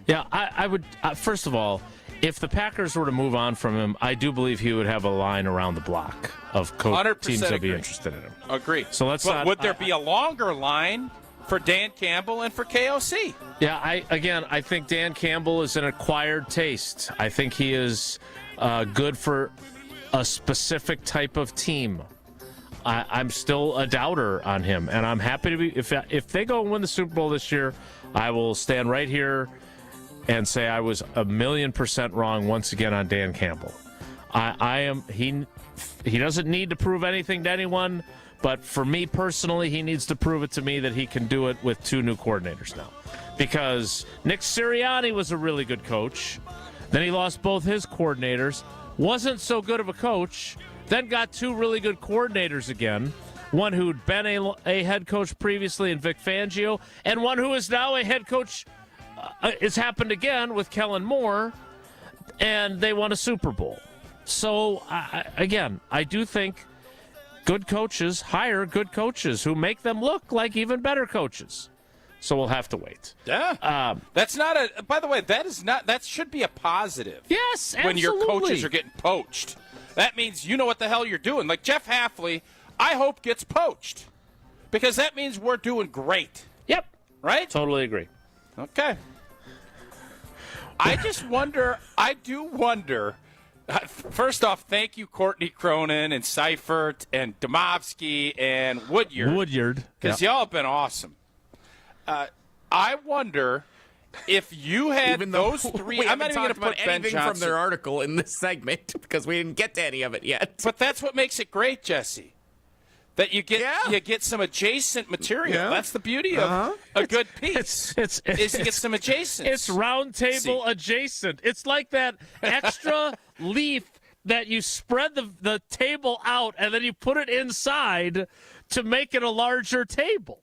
S1: Yeah, I would. First of all, if the Packers were to move on from him, I do believe he would have a line around the block of teams that would be interested in him.
S2: Agree.
S1: So
S2: would there be a longer line for Dan Campbell and for KOC?
S1: Yeah, I think Dan Campbell is an acquired taste. I think he is good for a specific type of team. I'm still a doubter on him, and I'm happy to be. If they go and win the Super Bowl this year, I will stand right here and say I was 1,000,000% wrong once again on Dan Campbell. I am. He doesn't need to prove anything to anyone, but for me personally, he needs to prove it to me that he can do it with 2 new coordinators now. Because Nick Sirianni was a really good coach, then he lost both his coordinators, wasn't so good of a coach. Then got 2 really good coordinators again. One who'd been a head coach previously in Vic Fangio, and one who is now a head coach. It's happened again with Kellen Moore, and they won a Super Bowl. So, I do think good coaches hire good coaches who make them look like even better coaches. So we'll have to wait.
S2: Yeah. That's not a. By the way, that should be a positive.
S1: Yes, absolutely.
S2: When your coaches are getting poached. That means you know what the hell you're doing. Like Jeff Hafley, I hope gets poached. Because that means we're doing great.
S1: Yep.
S2: Right?
S1: Totally agree.
S2: Okay. I do wonder First off, thank you, Courtney Cronin and Seifert and Domovsky and Woodyard. Because y'all have been awesome. I wonder if you had those three. I'm not even going to put Ben Johnson
S3: from their article in this segment because we didn't get to any of it yet.
S2: But that's what makes it great, Jesse. That you get some adjacent material. Yeah. That's the beauty of a good piece. Is you get some adjacent.
S1: It's round table adjacent. It's like that extra leaf that you spread the table out and then you put it inside to make it a larger table.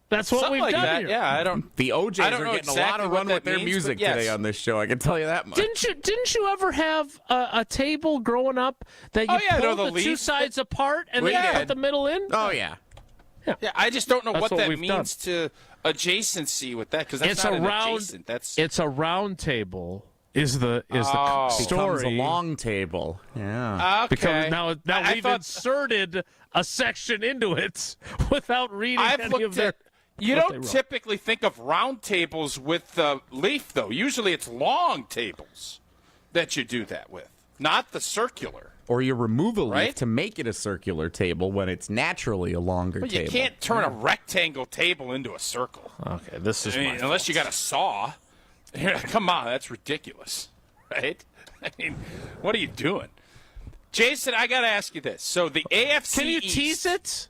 S1: That's what we've done here.
S2: Yeah, I don't.
S3: The OJs are getting a lot of run with their music today on this show. I can tell you that much.
S1: Didn't you ever have a table growing up that you pulled the two sides apart and then you put the middle in?
S3: Oh yeah.
S2: Yeah, I just don't know what that means to adjacency with that because that's not adjacent.
S1: It's a round table. Is the story
S3: becomes a long table? Yeah.
S2: Okay.
S1: Because now we've inserted a section into it without reading any of their.
S2: You don't typically think of round tables with the leaf, though. Usually it's long tables that you do that with, not the circular.
S3: Or you remove a leaf to make it a circular table when it's naturally a longer table.
S2: You can't turn a rectangle table into a circle.
S1: Okay, this is
S2: unless you got a saw. Come on, that's ridiculous, right? I mean, what are you doing? Jason, I got to ask you this. So the AFC
S1: Can you
S2: East,
S1: tease it?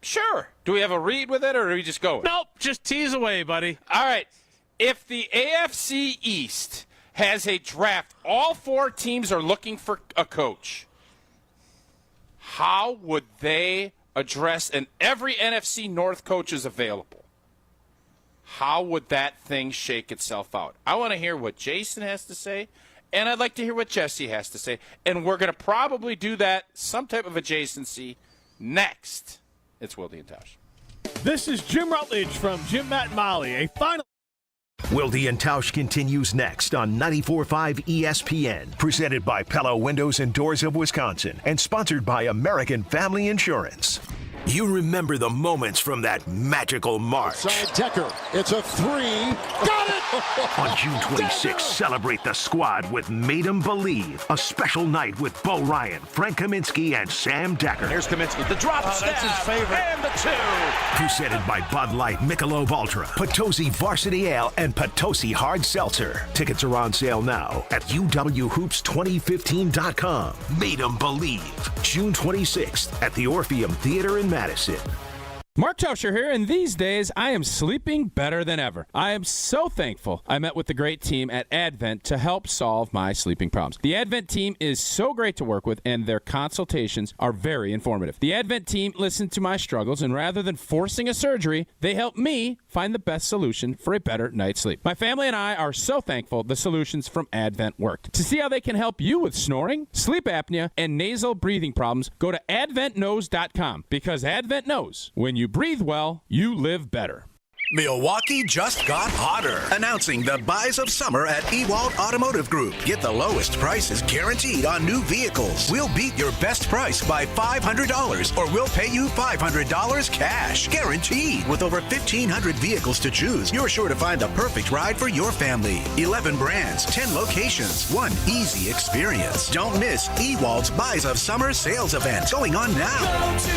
S2: Sure. Do we have a read with it, or do we just go with it?
S1: Nope, just tease away, buddy.
S2: All right. If the AFC East has a draft, all four teams are looking for a coach, how would they address, and every NFC North coach is available, how would that thing shake itself out? I want to hear what Jason has to say, and I'd like to hear what Jesse has to say, and we're going to probably do that, some type of adjacency, next. It's Wilde and Tausch.
S4: This is Jim Rutledge from Jim, Matt, and Molly. A final.
S5: Wilde and Tausch continues next on 94.5 ESPN. Presented by Pella Windows and Doors of Wisconsin and sponsored by American Family Insurance. You remember the moments from that magical March.
S8: Side Decker. It's a three. Got it!
S5: On June 26th, celebrate the squad with Made 'em Believe. A special night with Bo Ryan, Frank Kaminsky, and Sam Decker.
S8: Here's Kaminsky. The drop stab. That's his favorite. And the two.
S5: Presented by Bud Light, Michelob Ultra, Potosi Varsity Ale, and Potosi Hard Seltzer. Tickets are on sale now at uwhoops2015.com. Made 'em Believe. June 26th at the Orpheum Theater in Madison.
S9: Mark Tauscher here, and these days I am sleeping better than ever. I am so thankful I met with the great team at Advent to help solve my sleeping problems. The Advent team is so great to work with, and their consultations are very informative. The Advent team listened to my struggles, and rather than forcing a surgery, they helped me find the best solution for a better night's sleep. My family and I are so thankful the solutions from Advent worked. To see how they can help you with snoring, sleep apnea, and nasal breathing problems, go to adventknows.com, because Advent knows when you breathe well, you live better.
S11: Milwaukee just got hotter. Announcing the buys of summer at Ewald Automotive Group. Get the lowest prices guaranteed on new vehicles. We'll beat your best price by $500 or we'll pay you $500 cash. Guaranteed. With over 1,500 vehicles to choose, you're sure to find the perfect ride for your family. 11 brands, 10 locations, one easy experience. Don't miss Ewald's Buys of Summer sales event going on now.
S23: Go to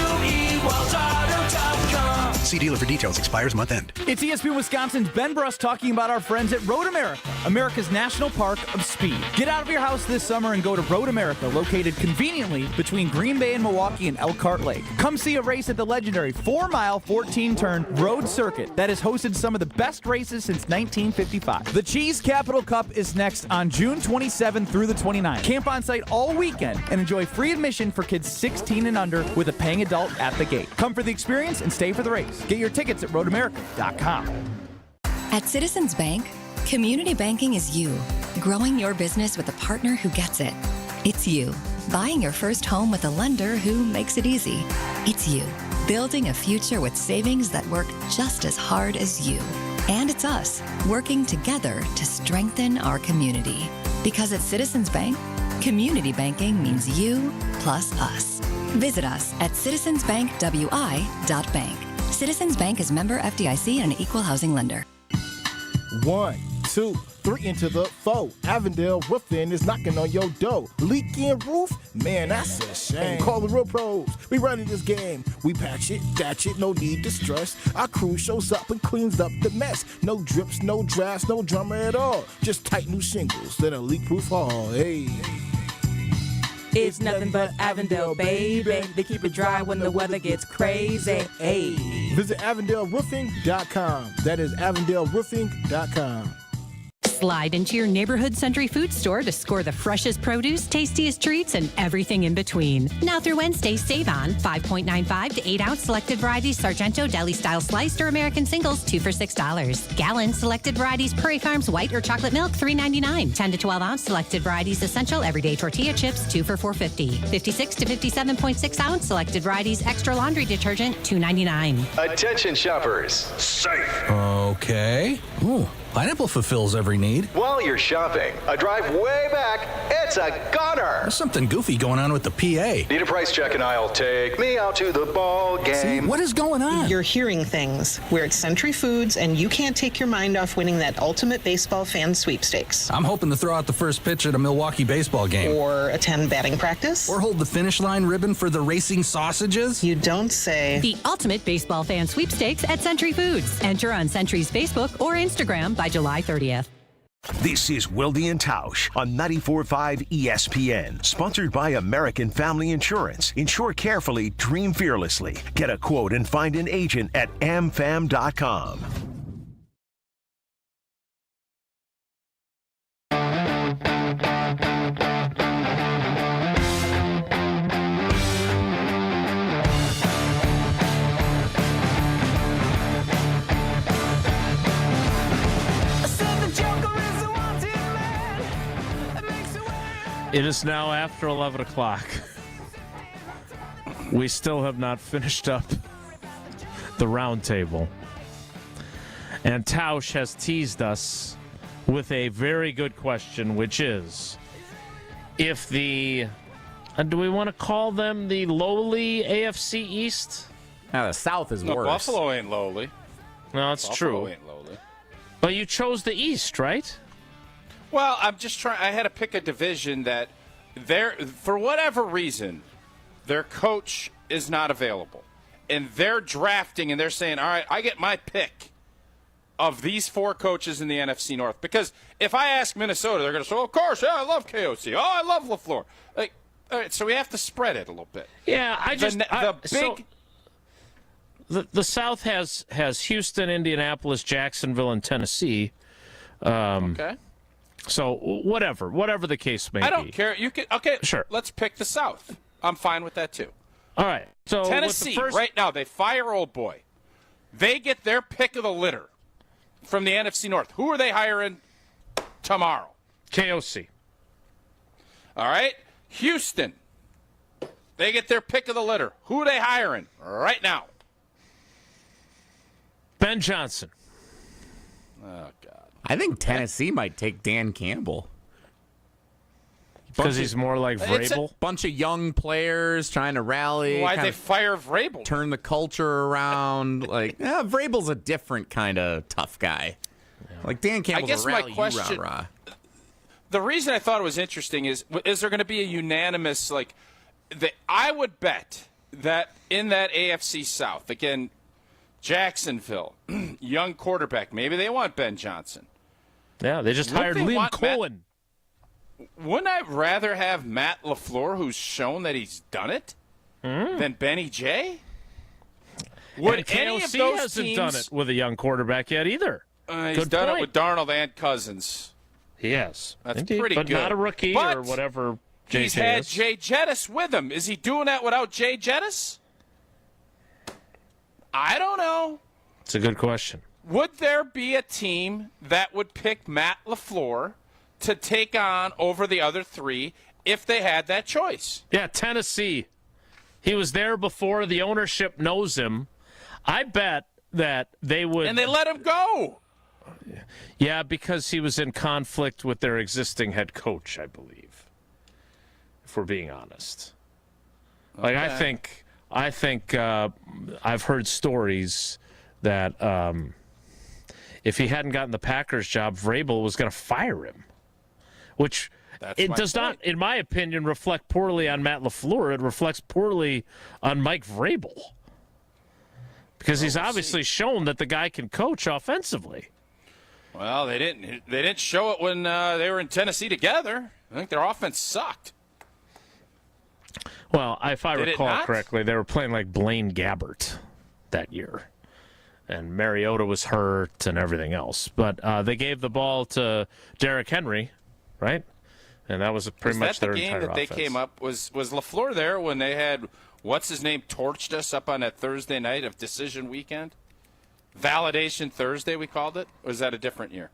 S23: ewaldauto.com.
S11: See dealer for details. Expires month end.
S15: It's ESPN Wisconsin's Ben Bruss talking about our friends at Road America, America's national park of speed. Get out of your house this summer and go to Road America, located conveniently between Green Bay and Milwaukee and Elkhart Lake. Come see a race at the legendary 4-mile, 14-turn road circuit that has hosted some of the best races since 1955. The Cheese Capital Cup is next on June 27th through the 29th. Camp on site all weekend and enjoy free admission for kids 16 and under with a paying adult at the gate. Come for the experience and stay for the race. Get your tickets at roadamerica.com.
S18: At Citizens Bank, community banking is you, growing your business with a partner who gets it. It's you, buying your first home with a lender who makes it easy. It's you, building a future with savings that work just as hard as you. And it's us, working together to strengthen our community. Because at Citizens Bank, community banking means you plus us. Visit us at citizensbankwi.bank. Citizens Bank is member FDIC and an equal housing lender.
S8: 1,
S6: 2, 3 into the 4. Avondale Roofing is knocking on your door. Leaking roof? Man, that's a shame. Call the real pros. We running this game. We patch it, no need to stress. Our crew shows up and cleans up the mess. No drips, no drafts, no drama at all. Just tight new shingles, then a leak-proof hall. Hey.
S21: It's nothing but Avondale, baby. They keep it dry when the weather gets crazy. Hey.
S6: Visit AvondaleRoofing.com. That is AvondaleRoofing.com.
S22: Slide into your neighborhood Century Food Store to score the freshest produce, tastiest treats, and everything in between. Now through Wednesday, save on 5.95 to 8-ounce selected varieties Sargento deli-style sliced or American singles, 2 for $6. Gallon selected varieties Prairie Farms white or chocolate milk, $3.99. 10 to 12-ounce selected varieties essential everyday tortilla chips, 2 for $4.50. 56 to 57.6-ounce selected varieties extra laundry detergent, $2.99.
S10: Attention shoppers.
S11: Safe.
S24: Okay. Ooh, pineapple fulfills every need.
S10: While you're shopping, a drive way back, it's a gunner.
S24: There's something goofy going on with the PA.
S10: Need a price check and I'll take me out to the ball game.
S24: See, what is going on?
S25: You're hearing things. We're at Century Foods, and you can't take your mind off winning that ultimate baseball fan sweepstakes.
S24: I'm hoping to throw out the first pitch at a Milwaukee baseball game.
S25: Or attend batting practice.
S24: Or hold the finish line ribbon for the racing sausages.
S25: You don't say.
S22: The ultimate baseball fan sweepstakes at Century Foods. Enter on Century's Facebook or Instagram by July 30th.
S5: This is Wilde and Tausch on 94.5 ESPN. Sponsored by American Family Insurance. Insure carefully, dream fearlessly. Get a quote and find an agent at amfam.com.
S1: It is now after 11 o'clock. We still have not finished up the round table. And Tausch has teased us with a very good question, which is, if the, do we want to call them the lowly AFC East?
S3: Now, the South is worse.
S2: Buffalo ain't lowly.
S1: No, it's
S2: Buffalo
S1: true.
S2: Ain't lowly.
S1: But you chose the East, right?
S2: Well, I'm just trying. I had to pick a division that, for whatever reason, their coach is not available, and they're drafting, and they're saying, "All right, I get my pick of these 4 coaches in the NFC North." Because if I ask Minnesota, they're going to say, "Oh, of course, yeah, I love KOC. Oh, I love LaFleur." Like, all right, so we have to spread it a little bit.
S1: Yeah, the South has Houston, Indianapolis, Jacksonville, and Tennessee.
S2: Okay.
S1: So whatever the case may be.
S2: I don't care. You can
S1: Sure.
S2: Let's pick the South. I'm fine with that too.
S1: All right. So
S2: Tennessee right now, they fire old boy. They get their pick of the litter from the NFC North. Who are they hiring tomorrow?
S1: KOC.
S2: All right. Houston. They get their pick of the litter. Who are they hiring right now?
S1: Ben Johnson.
S2: Oh, God.
S3: I think Tennessee might take Dan Campbell.
S1: Because he's more like Vrabel?
S3: Bunch of young players trying to rally.
S2: Why'd they fire Vrabel?
S3: Turn the culture around. Vrabel's a different kind of tough guy. Yeah. Like Dan Campbell's
S2: I guess
S3: a rally
S2: my question, the reason I thought it was interesting is there going to be a unanimous, I would bet that in that AFC South, again, Jacksonville, young quarterback, maybe they want Ben Johnson.
S1: Yeah, they just hired Liam Cohen.
S2: Wouldn't I rather have Matt LaFleur, who's shown that he's done it, than Benny J? Would any of those
S1: hasn't
S2: teams
S1: done it with a young quarterback yet either?
S2: He's done it with Darnold and Cousins.
S1: He has.
S2: That's
S1: Indeed,
S2: pretty
S1: but
S2: good.
S1: But not a rookie or whatever JJ
S2: He's had
S1: is.
S2: Jay Jettis with him. Is he doing that without Jay Jettis? I don't know.
S1: It's a good question.
S2: Would there be a team that would pick Matt LaFleur to take on over the other 3 if they had that choice?
S1: Yeah, Tennessee. He was there before. The ownership knows him. I bet that they would.
S2: And they let him go.
S1: Yeah, because he was in conflict with their existing head coach, I believe. If we're being honest.
S2: Okay.
S1: I think I've heard stories that if he hadn't gotten the Packers job, Vrabel was going to fire him, which it does not, in my opinion, reflect poorly on Matt LaFleur. It reflects poorly on Mike Vrabel because he's obviously shown that the guy can coach offensively.
S2: Well, they didn't show it when they were in Tennessee together. I think their offense sucked.
S1: Well, if I recall correctly, they were playing like Blaine Gabbert that year. And Mariota was hurt and everything else. But they gave the ball to Derrick Henry, right? And that was pretty much their entire offense. Was that the game that they came up? Was LaFleur there when they had, what's-his-name, torched us up on that Thursday night of decision weekend? Validation Thursday, we called it? Or was that a different year?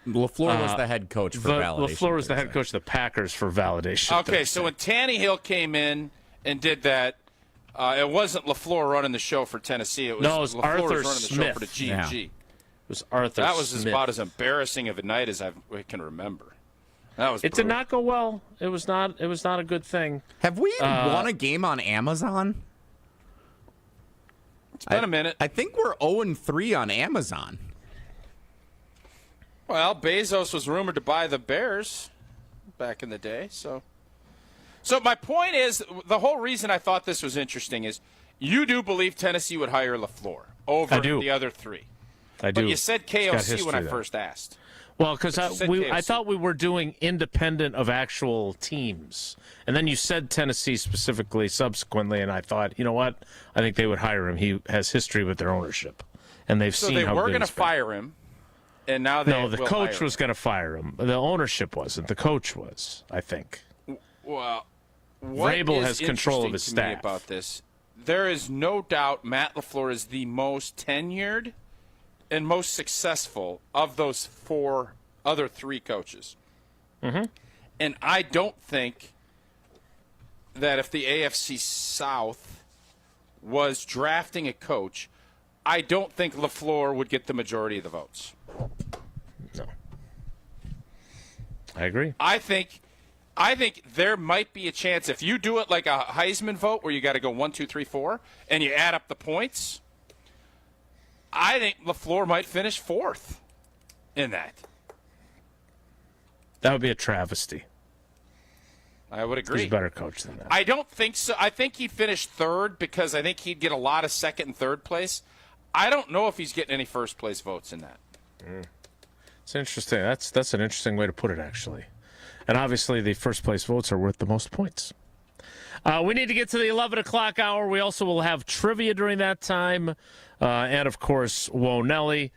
S3: LaFleur was the head coach for Validation
S1: LaFleur was the head coach of the Packers for Validation
S2: Okay, so when Tannehill came in and did that, it wasn't LaFleur running the show for Tennessee. It was LaFleur
S1: Arthur
S2: was running
S1: Smith.
S2: the show for the G&G.
S1: Yeah. It was Arthur
S2: That was
S1: Smith.
S2: about as embarrassing of a night as I can remember. That was
S1: It did not go well. It was not a good thing.
S3: Have we won a game on Amazon?
S2: It's been a minute.
S3: I think we're 0-3 on Amazon.
S2: Well, Bezos was rumored to buy the Bears back in the day. So my point is, the whole reason I thought this was interesting is you do believe Tennessee would hire LaFleur over the other three.
S1: I do.
S2: But you said KOC when I first asked.
S1: Well, because I thought we were doing independent of actual teams. And then you said Tennessee specifically subsequently, and I thought, you know what? I think they would hire him. He has history with their ownership. And they've seen how good he's been.
S2: So they were going to fire him, and now they
S1: No, the coach was going to fire him. The ownership wasn't. The coach was, I think.
S2: Well, what
S1: Vrabel
S2: is
S1: has control of his
S2: interesting to me
S1: staff.
S2: about this, there is no doubt Matt LaFleur is the most tenured and most successful of those other three coaches.
S1: Mm-hmm.
S2: And I don't think that if the AFC South was drafting a coach, I don't think LaFleur would get the majority of the votes.
S1: No. I agree.
S2: I think there might be a chance if you do it like a Heisman vote where you got to go 1, 2, 3, 4, and you add up the points. I think LaFleur might finish fourth in that.
S1: That would be a travesty.
S2: I would agree.
S1: He's a better coach than that.
S2: I don't think so. I think he'd finish third because I think he'd get a lot of second and third place. I don't know if he's getting any first place votes in that.
S1: It's interesting. That's an interesting way to put it, actually. And obviously, the first place votes are worth the most points. We need to get to the 11 o'clock hour. We also will have trivia during that time. And, of course, Whoa Nelly.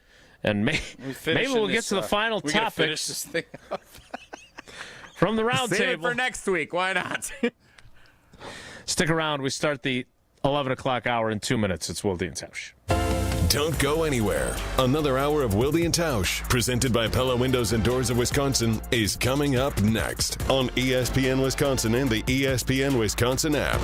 S1: And maybe we'll get to the final topics
S2: finish this thing up.
S1: from the round
S3: Save
S1: table.
S3: it for next week. Why not?
S1: Stick around. We start the 11 o'clock hour in 2 minutes. It's Wilde and Tausch.
S7: Don't go anywhere. Another hour of Wilde and Tausch, presented by Pella Windows and Doors of Wisconsin, is coming up next on ESPN Wisconsin and the ESPN Wisconsin app.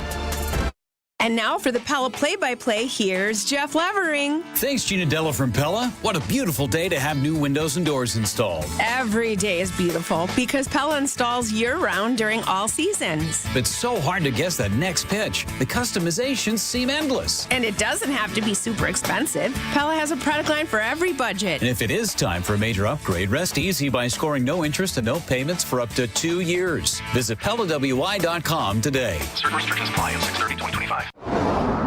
S12: And now for the Pella play-by-play, here's Jeff Levering.
S24: Thanks, Gina Della from Pella. What a beautiful day to have new windows and doors installed.
S12: Every day is beautiful because Pella installs year-round during all seasons.
S24: It's so hard to guess that next pitch. The customizations seem endless.
S12: And it doesn't have to be super expensive. Pella has a product line for every budget.
S24: And if it is time for a major upgrade, rest easy by scoring no interest and no payments for up to 2 years. Visit PellaWI.com today.
S13: Certain restrictions apply on 6/30/2025.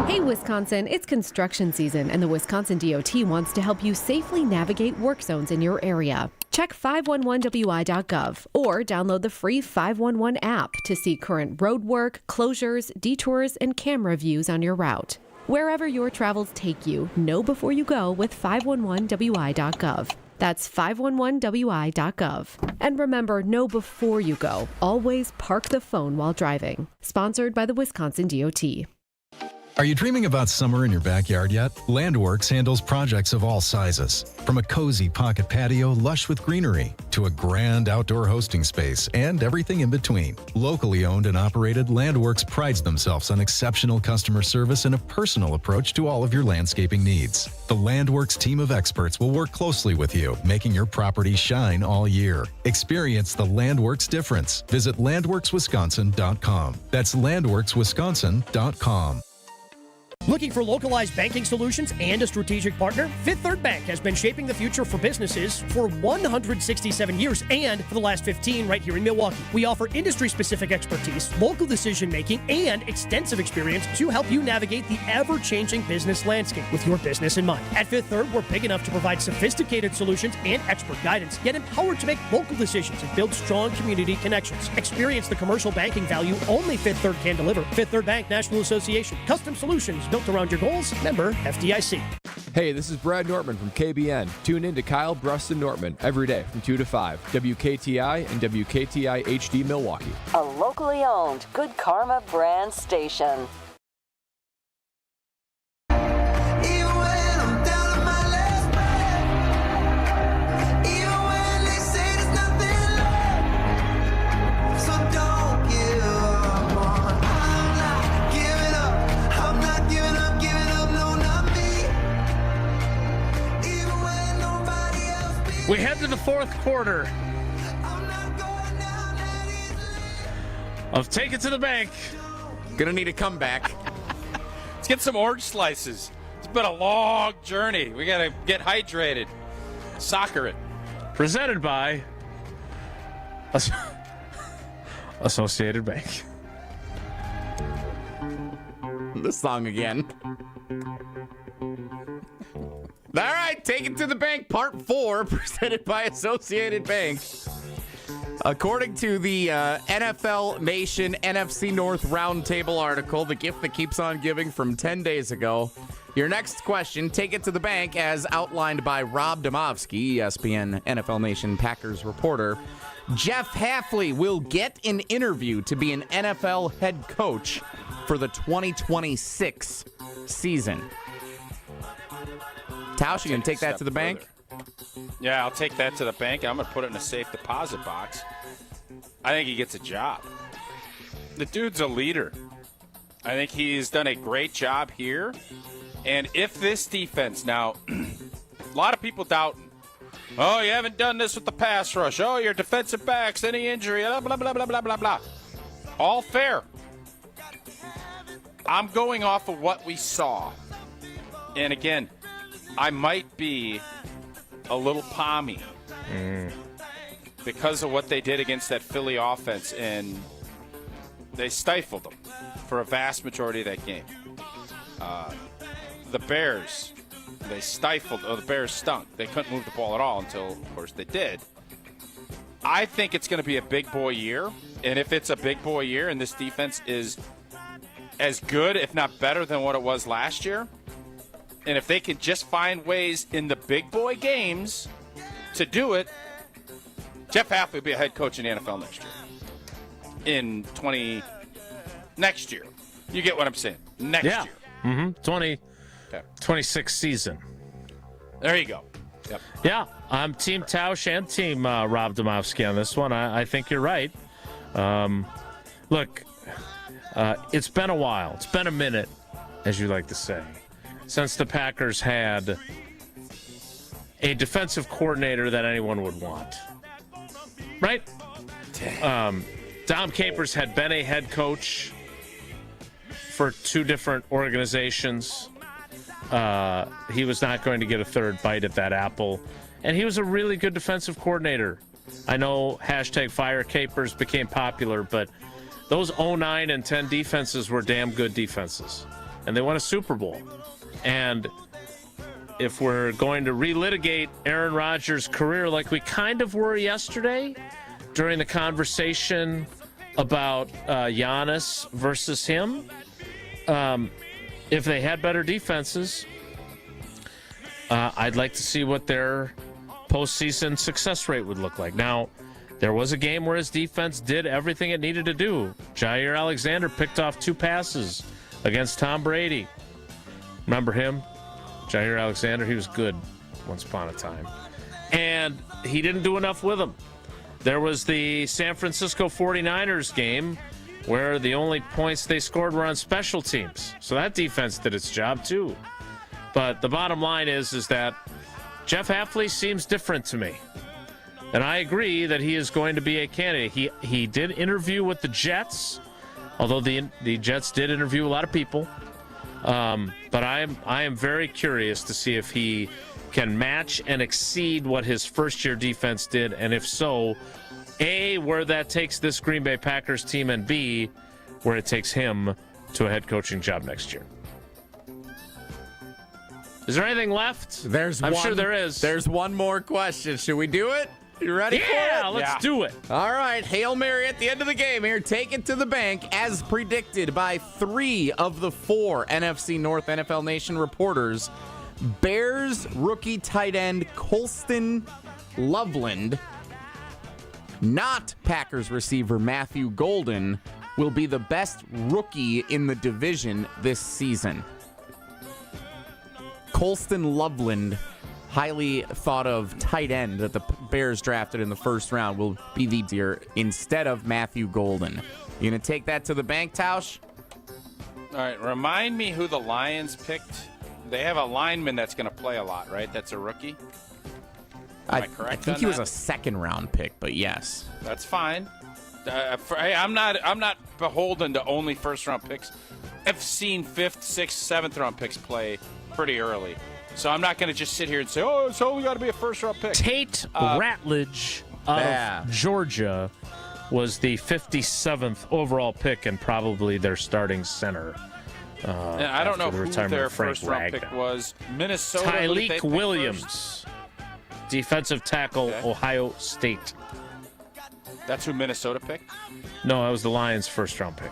S14: Hey, Wisconsin, it's construction season, and the Wisconsin DOT wants to help you safely navigate work zones in your area. Check 511wi.gov or download the free 511 app to see current road work, closures, detours, and camera views on your route. Wherever your travels take you, know before you go with 511wi.gov. That's 511wi.gov. And remember, know before you go. Always park the phone while driving. Sponsored by the Wisconsin DOT.
S16: Are you dreaming about summer in your backyard yet? Landworks handles projects of all sizes. From a cozy pocket patio lush with greenery to a grand outdoor hosting space and everything in between. Locally owned and operated, Landworks prides themselves on exceptional customer service and a personal approach to all of your landscaping needs. The Landworks team of experts will work closely with you, making your property shine all year. Experience the Landworks difference. Visit landworkswisconsin.com. That's landworkswisconsin.com.
S4: Looking for localized banking solutions and a strategic partner? Fifth Third Bank has been shaping the future for businesses for 167 years and for the last 15 right here in Milwaukee. We offer industry-specific expertise, local decision-making, and extensive experience to help you navigate the ever-changing business landscape with your business in mind. At Fifth Third, we're big enough to provide sophisticated solutions and expert guidance, yet empowered to make local decisions and build strong community connections. Experience the commercial banking value only Fifth Third can deliver. Fifth Third Bank National Association. Custom solutions built around your goals. Member FDIC.
S9: Hey, this is Brad Nortman from KBN. Tune in to Kyle Bruston Nortman every day from 2 to 5. WKTI and WKTI HD Milwaukee.
S17: A locally owned Good Karma brand station.
S1: We head to the fourth quarter of Take It to the Bank.
S3: Gonna need a comeback.
S2: Let's get some orange slices. It's been a long journey. We got to get hydrated. Soccer it.
S1: Presented by Associated Bank.
S3: This song again. All right, Take It to the Bank, Part 4, presented by Associated Bank. According to the NFL Nation NFC North Roundtable article, the gift that keeps on giving from 10 days ago, your next question, Take It to the Bank, as outlined by Rob Domofsky, ESPN NFL Nation Packers reporter. Jeff Hafley will get an interview to be an NFL head coach for the 2026 season. Tausch, you going to take that to the bank?
S2: Yeah, I'll take that to the bank. I'm going to put it in a safe deposit box. I think he gets a job. The dude's a leader. I think he's done a great job here. And if this defense now, a lot of people doubting, oh, you haven't done this with the pass rush. Oh, your defensive backs, any injury, blah, blah, blah, blah, blah, blah, blah. All fair. I'm going off of what we saw. And again, I might be a little palmy because of what they did against that Philly offense, and they stifled them for a vast majority of that game. The Bears, the Bears stunk. They couldn't move the ball at all until, of course, they did. I think it's going to be a big boy year, and if it's a big boy year and this defense is as good, if not better, than what it was last year, and if they can just find ways in the big boy games to do it, Jeff Hafley will be a head coach in the NFL next year. You get what I'm saying? Next year.
S1: Mm-hmm. 2026 season.
S2: There you go. Yep.
S1: Yeah, I'm Team Tausch and Team Rob Domofsky on this one. I think you're right. Look, it's been a while. It's been a minute, as you like to say, since the Packers had a defensive coordinator that anyone would want. Right? Dom Capers had been a head coach for two different organizations. He was not going to get a third bite at that apple. And he was a really good defensive coordinator. I know #Fire Capers became popular, but those 09 and 10 defenses were damn good defenses. And they won a Super Bowl. And if we're going to relitigate Aaron Rodgers' career like we kind of were yesterday during the conversation about Giannis versus him, if they had better defenses, I'd like to see what their postseason success rate would look like. Now, there was a game where his defense did everything it needed to do. Jair Alexander picked off 2 passes against Tom Brady. Remember him? Jair Alexander, he was good once upon a time. And he didn't do enough with them. There was the San Francisco 49ers game where the only points they scored were on special teams. So that defense did its job too. But the bottom line is that Jeff Hafley seems different to me. And I agree that he is going to be a candidate. He did interview with the Jets, although the Jets did interview a lot of people. But I am very curious to see if he can match and exceed what his first-year defense did, and if so, A, where that takes this Green Bay Packers team, and B, where it takes him to a head coaching job next year. Is there anything left? I'm sure there is.
S3: There's one more question. Should we do it? You ready for it?
S1: Yeah, let's do it.
S3: All right, Hail Mary at the end of the game here. Take it to the bank as predicted by 3 of the 4 NFC North NFL Nation reporters. Bears rookie tight end Colston Loveland, not Packers receiver Matthew Golden, will be the best rookie in the division this season. Colston Loveland, highly thought of tight end that the Bears drafted in the first round, will be the year instead of Matthew Golden. You gonna take that to the bank, Tausch?
S2: All right, remind me who the Lions picked. They have a lineman that's going to play a lot, right? That's a rookie? Am I correct?
S3: I think he was a second-round pick, but yes.
S2: That's fine. Hey, I'm not beholden to only first-round picks. I've seen 5th, 6th, 7th-round picks play pretty early. So I'm not going to just sit here and say, oh, it's only got to be a first-round pick.
S1: Tate Ratledge of Georgia was the 57th overall pick and probably their starting center.
S2: And I don't know who their first-round pick was. Minnesota.
S1: Tyleek Williams, defensive tackle, Ohio State.
S2: That's who Minnesota picked?
S1: No, that was the Lions' first-round pick.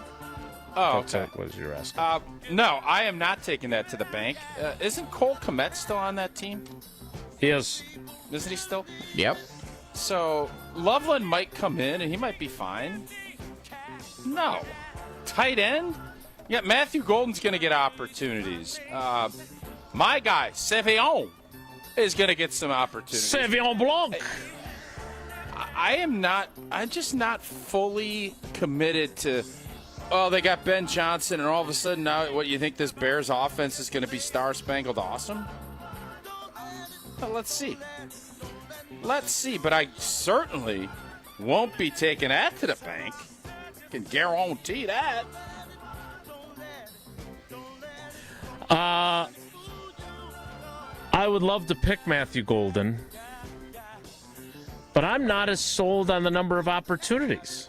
S2: Oh, okay.
S1: That was your asking.
S2: No, I am not taking that to the bank. Isn't Cole Kmet still on that team?
S1: He is.
S2: Isn't he still?
S3: Yep.
S2: So Loveland might come in, and he might be fine. No. Tight end? Yeah, Matthew Golden's going to get opportunities. My guy, Sevion, is going to get some opportunities.
S1: Sevion Blanc.
S2: I'm just not fully committed to, they got Ben Johnson, and all of a sudden now, what, you think this Bears offense is going to be star-spangled awesome? Well, let's see. But I certainly won't be taking that to the bank. Can guarantee that.
S1: I would love to pick Matthew Golden, but I'm not as sold on the number of opportunities.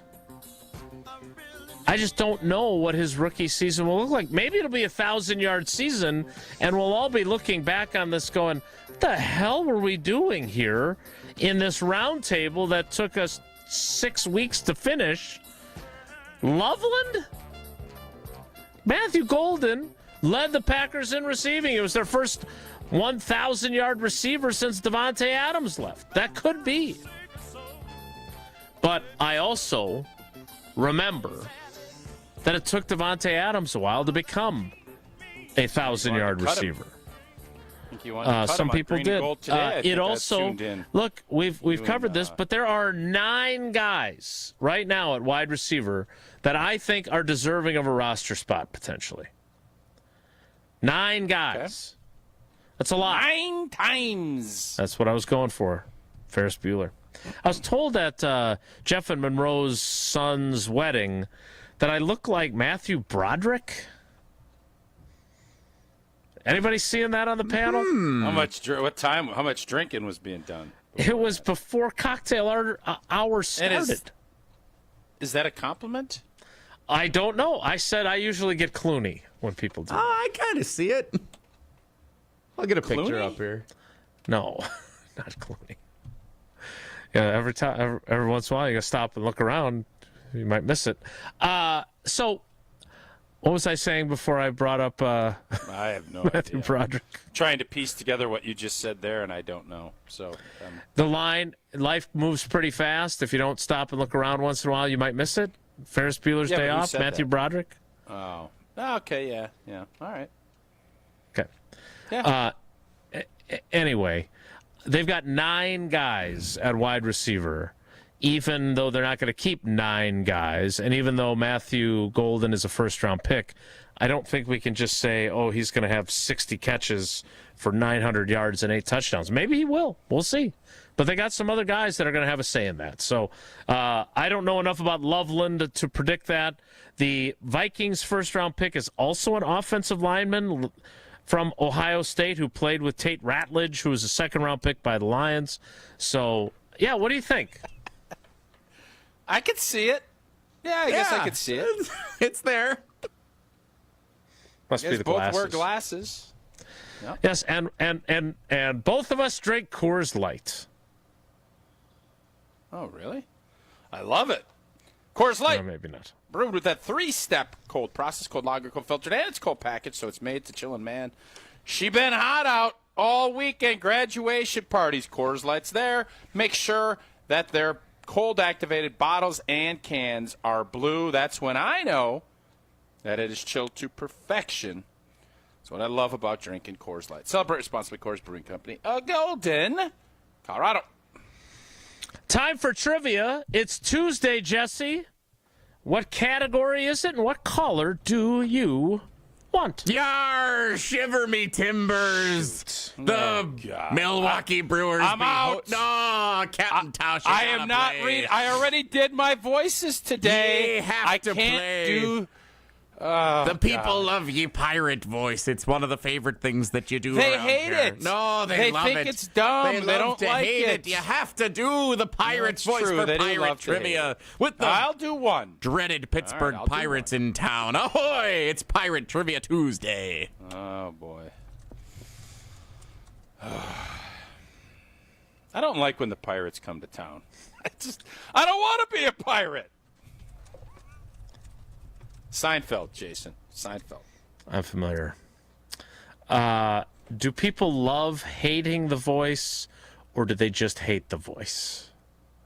S1: I just don't know what his rookie season will look like. Maybe it'll be a 1,000-yard season, and we'll all be looking back on this going, what the hell were we doing here in this round table that took us 6 weeks to finish? Loveland? Matthew Golden led the Packers in receiving. It was their first 1,000-yard receiver since Davante Adams left. That could be. But I also remember that it took Davante Adams a while to become a 1,000-yard receiver. Some people did. It also, look, we've covered this, but there are 9 guys right now at wide receiver that I think are deserving of a roster spot potentially. 9 guys. Okay. That's a lot.
S2: 9 times.
S1: That's what I was going for. Ferris Bueller. I was told at Jeff and Monroe's son's wedding that I look like Matthew Broderick. Anybody seeing that on the panel?
S2: What time? How much drinking was being done?
S1: It was before cocktail hour started.
S2: Is that a compliment?
S1: I don't know. I said I usually get Clooney when people do.
S3: Oh, I kind of see it. I'll get a picture up here.
S1: No, not Clooney. Yeah, every once in a while you gotta stop and look around. You might miss it. So, what was I saying before I brought up
S2: I have no
S1: Matthew
S2: idea.
S1: Broderick?
S2: Trying to piece together what you just said there, and I don't know. So
S1: the life moves pretty fast. If you don't stop and look around once in a while, you might miss it. Ferris Bueller's Day Off, Matthew Broderick.
S2: Oh, okay, yeah. All right.
S1: Okay.
S2: Yeah.
S1: Anyway, they've got 9 guys at wide receiver, even though they're not going to keep 9 guys, and even though Matthew Golden is a first-round pick, I don't think we can just say, he's going to have 60 catches for 900 yards and 8 touchdowns. Maybe he will. We'll see. But they got some other guys that are going to have a say in that. So I don't know enough about Loveland to predict that. The Vikings' first-round pick is also an offensive lineman from Ohio State who played with Tate Ratledge, who was a second-round pick by the Lions. So, yeah, what do you think?
S2: I could see it. Yeah, I guess I could see it.
S3: It's there.
S1: Must be the
S2: both
S1: glasses.
S2: wear glasses. Yep.
S1: Yes, and both of us drink Coors Light.
S2: Oh, really? I love it. Coors Light.
S1: No, maybe not.
S2: Brewed with that 3-step cold process, cold lager, cold filtered, and it's cold package, so it's made to chillin' man. She been hot out all weekend. Graduation parties. Coors Light's there. Make sure that their cold-activated bottles and cans are blue. That's when I know that it is chilled to perfection. That's what I love about drinking Coors Light. Celebrate responsibly. Coors Brewing Company, Golden, Colorado.
S1: Time for trivia. It's Tuesday, Jesse. What category is it, and what caller do you want?
S3: Yar, shiver me timbers. The Milwaukee Brewers.
S2: I'm out.
S3: No, Captain Tausch.
S2: I am not reading. I already did my voices today.
S3: You have to
S2: can't
S3: play.
S2: do.
S3: The people love ye pirate voice. It's one of the favorite things that you do.
S2: They
S3: around
S2: hate
S3: here.
S2: it.
S3: No, they love
S2: think
S3: it.
S2: it's dumb.
S3: They
S2: don't
S3: to
S2: like
S3: hate it. You have to do the pirate's voice
S2: true.
S3: for
S2: They do
S3: pirate
S2: love to hate
S3: trivia
S2: it.
S3: with the
S2: I'll do one.
S3: dreaded Pittsburgh
S2: I'll do
S3: Pirates in town. Ahoy! It's Pirate Trivia Tuesday.
S2: Oh boy. I don't like when the pirates come to town. I don't want to be a pirate. Seinfeld, Jason. Seinfeld.
S1: I'm familiar. Do people love hating the voice, or do they just hate the voice?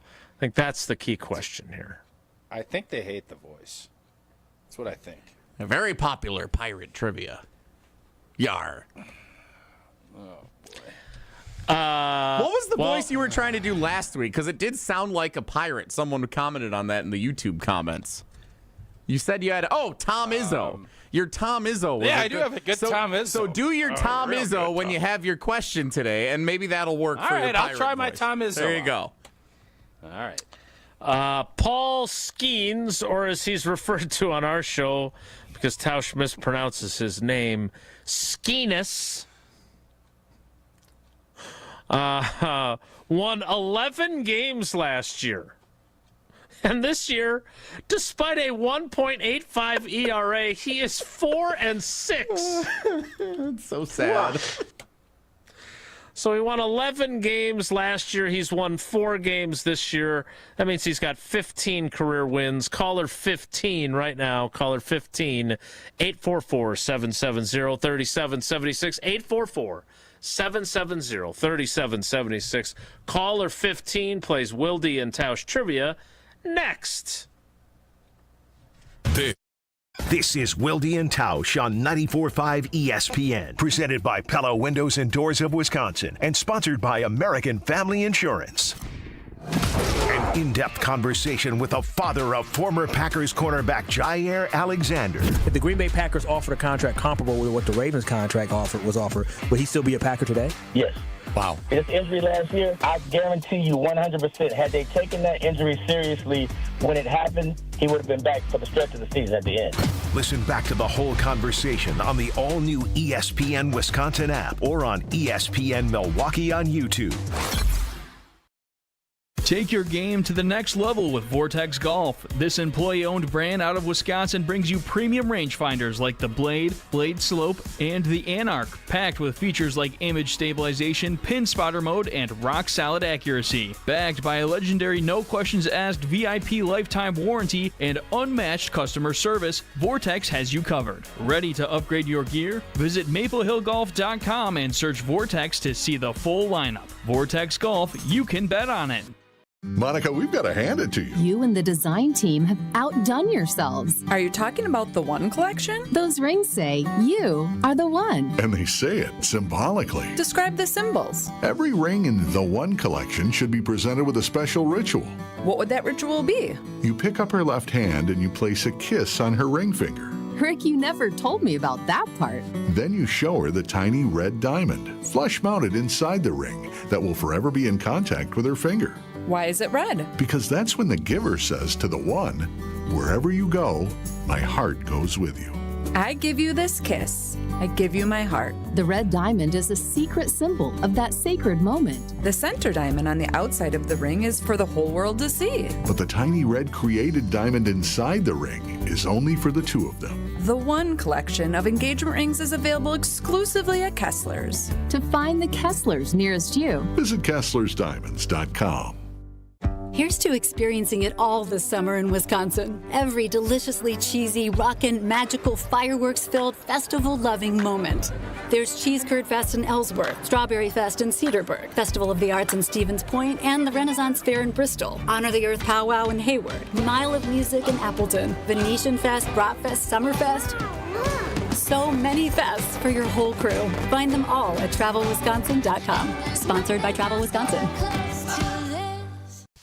S1: I think that's the key question here.
S2: I think they hate the voice. That's what I think.
S3: A very popular pirate trivia. Yar.
S2: Oh, boy.
S3: What was the voice you were trying to do last week? Because it did sound like a pirate. Someone commented on that in the YouTube comments. You said you had, Tom Izzo. Your Tom Izzo.
S2: Yeah, I do have a good Tom Izzo.
S3: So do your Tom Izzo when you have your question today, and maybe that'll work for your pirate
S2: I'll try my
S3: voice.
S2: Tom Izzo.
S3: There you go.
S2: All right.
S1: Paul Skeens, or as he's referred to on our show, because Tausch mispronounces his name, Skeenis, won 11 games last year. And this year, despite a 1.85 ERA, he is 4-6.
S3: That's so sad.
S1: So he won 11 games last year. He's won 4 games this year. That means he's got 15 career wins. Caller 15 right now. Caller 15, 844-770-3776. 844-770-3776. Caller 15 plays Wilde and Tausch Trivia next.
S5: This is Wilde and Tausch on 94.5 ESPN, presented by Pella Windows and Doors of Wisconsin, and sponsored by American Family Insurance. An in-depth conversation with the father of former Packers cornerback Jair Alexander.
S15: If the Green Bay Packers offered a contract comparable with what the Ravens contract was offered, would he still be a Packer today?
S18: Yes.
S3: Wow.
S18: His injury last year, I guarantee you 100%, had they taken that injury seriously when it happened, he would have been back for the stretch of the season at the end.
S5: Listen back to the whole conversation on the all-new ESPN Wisconsin app or on ESPN Milwaukee on YouTube.
S19: Take your game to the next level with Vortex Golf. This employee-owned brand out of Wisconsin brings you premium rangefinders like the Blade, Blade Slope, and the Anarch, packed with features like image stabilization, pin spotter mode, and rock-solid accuracy. Backed by a legendary no-questions-asked VIP lifetime warranty and unmatched customer service, Vortex has you covered. Ready to upgrade your gear? Visit maplehillgolf.com and search Vortex to see the full lineup. Vortex Golf, you can bet on it.
S8: Monica, we've got to hand it to you.
S20: You and the design team have outdone yourselves.
S23: Are you talking about the One collection?
S20: Those rings say you are the one.
S8: And they say it symbolically.
S23: Describe the symbols.
S8: Every ring in the One collection should be presented with a special ritual.
S23: What would that ritual be?
S8: You pick up her left hand and you place a kiss on her ring finger.
S20: Rick, you never told me about that part.
S6: Then you show her the tiny red diamond, flush-mounted inside the ring, that will forever be in contact with her finger.
S23: Why is it red?
S6: Because that's when the giver says to the one, "Wherever you go, my heart goes with you."
S23: I give you this kiss. I give you my heart.
S20: The red diamond is a secret symbol of that sacred moment.
S23: The center diamond on the outside of the ring is for the whole world to see.
S6: But the tiny red created diamond inside the ring is only for the two of them.
S23: The One collection of engagement rings is available exclusively at Kessler's.
S20: To find the Kessler's nearest you,
S6: visit KesslersDiamonds.com.
S10: Here's to experiencing it all this summer in Wisconsin. Every deliciously cheesy, rockin', magical, fireworks-filled, festival-loving moment. There's Cheese Curd Fest in Ellsworth, Strawberry Fest in Cedarburg, Festival of the Arts in Stevens Point, and the Renaissance Fair in Bristol. Honor the Earth Powwow in Hayward, Mile of Music in Appleton, Venetian Fest, Bratfest, Summerfest. So many fests for your whole crew. Find them all at TravelWisconsin.com. Sponsored by Travel Wisconsin.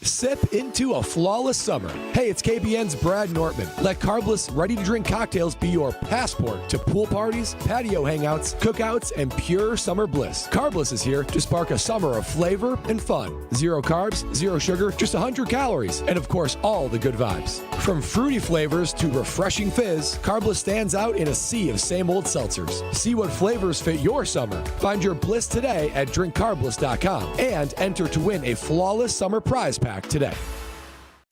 S9: Sip into a flawless summer. Hey, it's KBN's Brad Nortman. Let carbless, ready-to-drink cocktails be your passport to pool parties, patio hangouts, cookouts, and pure summer bliss. Carbless is here to spark a summer of flavor and fun. 0 carbs, 0 sugar, just 100 calories, and of course, all the good vibes. From fruity flavors to refreshing fizz, Carbless stands out in a sea of same-old seltzers. See what flavors fit your summer. Find your bliss today at drinkcarbless.com and enter to win a flawless summer prize pack today.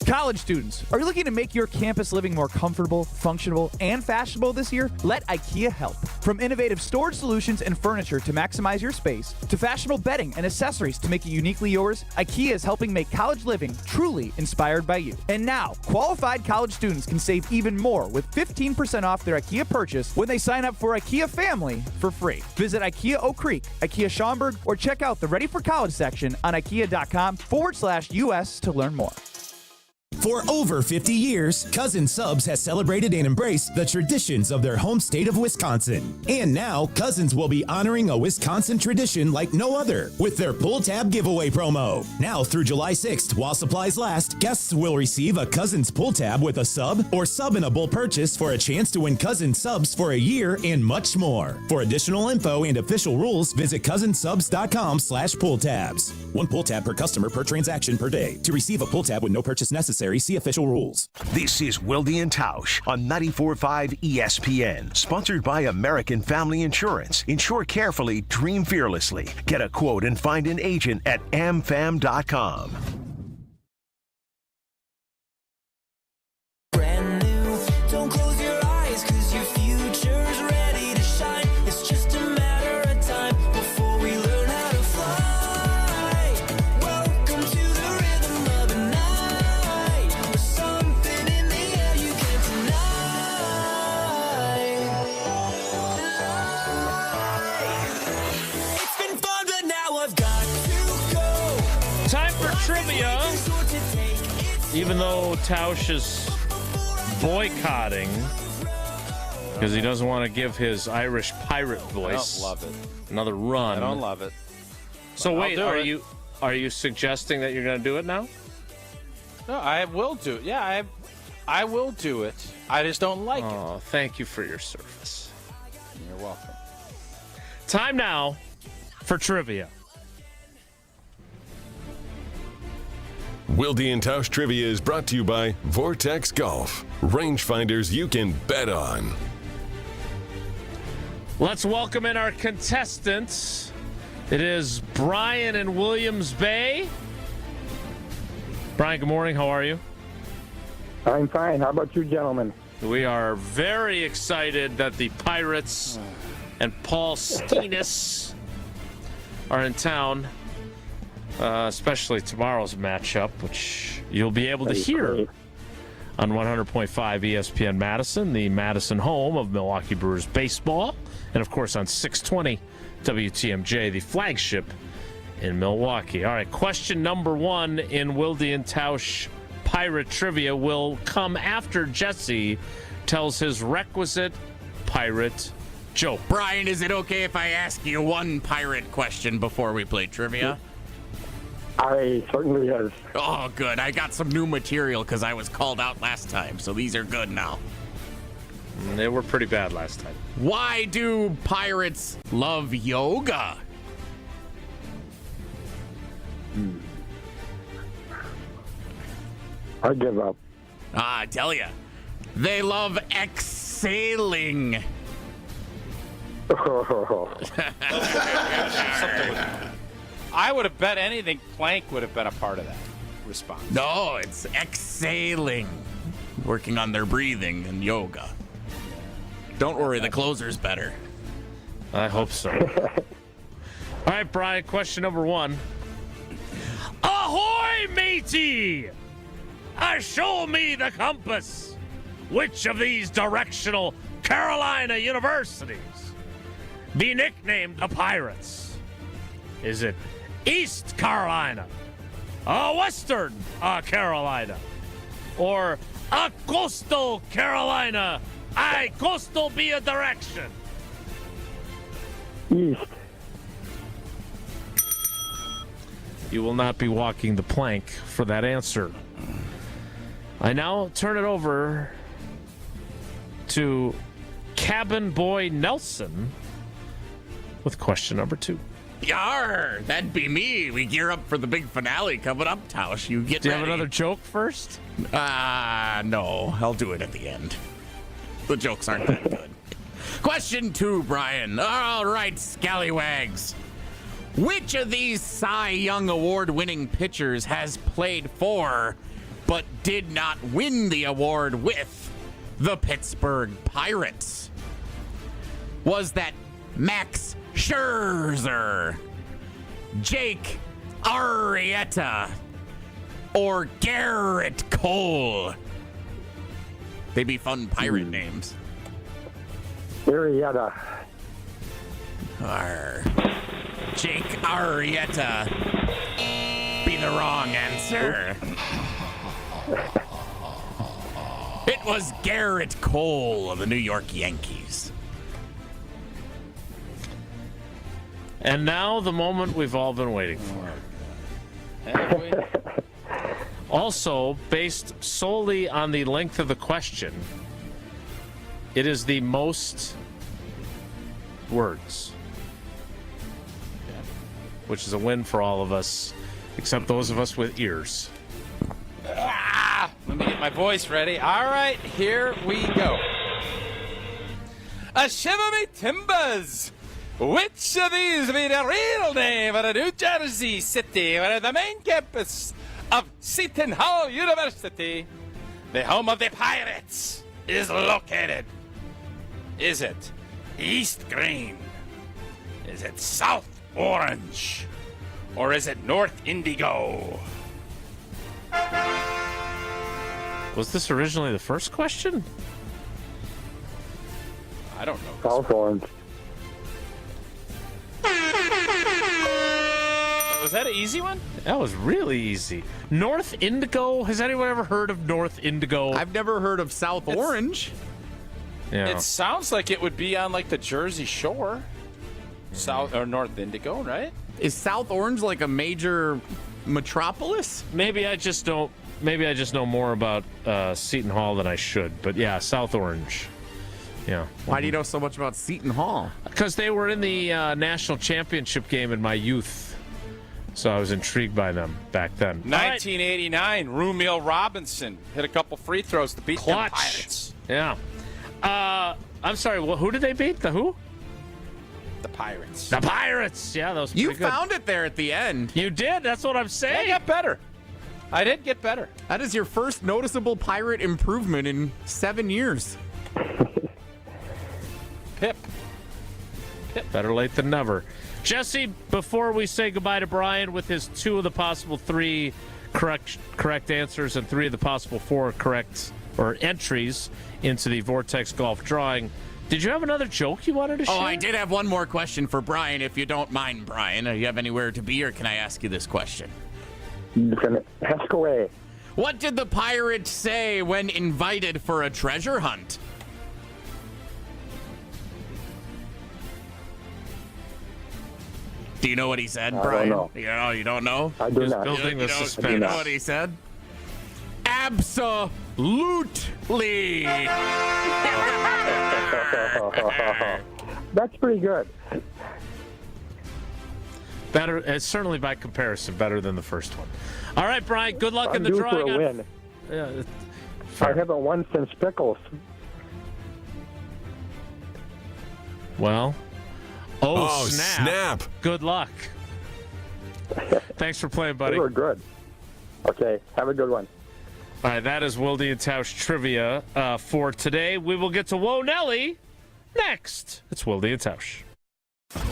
S11: College students, are you looking to make your campus living more comfortable, functional, and fashionable this year? Let IKEA help. From innovative storage solutions and furniture to maximize your space, to fashionable bedding and accessories to make it uniquely yours, IKEA is helping make college living truly inspired by you. And now, qualified college students can save even more with 15% off their IKEA purchase when they sign up for IKEA Family for free. Visit IKEA Oak Creek, IKEA Schaumburg, or check out the Ready for College section on IKEA.com/US to learn more.
S21: For over 50 years, Cousin Subs has celebrated and embraced the traditions of their home state of Wisconsin. And now, Cousins will be honoring a Wisconsin tradition like no other with their Pull Tab giveaway promo. Now through July 6th, while supplies last, guests will receive a Cousins Pull Tab with a sub or sub-inable purchase for a chance to win Cousin Subs for a year and much more. For additional info and official rules, visit cousinsubs.com/pulltabs. 1 pull tab per customer per transaction per day. To receive a pull tab with no purchase necessary, see official rules.
S5: This is Wilde and Tausch on 94.5 ESPN, sponsored by American Family Insurance. Insure carefully, dream fearlessly. Get a quote and find an agent at amfam.com.
S25: Brand new, don't close your eyes, 'cause your future's ready to shine. It's just a matter of time before we learn how to fly. Welcome to the rhythm of the night. There's something in the air you can't deny. It's been fun, but now I've got to go.
S1: Time for trivia. Even though Tausch is boycotting because he doesn't want to give his Irish pirate voice
S2: I don't love it.
S1: another run.
S2: I don't love it.
S1: So
S2: I'll
S1: wait,
S2: do it.
S1: are you suggesting that you're going to do it now?
S2: No, I will do it. Yeah, I will do it. I just don't like it.
S1: Oh, thank you for your service.
S2: You're welcome.
S1: Time now for trivia.
S7: Wilde and Tausch Trivia is brought to you by Vortex Golf. Rangefinders you can bet on.
S1: Let's welcome in our contestants. It is Brian in Williams Bay. Brian, good morning. How are you?
S18: I'm fine. How about you, gentlemen?
S1: We are very excited that the Pirates and Paul Steenis are in town, especially tomorrow's matchup, which you'll be able to hear on 100.5 ESPN Madison, the Madison home of Milwaukee Brewers baseball, and of course on 620 WTMJ, the flagship in Milwaukee. All right, question number 1 in Wilde and Tausch Pirate Trivia will come after Jesse tells his requisite pirate joke.
S3: Brian, is it okay if I ask you one pirate question before we play trivia?
S18: I certainly is.
S3: Oh, good. I got some new material because I was called out last time, so these are good now.
S1: They were pretty bad last time.
S3: Why do pirates love yoga?
S18: I give up.
S3: I tell ya. They love exhaling.
S2: I would have bet anything Plank would have been a part of that response.
S3: No, it's exhaling. Working on their breathing and yoga. Don't worry, the closer's better.
S1: I hope so. All right, Brian, question number 1. Ahoy, matey! Show me the compass. Which of these directional Carolina universities be nicknamed the Pirates? Is it East Carolina, Western Carolina, or Coastal Carolina? Coastal be a direction.
S18: East.
S1: You will not be walking the plank for that answer. I now turn it over to Cabin Boy Nelson with question number 2.
S3: Yar, that'd be me. We gear up for the big finale coming up, Tausch. You get
S1: Do you
S3: ready.
S1: have another joke first?
S3: No. I'll do it at the end. The jokes aren't that good. Question 2, Brian. All right, scallywags. Which of these Cy Young Award-winning pitchers has played for but did not win the award with the Pittsburgh Pirates? Was that Max Scherzer, Jake Arrieta, or Garrett Cole? They'd be fun pirate names.
S18: Arrieta.
S3: Jake Arrieta be the wrong answer. It was Garrett Cole of the New York Yankees.
S1: And now the moment we've all been waiting for. Also, based solely on the length of the question, it is the most words, which is a win for all of us, except those of us with ears.
S2: Let me get my voice ready. All right, here we go. A shiver me timbers. Which of these be the real name of the New Jersey city where the main campus of Seton Hall University, the home of the Pirates, is located? Is it East Green? Is it South Orange? Or is it North Indigo?
S1: Was this originally the first question?
S2: I don't know.
S18: South Orange.
S2: Was that an easy one?
S1: That was really easy. North Indigo? Has anyone ever heard of North Indigo?
S3: I've never heard of South Orange.
S1: Yeah.
S2: It sounds like it would be on like the Jersey Shore. South or North Indigo, right?
S3: Is South Orange like a major metropolis?
S1: Maybe I just know more about Seton Hall than I should. But yeah, South Orange. Yeah.
S3: Why do you know so much about Seton Hall?
S1: Because they were in the national championship game in my youth. So I was intrigued by them back then.
S2: 1989, Rumiel Robinson hit a couple free throws to beat the Pirates.
S1: Yeah. I'm sorry, who did they beat? The who?
S2: The Pirates.
S1: The Pirates! Yeah, that was pretty
S3: You
S1: good.
S3: found it there at the end.
S1: You did, that's what I'm saying.
S2: I got better. I did get better.
S3: That is your first noticeable pirate improvement in 7 years.
S2: Pip.
S1: Better late than never. Jesse, before we say goodbye to Brian with his 2 of the possible 3 correct answers and 3 of the possible 4 correct or entries into the Vortex Golf drawing, did you have another joke you wanted to share?
S3: Oh, I did have one more question for Brian, if you don't mind, Brian. Do you have anywhere to be, or can I ask you this question?
S18: You can ask away.
S3: What did the pirate say when invited for a treasure hunt? Do you know what he said, Brian?
S18: I don't know.
S3: You don't know?
S18: I do not.
S1: Building the suspense.
S3: You know what he said? Absolutely.
S18: That's pretty good.
S1: Better, certainly by comparison, better than the first one. All right, Brian, good luck in the
S18: due
S1: drawing.
S18: for a win.
S1: Yeah,
S18: I haven't won since Pickles.
S1: well, snap. Good luck. Thanks for playing, buddy.
S18: They were good. Okay, have a good one.
S1: All right, that is Wilde and Tausch trivia for today. We will get to Whoa Nelly next. It's Wilde and Tausch.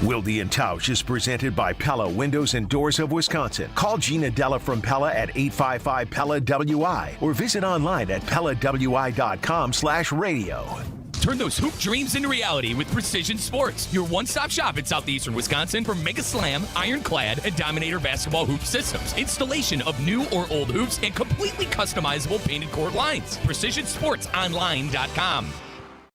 S5: Wilde and Tausch is presented by Pella Windows and Doors of Wisconsin. Call Gina Della from Pella at 855-PELLA-WI or visit online at PellaWI.com/radio.
S12: Turn those hoop dreams into reality with Precision Sports, your one-stop shop in southeastern Wisconsin for Mega Slam, Ironclad, and Dominator basketball hoop systems. Installation of new or old hoops and completely customizable painted court lines. PrecisionSportsOnline.com.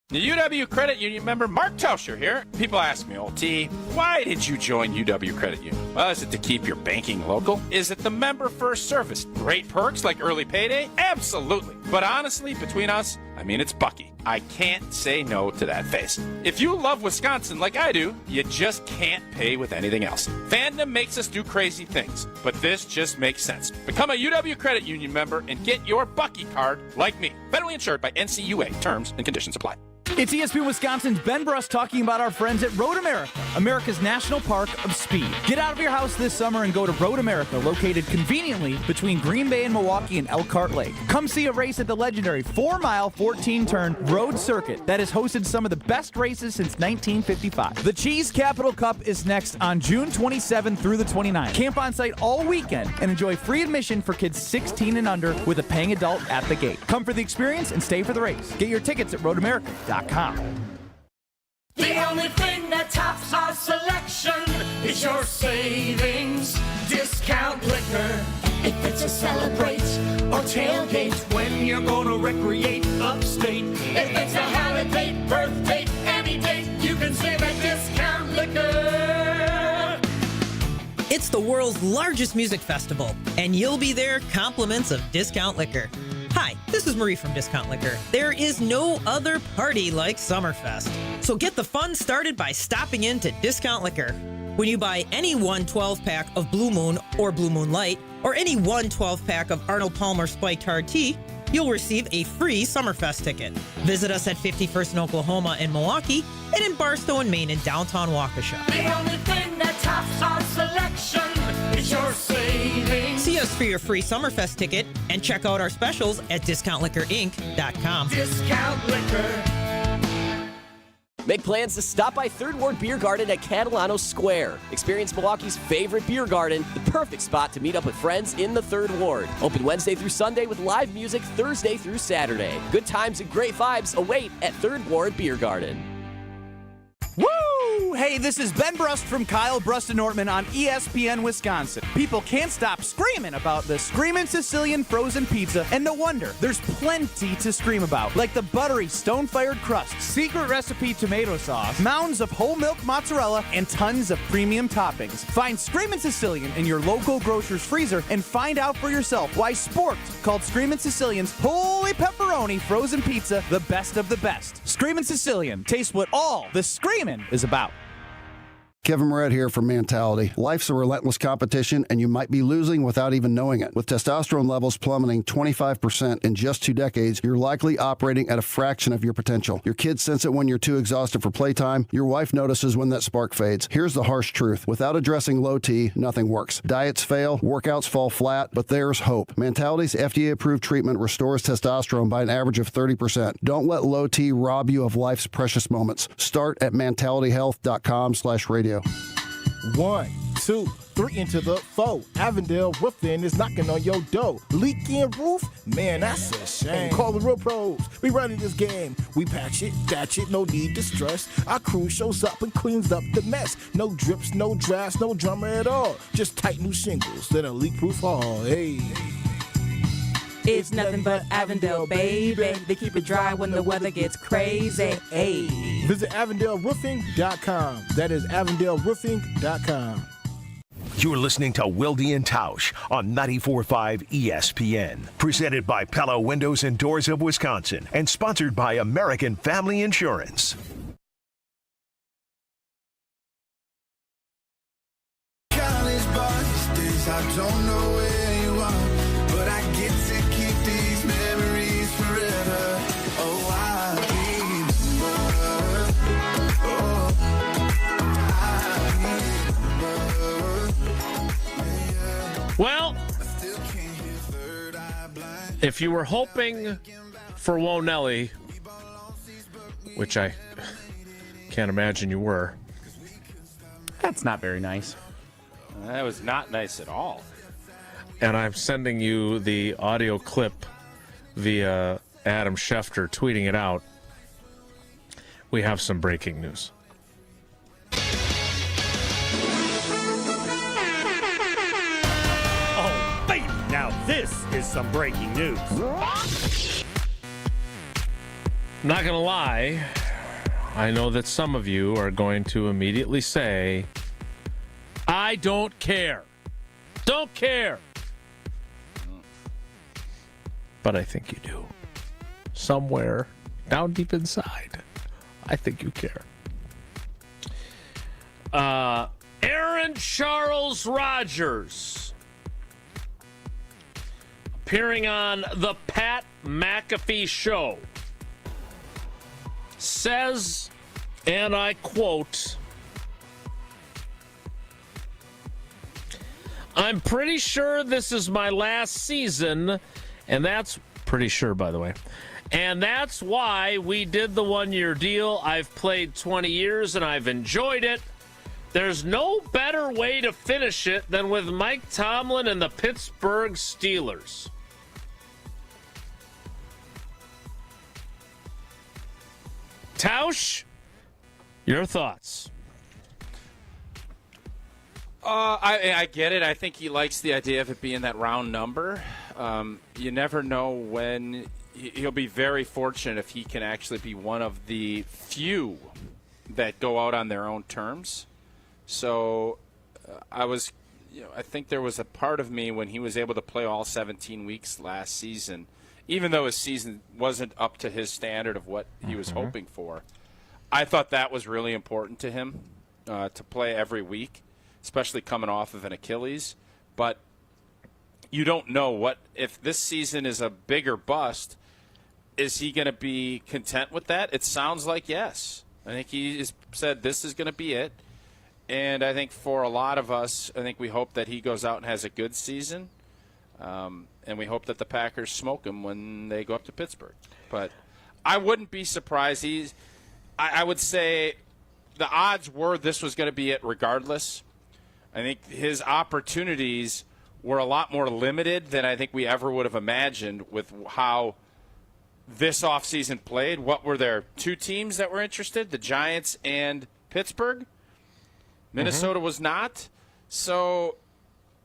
S2: The UW Credit Union member Mark Tauscher here. People ask me, old T, why did you join UW Credit Union? Well, is it to keep your banking local? Is it the member first service? Great perks like early payday? Absolutely. But honestly, between us, it's Bucky. I can't say no to that face. If you love Wisconsin like I do, you just can't pay with anything else. Fandom makes us do crazy things, but this just makes sense. Become a UW Credit Union member and get your Bucky card like me. Federally insured by NCUA. Terms and conditions apply.
S11: It's ESPN Wisconsin's Ben Brust talking about our friends at Road America, America's National Park of Speed. Get out of your house this summer and go to Road America, located conveniently between Green Bay and Milwaukee and Elkhart Lake. Come see a race at the legendary 4-mile, 14-turn road circuit that has hosted some of the best races since 1955. The Cheese Capital Cup is next on June 27th through the 29th. Camp on site all weekend and enjoy free admission for kids 16 and under with a paying adult at the gate. Come for the experience and stay for the race. Get your tickets at roadamerica.com.
S25: The only thing that tops our selection is your savings discount liquor. If it's a celebrate or tailgate, when you're gonna recreate upstate. If it's a holiday, birthday, any date, you can save at Discount Liquor.
S13: It's the world's largest music festival, and you'll be there compliments of Discount Liquor. Hi, this is Marie from Discount Liquor. There is no other party like Summerfest. So get the fun started by stopping in to Discount Liquor. When you buy any one 12-pack of Blue Moon or Blue Moon Light, or any one 12-pack of Arnold Palmer Spiked Hard Tea, you'll receive a free Summerfest ticket. Visit us at 51st in Oklahoma and Milwaukee, and in Barstow and Maine in downtown Waukesha.
S25: The only thing that tops our selection is your savings.
S13: See us for your free Summerfest ticket and check out our specials at DiscountLiquorInc.com.
S25: Discount Liquor.
S14: Make plans to stop by Third Ward Beer Garden at Catalano Square. Experience Milwaukee's favorite beer garden, the perfect spot to meet up with friends in the Third Ward. Open Wednesday through Sunday with live music Thursday through Saturday. Good times and great vibes await at Third Ward Beer Garden.
S11: Woo! Hey, this is Ben Brust from Kyle Brust and Nortman on ESPN Wisconsin. People can't stop screaming about the Screamin' Sicilian frozen pizza, and no wonder. There's plenty to scream about, like the buttery stone-fired crust, secret recipe tomato sauce, mounds of whole milk mozzarella, and tons of premium toppings. Find Screamin' Sicilian in your local grocer's freezer and find out for yourself why Sporked called Screamin' Sicilian's Holy Pepperoni frozen pizza the best of the best. Screamin' Sicilian, taste what all the screaming is about.
S22: Kevin Moret here from Mentality. Life's a relentless competition, and you might be losing without even knowing it. With testosterone levels plummeting 25% in just 2 decades, you're likely operating at a fraction of your potential. Your kids sense it when you're too exhausted for playtime. Your wife notices when that spark fades. Here's the harsh truth. Without addressing low T, nothing works. Diets fail, workouts fall flat, but there's hope. Mentality's FDA-approved treatment restores testosterone by an average of 30%. Don't let low T rob you of life's precious moments. Start at mentalityhealth.com/radio.
S8: 1, 2, 3 into the 4. Avondale Roofing is knocking on your door. Leaking roof? Man, that's a shame. Call the real pros. We running this game. We patch it, thatch it, no need to stress. Our crew shows up and cleans up the mess. No drips, no drafts, no drama at all. Just tight new shingles, then a leak-proof hall. Hey.
S24: It's nothing but Avondale, baby. They keep it dry when the weather gets crazy. Hey.
S8: Visit AvondaleRoofing.com. That is AvondaleRoofing.com.
S5: You're listening to Wilde and Tausch on 94.5 ESPN. Presented by Pella Windows and Doors of Wisconsin and sponsored by American Family Insurance.
S25: College ball, these days I don't know where you are, but I get to keep these memories forever. Oh, I remember. Oh, I remember.
S1: Well, if you were hoping for Wonelli, which I can't imagine you were.
S3: That's not very nice.
S2: That was not nice at all.
S1: And I'm sending you the audio clip via Adam Schefter tweeting it out. We have some breaking news.
S4: Oh, baby, now this is some breaking news.
S1: Not going to lie, I know that some of you are going to immediately say, I don't care. Don't care. But I think you do. Somewhere down deep inside, I think you care. Aaron Charles Rodgers appearing on the Pat McAfee Show says, and I quote, I'm pretty sure this is my last season, and that's pretty sure, by the way. And that's why we did the one-year deal. I've played 20 years, and I've enjoyed it. There's no better way to finish it than with Mike Tomlin and the Pittsburgh Steelers. Tausch, your thoughts?
S2: I get it. I think he likes the idea of it being that round number. You never know when. He'll be very fortunate if he can actually be one of the few that go out on their own terms. So I think there was a part of me when he was able to play all 17 weeks last season, even though his season wasn't up to his standard of what he was hoping for. I thought that was really important to him to play every week, especially coming off of an Achilles. But you don't know what if this season is a bigger bust. Is he going to be content with that? It sounds like yes. I think he has said this is going to be it. And I think for a lot of us, I think we hope that he goes out and has a good season. And we hope that the Packers smoke him when they go up to Pittsburgh. But I wouldn't be surprised. I would say the odds were this was going to be it regardless. I think his opportunities were a lot more limited than I think we ever would have imagined with how this offseason played. What were there? Two teams that were interested, the Giants and Pittsburgh. Minnesota was not. So,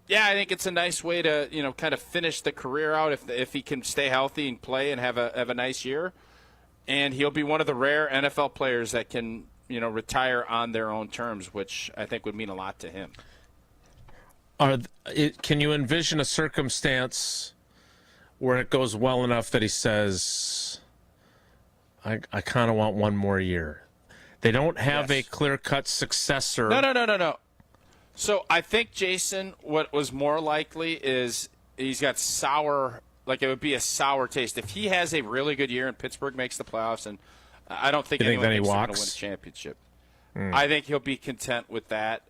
S2: yeah, I think it's a nice way to, kind of finish the career out if he can stay healthy and play and have a nice year. And he'll be one of the rare NFL players that can, retire on their own terms, which I think would mean a lot to him.
S1: Can you envision a circumstance where it goes well enough that he says, I kind of want one more year? They don't have a clear-cut successor.
S2: No. So I think, Jason, what was more likely is he's got sour, like it would be a sour taste. If he has a really good year and Pittsburgh makes the playoffs, and I don't think anyone thinks they're going to win a championship. I think he'll be content with that.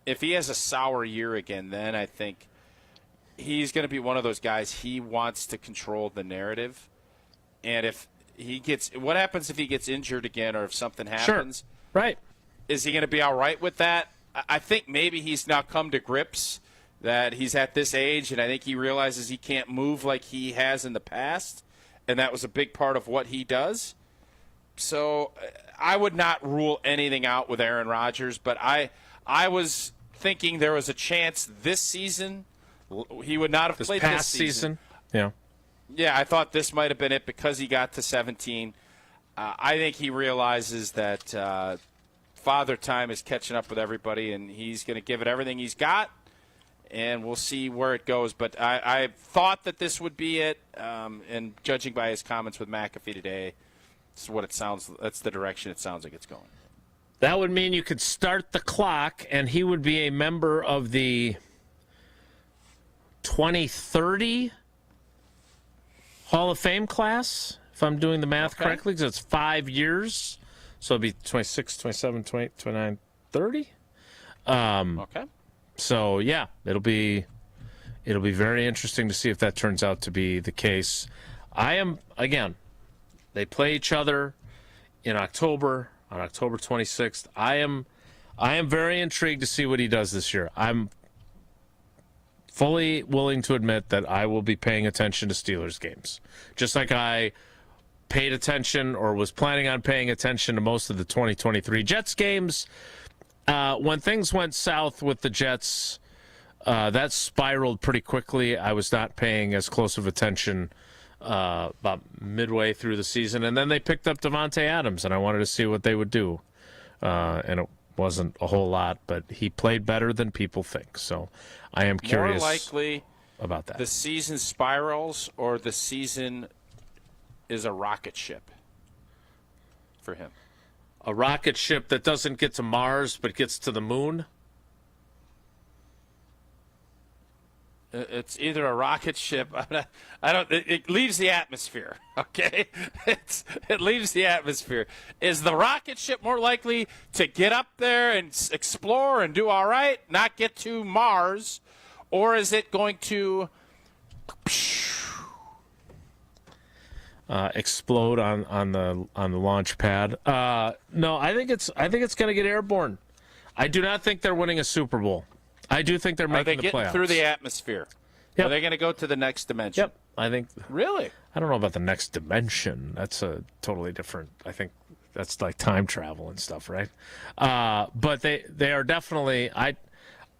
S2: If he has a sour year again, then I think he's going to be one of those guys. He wants to control the narrative. And if he gets – what happens if he gets injured again or if something happens?
S1: Sure. Right.
S2: Is he going to be all right with that? I think maybe he's now come to grips that he's at this age, and I think he realizes he can't move like he has in the past, and that was a big part of what he does. So I would not rule anything out with Aaron Rodgers, but I was thinking there was a chance this season he would not have played this season.
S1: Yeah.
S2: Yeah, I thought this might have been it because he got to 17. I think he realizes that Father Time is catching up with everybody, and he's going to give it everything he's got, and we'll see where it goes. But I thought that this would be it, and judging by his comments with McAfee today, that's what it sounds. That's the direction it sounds like it's going.
S1: That would mean you could start the clock, and he would be a member of the 2030 Hall of Fame class, if I'm doing the math correctly, because it's 5 years. So it'll be 26, 27, 28, 29, 30.
S2: Okay.
S1: So, yeah, it'll be very interesting to see if that turns out to be the case. Again, they play each other in October, on October 26th. I am very intrigued to see what he does this year. I'm fully willing to admit that I will be paying attention to Steelers games, just like I paid attention or was planning on paying attention to most of the 2023 Jets games. When things went south with the Jets, that spiraled pretty quickly. I was not paying as close of attention about midway through the season, and then they picked up Devontae Adams, and I wanted to see what they would do. And it wasn't a whole lot, but he played better than people think. So I am curious
S2: More likely
S1: about that.
S2: The season spirals or the season is a rocket ship for him.
S1: A rocket ship that doesn't get to Mars but gets to the moon?
S2: It's either a rocket ship. I don't. It leaves the atmosphere. Okay, it leaves the atmosphere. Is the rocket ship more likely to get up there and explore and do all right, not get to Mars, or is it going to
S1: explode on the launch pad? No, I think it's going to get airborne. I do not think they're winning a Super Bowl. I do think they're making the playoffs.
S2: Are they getting through the atmosphere?
S1: Yep.
S2: Are they going to go to the next dimension?
S1: Yep, I think.
S2: Really?
S1: I don't know about the next dimension. That's a totally different. I think that's like time travel and stuff, right? But they are definitely.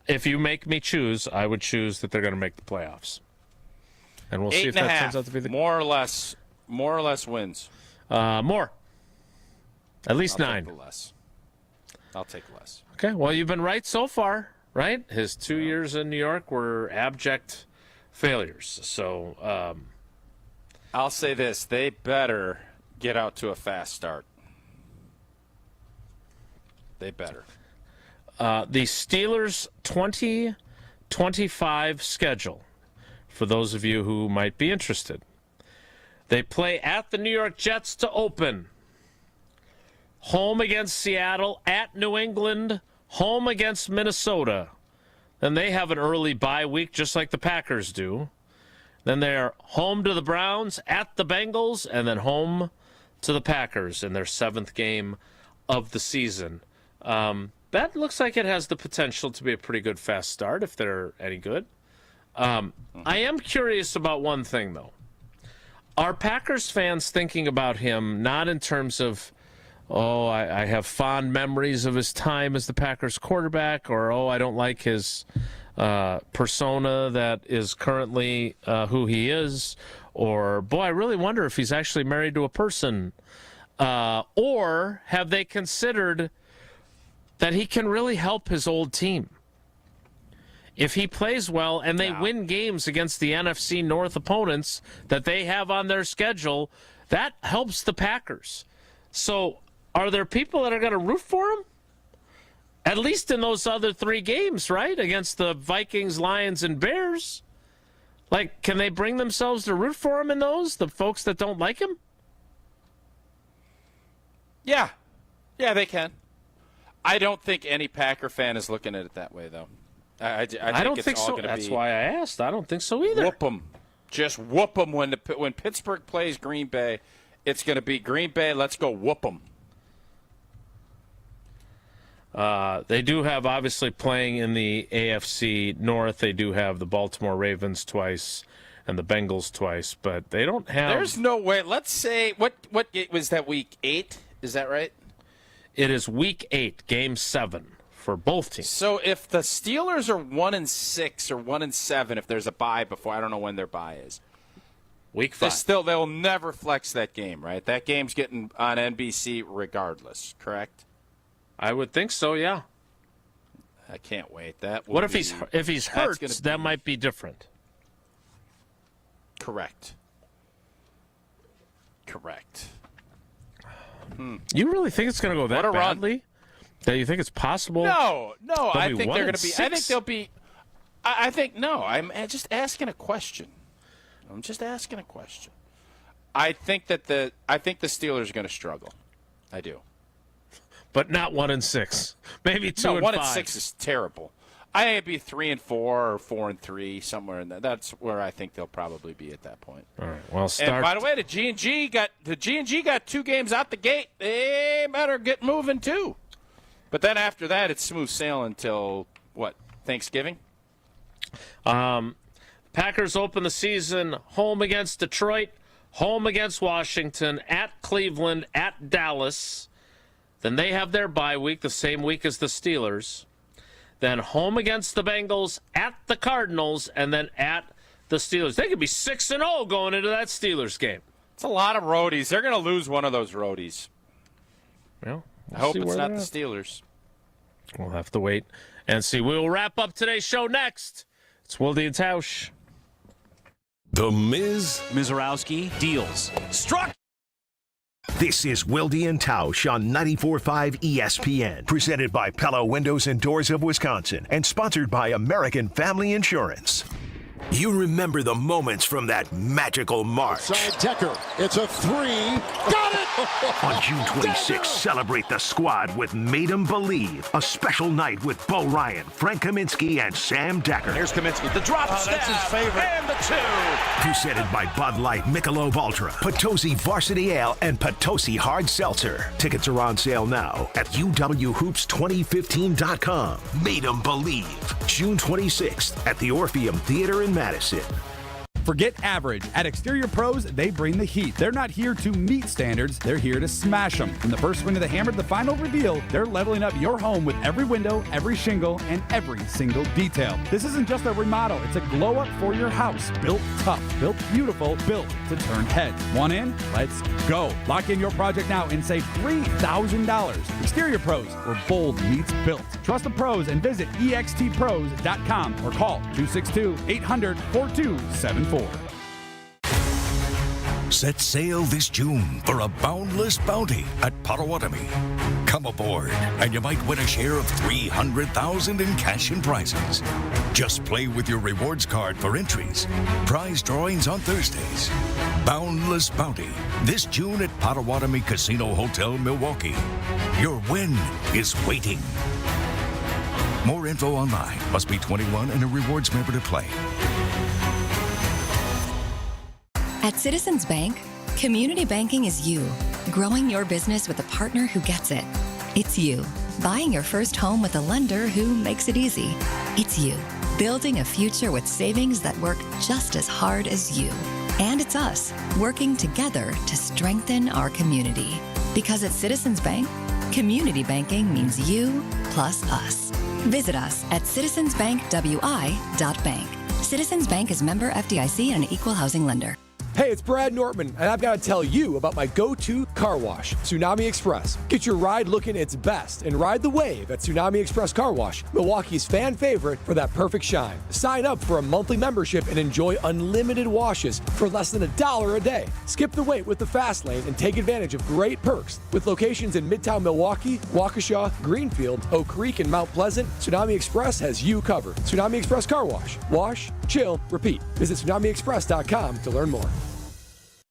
S1: If you make me choose, I would choose that they're going to make the playoffs, and we'll see if that turns out to be the
S2: more or less wins.
S1: More. At least 9.
S2: I'll take less.
S1: Okay. Well, you've been right so far. Right? His 2 years in New York were abject failures. So
S2: I'll say this. They better get out to a fast start. They better.
S1: The Steelers' 2025 schedule, for those of you who might be interested. They play at the New York Jets to open. Home against Seattle, at New England, home against Minnesota. Then they have an early bye week, just like the Packers do. Then they're home to the Browns, at the Bengals, and then home to the Packers in their 7th game of the season. That looks like it has the potential to be a pretty good fast start if they're any good. I am curious about one thing, though. Are Packers fans thinking about him not in terms of, I have fond memories of his time as the Packers quarterback, or, I don't like his persona that is currently who he is, or, boy, I really wonder if he's actually married to a person, or have they considered that he can really help his old team? If he plays well and they win games against the NFC North opponents that they have on their schedule, that helps the Packers. So are there people that are going to root for him? At least in those other 3 games, right? Against the Vikings, Lions, and Bears. Like, can they bring themselves to root for him in those, the folks that don't like him?
S2: Yeah. Yeah, they can. I don't think any Packer fan is looking at it that way, though. I
S1: don't think so. That's why I asked. I don't think so either.
S2: Whoop them. Just whoop them when Pittsburgh plays Green Bay. It's going to be Green Bay. Let's go whoop them.
S1: They do have, obviously, playing in the AFC North, they do have the Baltimore Ravens twice and the Bengals twice, but they don't have...
S2: There's no way. Let's say, what was that, week 8? Is that right?
S1: It is week 8, game 7 for both teams.
S2: So if the Steelers are 1-6 or 1-7, if there's a bye before, I don't know when their bye is.
S1: Week 5.
S2: They'll never flex that game, right? That game's getting on NBC regardless, correct?
S1: I would think so, yeah.
S2: I can't wait. That.
S1: What if he's hurt? That might be different.
S2: Correct.
S1: You really think it's going to go that badly? That you think it's possible?
S2: No. I think they're going to be.
S1: 1-6?
S2: I think they'll be. I think no. I'm just asking a question. I think the Steelers are going to struggle. I do.
S1: But not 1-6. Maybe 2-5.
S2: No, 1-6 is terrible. I think it'd be 3-4 or 4-3, somewhere in there. That's where I think they'll probably be at that point.
S1: All right. Well,
S2: And by the way, the G&G got 2 games out the gate. They better get moving too. But then after that, it's smooth sailing until what? Thanksgiving.
S1: Packers open the season home against Detroit, home against Washington, at Cleveland, at Dallas. Then they have their bye week, the same week as the Steelers. Then home against the Bengals, at the Cardinals, and then at the Steelers. They could be 6-0 going into that Steelers game.
S2: It's a lot of roadies. They're going to lose one of those roadies.
S1: Well,
S2: I hope it's not the Steelers.
S1: We'll have to wait and see. We will wrap up today's show next. It's Wilde and Tausch.
S7: The Miz
S15: Mizorowski deals. Struck!
S5: This is Wilde and Tausch on 94.5 ESPN, presented by Pella Windows and Doors of Wisconsin, and sponsored by American Family Insurance. You remember the moments from that magical March.
S16: Side Decker, it's a 3. Got it!
S5: On June 26th, celebrate the squad with Made 'em Believe, a special night with Bo Ryan, Frank Kaminsky, and Sam Decker.
S15: Here's Kaminsky, the drop stab, that's his favorite. And the 2.
S5: Presented by Bud Light, Michelob Ultra, Potosi Varsity Ale, and Potosi Hard Seltzer. Tickets are on sale now at uwhoops2015.com. Made 'em Believe, June 26th at the Orpheum Theater in Madison.
S11: Forget average. At Exterior Pros, they bring the heat. They're not here to meet standards, they're here to smash them. From the first swing of the hammer to the final reveal, they're leveling up your home with every window, every shingle, and every single detail. This isn't just a remodel, it's a glow up for your house. Built tough, built beautiful, built to turn heads. Want in? Let's go. Lock in your project now and save $3,000. Exterior Pros, where bold meets built. Trust the pros and visit extpros.com or call 262-800-4274.
S17: Set sail this June for a boundless bounty at Potawatomi. Come aboard, and you might win a share of $300,000 in cash and prizes. Just play with your rewards card for entries. Prize drawings on Thursdays. Boundless Bounty this June at Potawatomi Casino Hotel, Milwaukee. Your win is waiting. More info online. Must be 21 and a rewards member to play.
S19: At Citizens Bank, community banking is you, growing your business with a partner who gets it. It's you, buying your first home with a lender who makes it easy. It's you, building a future with savings that work just as hard as you. And it's us, working together to strengthen our community. Because at Citizens Bank, community banking means you plus us. Visit us at citizensbankwi.bank. Citizens Bank is member FDIC and an equal housing lender.
S9: Hey, it's Brad Nortman, and I've got to tell you about my go-to car wash, Tsunami Express. Get your ride looking its best and ride the wave at Tsunami Express Car Wash, Milwaukee's fan favorite for that perfect shine. Sign up for a monthly membership and enjoy unlimited washes for less than $1 a day. Skip the wait with the fast lane and take advantage of great perks. With locations in Midtown Milwaukee, Waukesha, Greenfield, Oak Creek, and Mount Pleasant, Tsunami Express has you covered. Tsunami Express Car Wash. Wash, chill, repeat. Visit TsunamiExpress.com to learn more.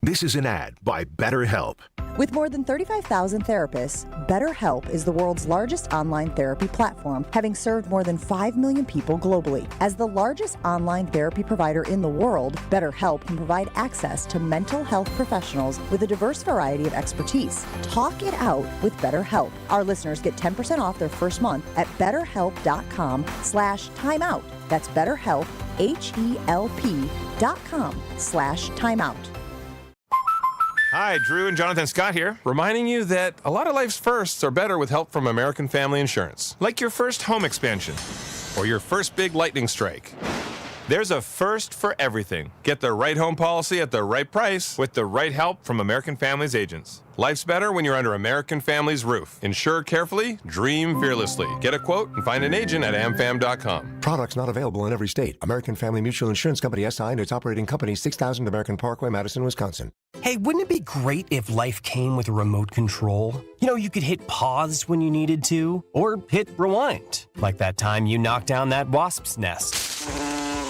S5: This is an ad by BetterHelp.
S23: With more than 35,000 therapists, BetterHelp is the world's largest online therapy platform, having served more than 5 million people globally. As the largest online therapy provider in the world, BetterHelp can provide access to mental health professionals with a diverse variety of expertise. Talk it out with BetterHelp. Our listeners get 10% off their first month at BetterHelp.com/timeout. That's BetterHelp, HELP.com/timeout.
S26: Hi, Drew and Jonathan Scott here, reminding you that a lot of life's firsts are better with help from American Family Insurance. Like your first home expansion, or your first big lightning strike, There's a first for everything. Get the right home policy at the right price with the right help from American Families agents. Life's better when you're under American Families' roof. Insure carefully, dream fearlessly. Get a quote and find an agent at amfam.com.
S6: Products not available in every state. American Family Mutual Insurance Company SI and its operating company 6000 American Parkway, Madison, Wisconsin.
S10: Hey, wouldn't it be great if life came with a remote control? You know, you could hit pause when you needed to, or hit rewind, like that time you knocked down that wasp's nest.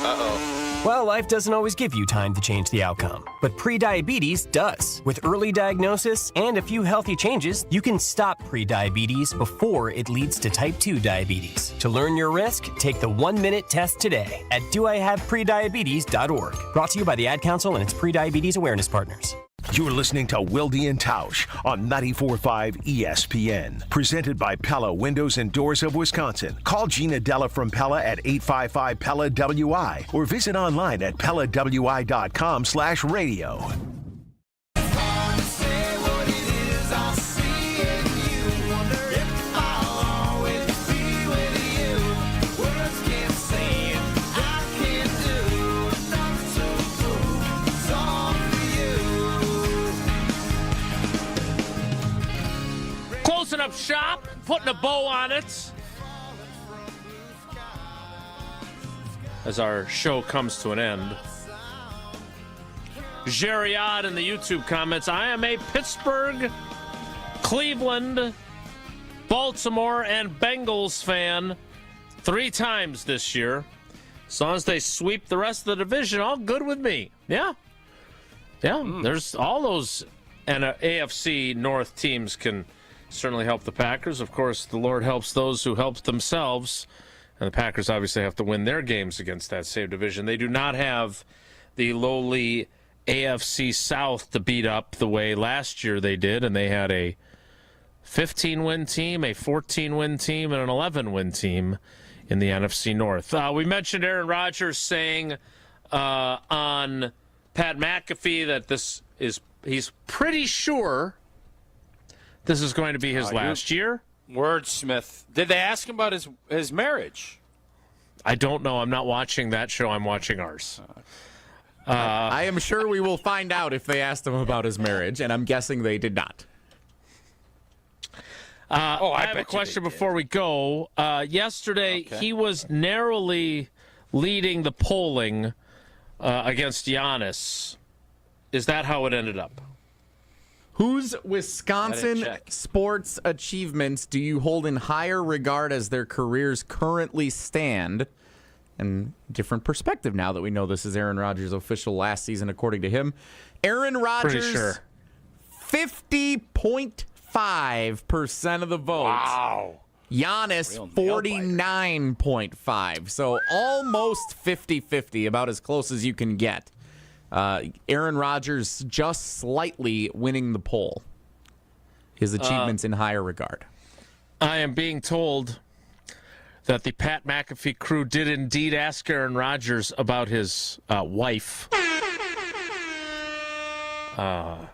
S2: Uh-oh.
S10: Well, life doesn't always give you time to change the outcome, but prediabetes does. With early diagnosis and a few healthy changes, you can stop prediabetes before it leads to type 2 diabetes. To learn your risk, take the 1-minute test today at doihaveprediabetes.org. Brought to you by the Ad Council and its prediabetes awareness partners.
S5: You're listening to Wilde and Tausch on 94.5 ESPN. Presented by Pella Windows and Doors of Wisconsin. Call Gina Della from Pella at 855-PELLA-WI or visit online at PellaWI.com/radio.
S1: Closing up shop, putting a bow on it. As our show comes to an end. Jerryod in the YouTube comments, I am a Pittsburgh, Cleveland, Baltimore, and Bengals fan 3 times this year. As long as they sweep the rest of the division, all good with me. Yeah. There's all those AFC North teams can certainly help the Packers. Of course, the Lord helps those who help themselves. And the Packers obviously have to win their games against that same division. They do not have the lowly AFC South to beat up the way last year they did. And they had a 15-win team, a 14-win team, and an 11-win team in the NFC North. We mentioned Aaron Rodgers saying on Pat McAfee that he's pretty sure this is going to be his last year.
S2: Wordsmith. Did they ask him about his marriage?
S1: I don't know. I'm not watching that show. I'm watching ours.
S3: I am sure we will find out if they asked him about his marriage, and I'm guessing they did not.
S1: I have a question before we go. Yesterday, he was narrowly leading the polling against Giannis. Is that how it ended up?
S3: Whose Wisconsin sports achievements do you hold in higher regard as their careers currently stand? And different perspective now that we know this is Aaron Rodgers' official last season, according to him. Aaron Rodgers, 50.5% of the vote.
S2: Wow.
S3: Giannis, 49.5%. So almost 50-50, about as close as you can get. Aaron Rodgers just slightly winning the poll. His achievements in higher regard.
S1: I am being told that the Pat McAfee crew did indeed ask Aaron Rodgers about his wife. I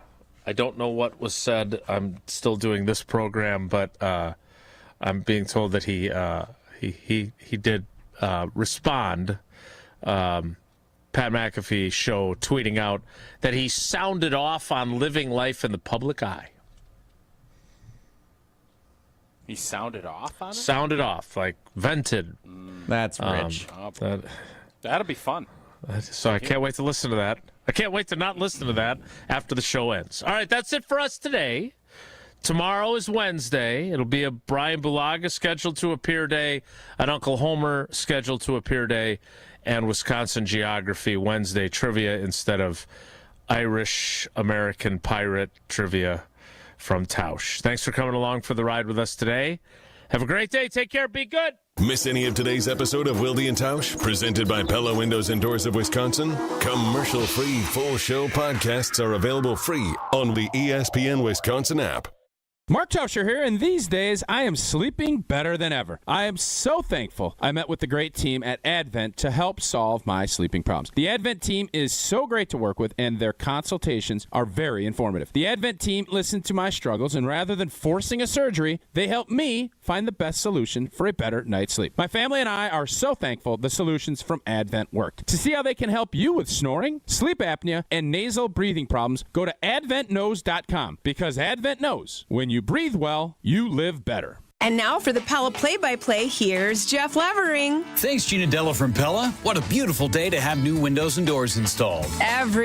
S1: don't know what was said. I'm still doing this program, but I'm being told that he did respond. Pat McAfee show tweeting out that he sounded off on living life in the public eye.
S2: He sounded off on it?
S1: Sounded off, like vented.
S3: That's rich.
S2: That'll be fun.
S1: So I can't wait to listen to that. I can't wait to not listen to that after the show ends. All right, that's it for us today. Tomorrow is Wednesday. It'll be a Brian Bulaga scheduled to appear day, an Uncle Homer scheduled to appear day, and Wisconsin Geography Wednesday trivia instead of Irish American Pirate trivia from Tausch. Thanks for coming along for the ride with us today. Have a great day. Take care. Be good.
S7: Miss any of today's episode of Wilde and Tausch, presented by Pella Windows and Doors of Wisconsin? Commercial-free full show podcasts are available free on the ESPN Wisconsin app.
S12: Mark Tauscher here, and these days I am sleeping better than ever. I am so thankful I met with the great team at Advent to help solve my sleeping problems. The Advent team is so great to work with, and their consultations are very informative. The Advent team listened to my struggles, and rather than forcing a surgery, they helped me find the best solution for a better night's sleep. My family and I are so thankful the solutions from Advent worked. To see how they can help you with snoring, sleep apnea, and nasal breathing problems, go to adventknows.com, because Advent knows when you breathe well, you live better.
S13: And now for the Pella play-by-play, here's Jeff Levering.
S14: Thanks, Gina Della from Pella. What a beautiful day to have new windows and doors installed.
S13: Every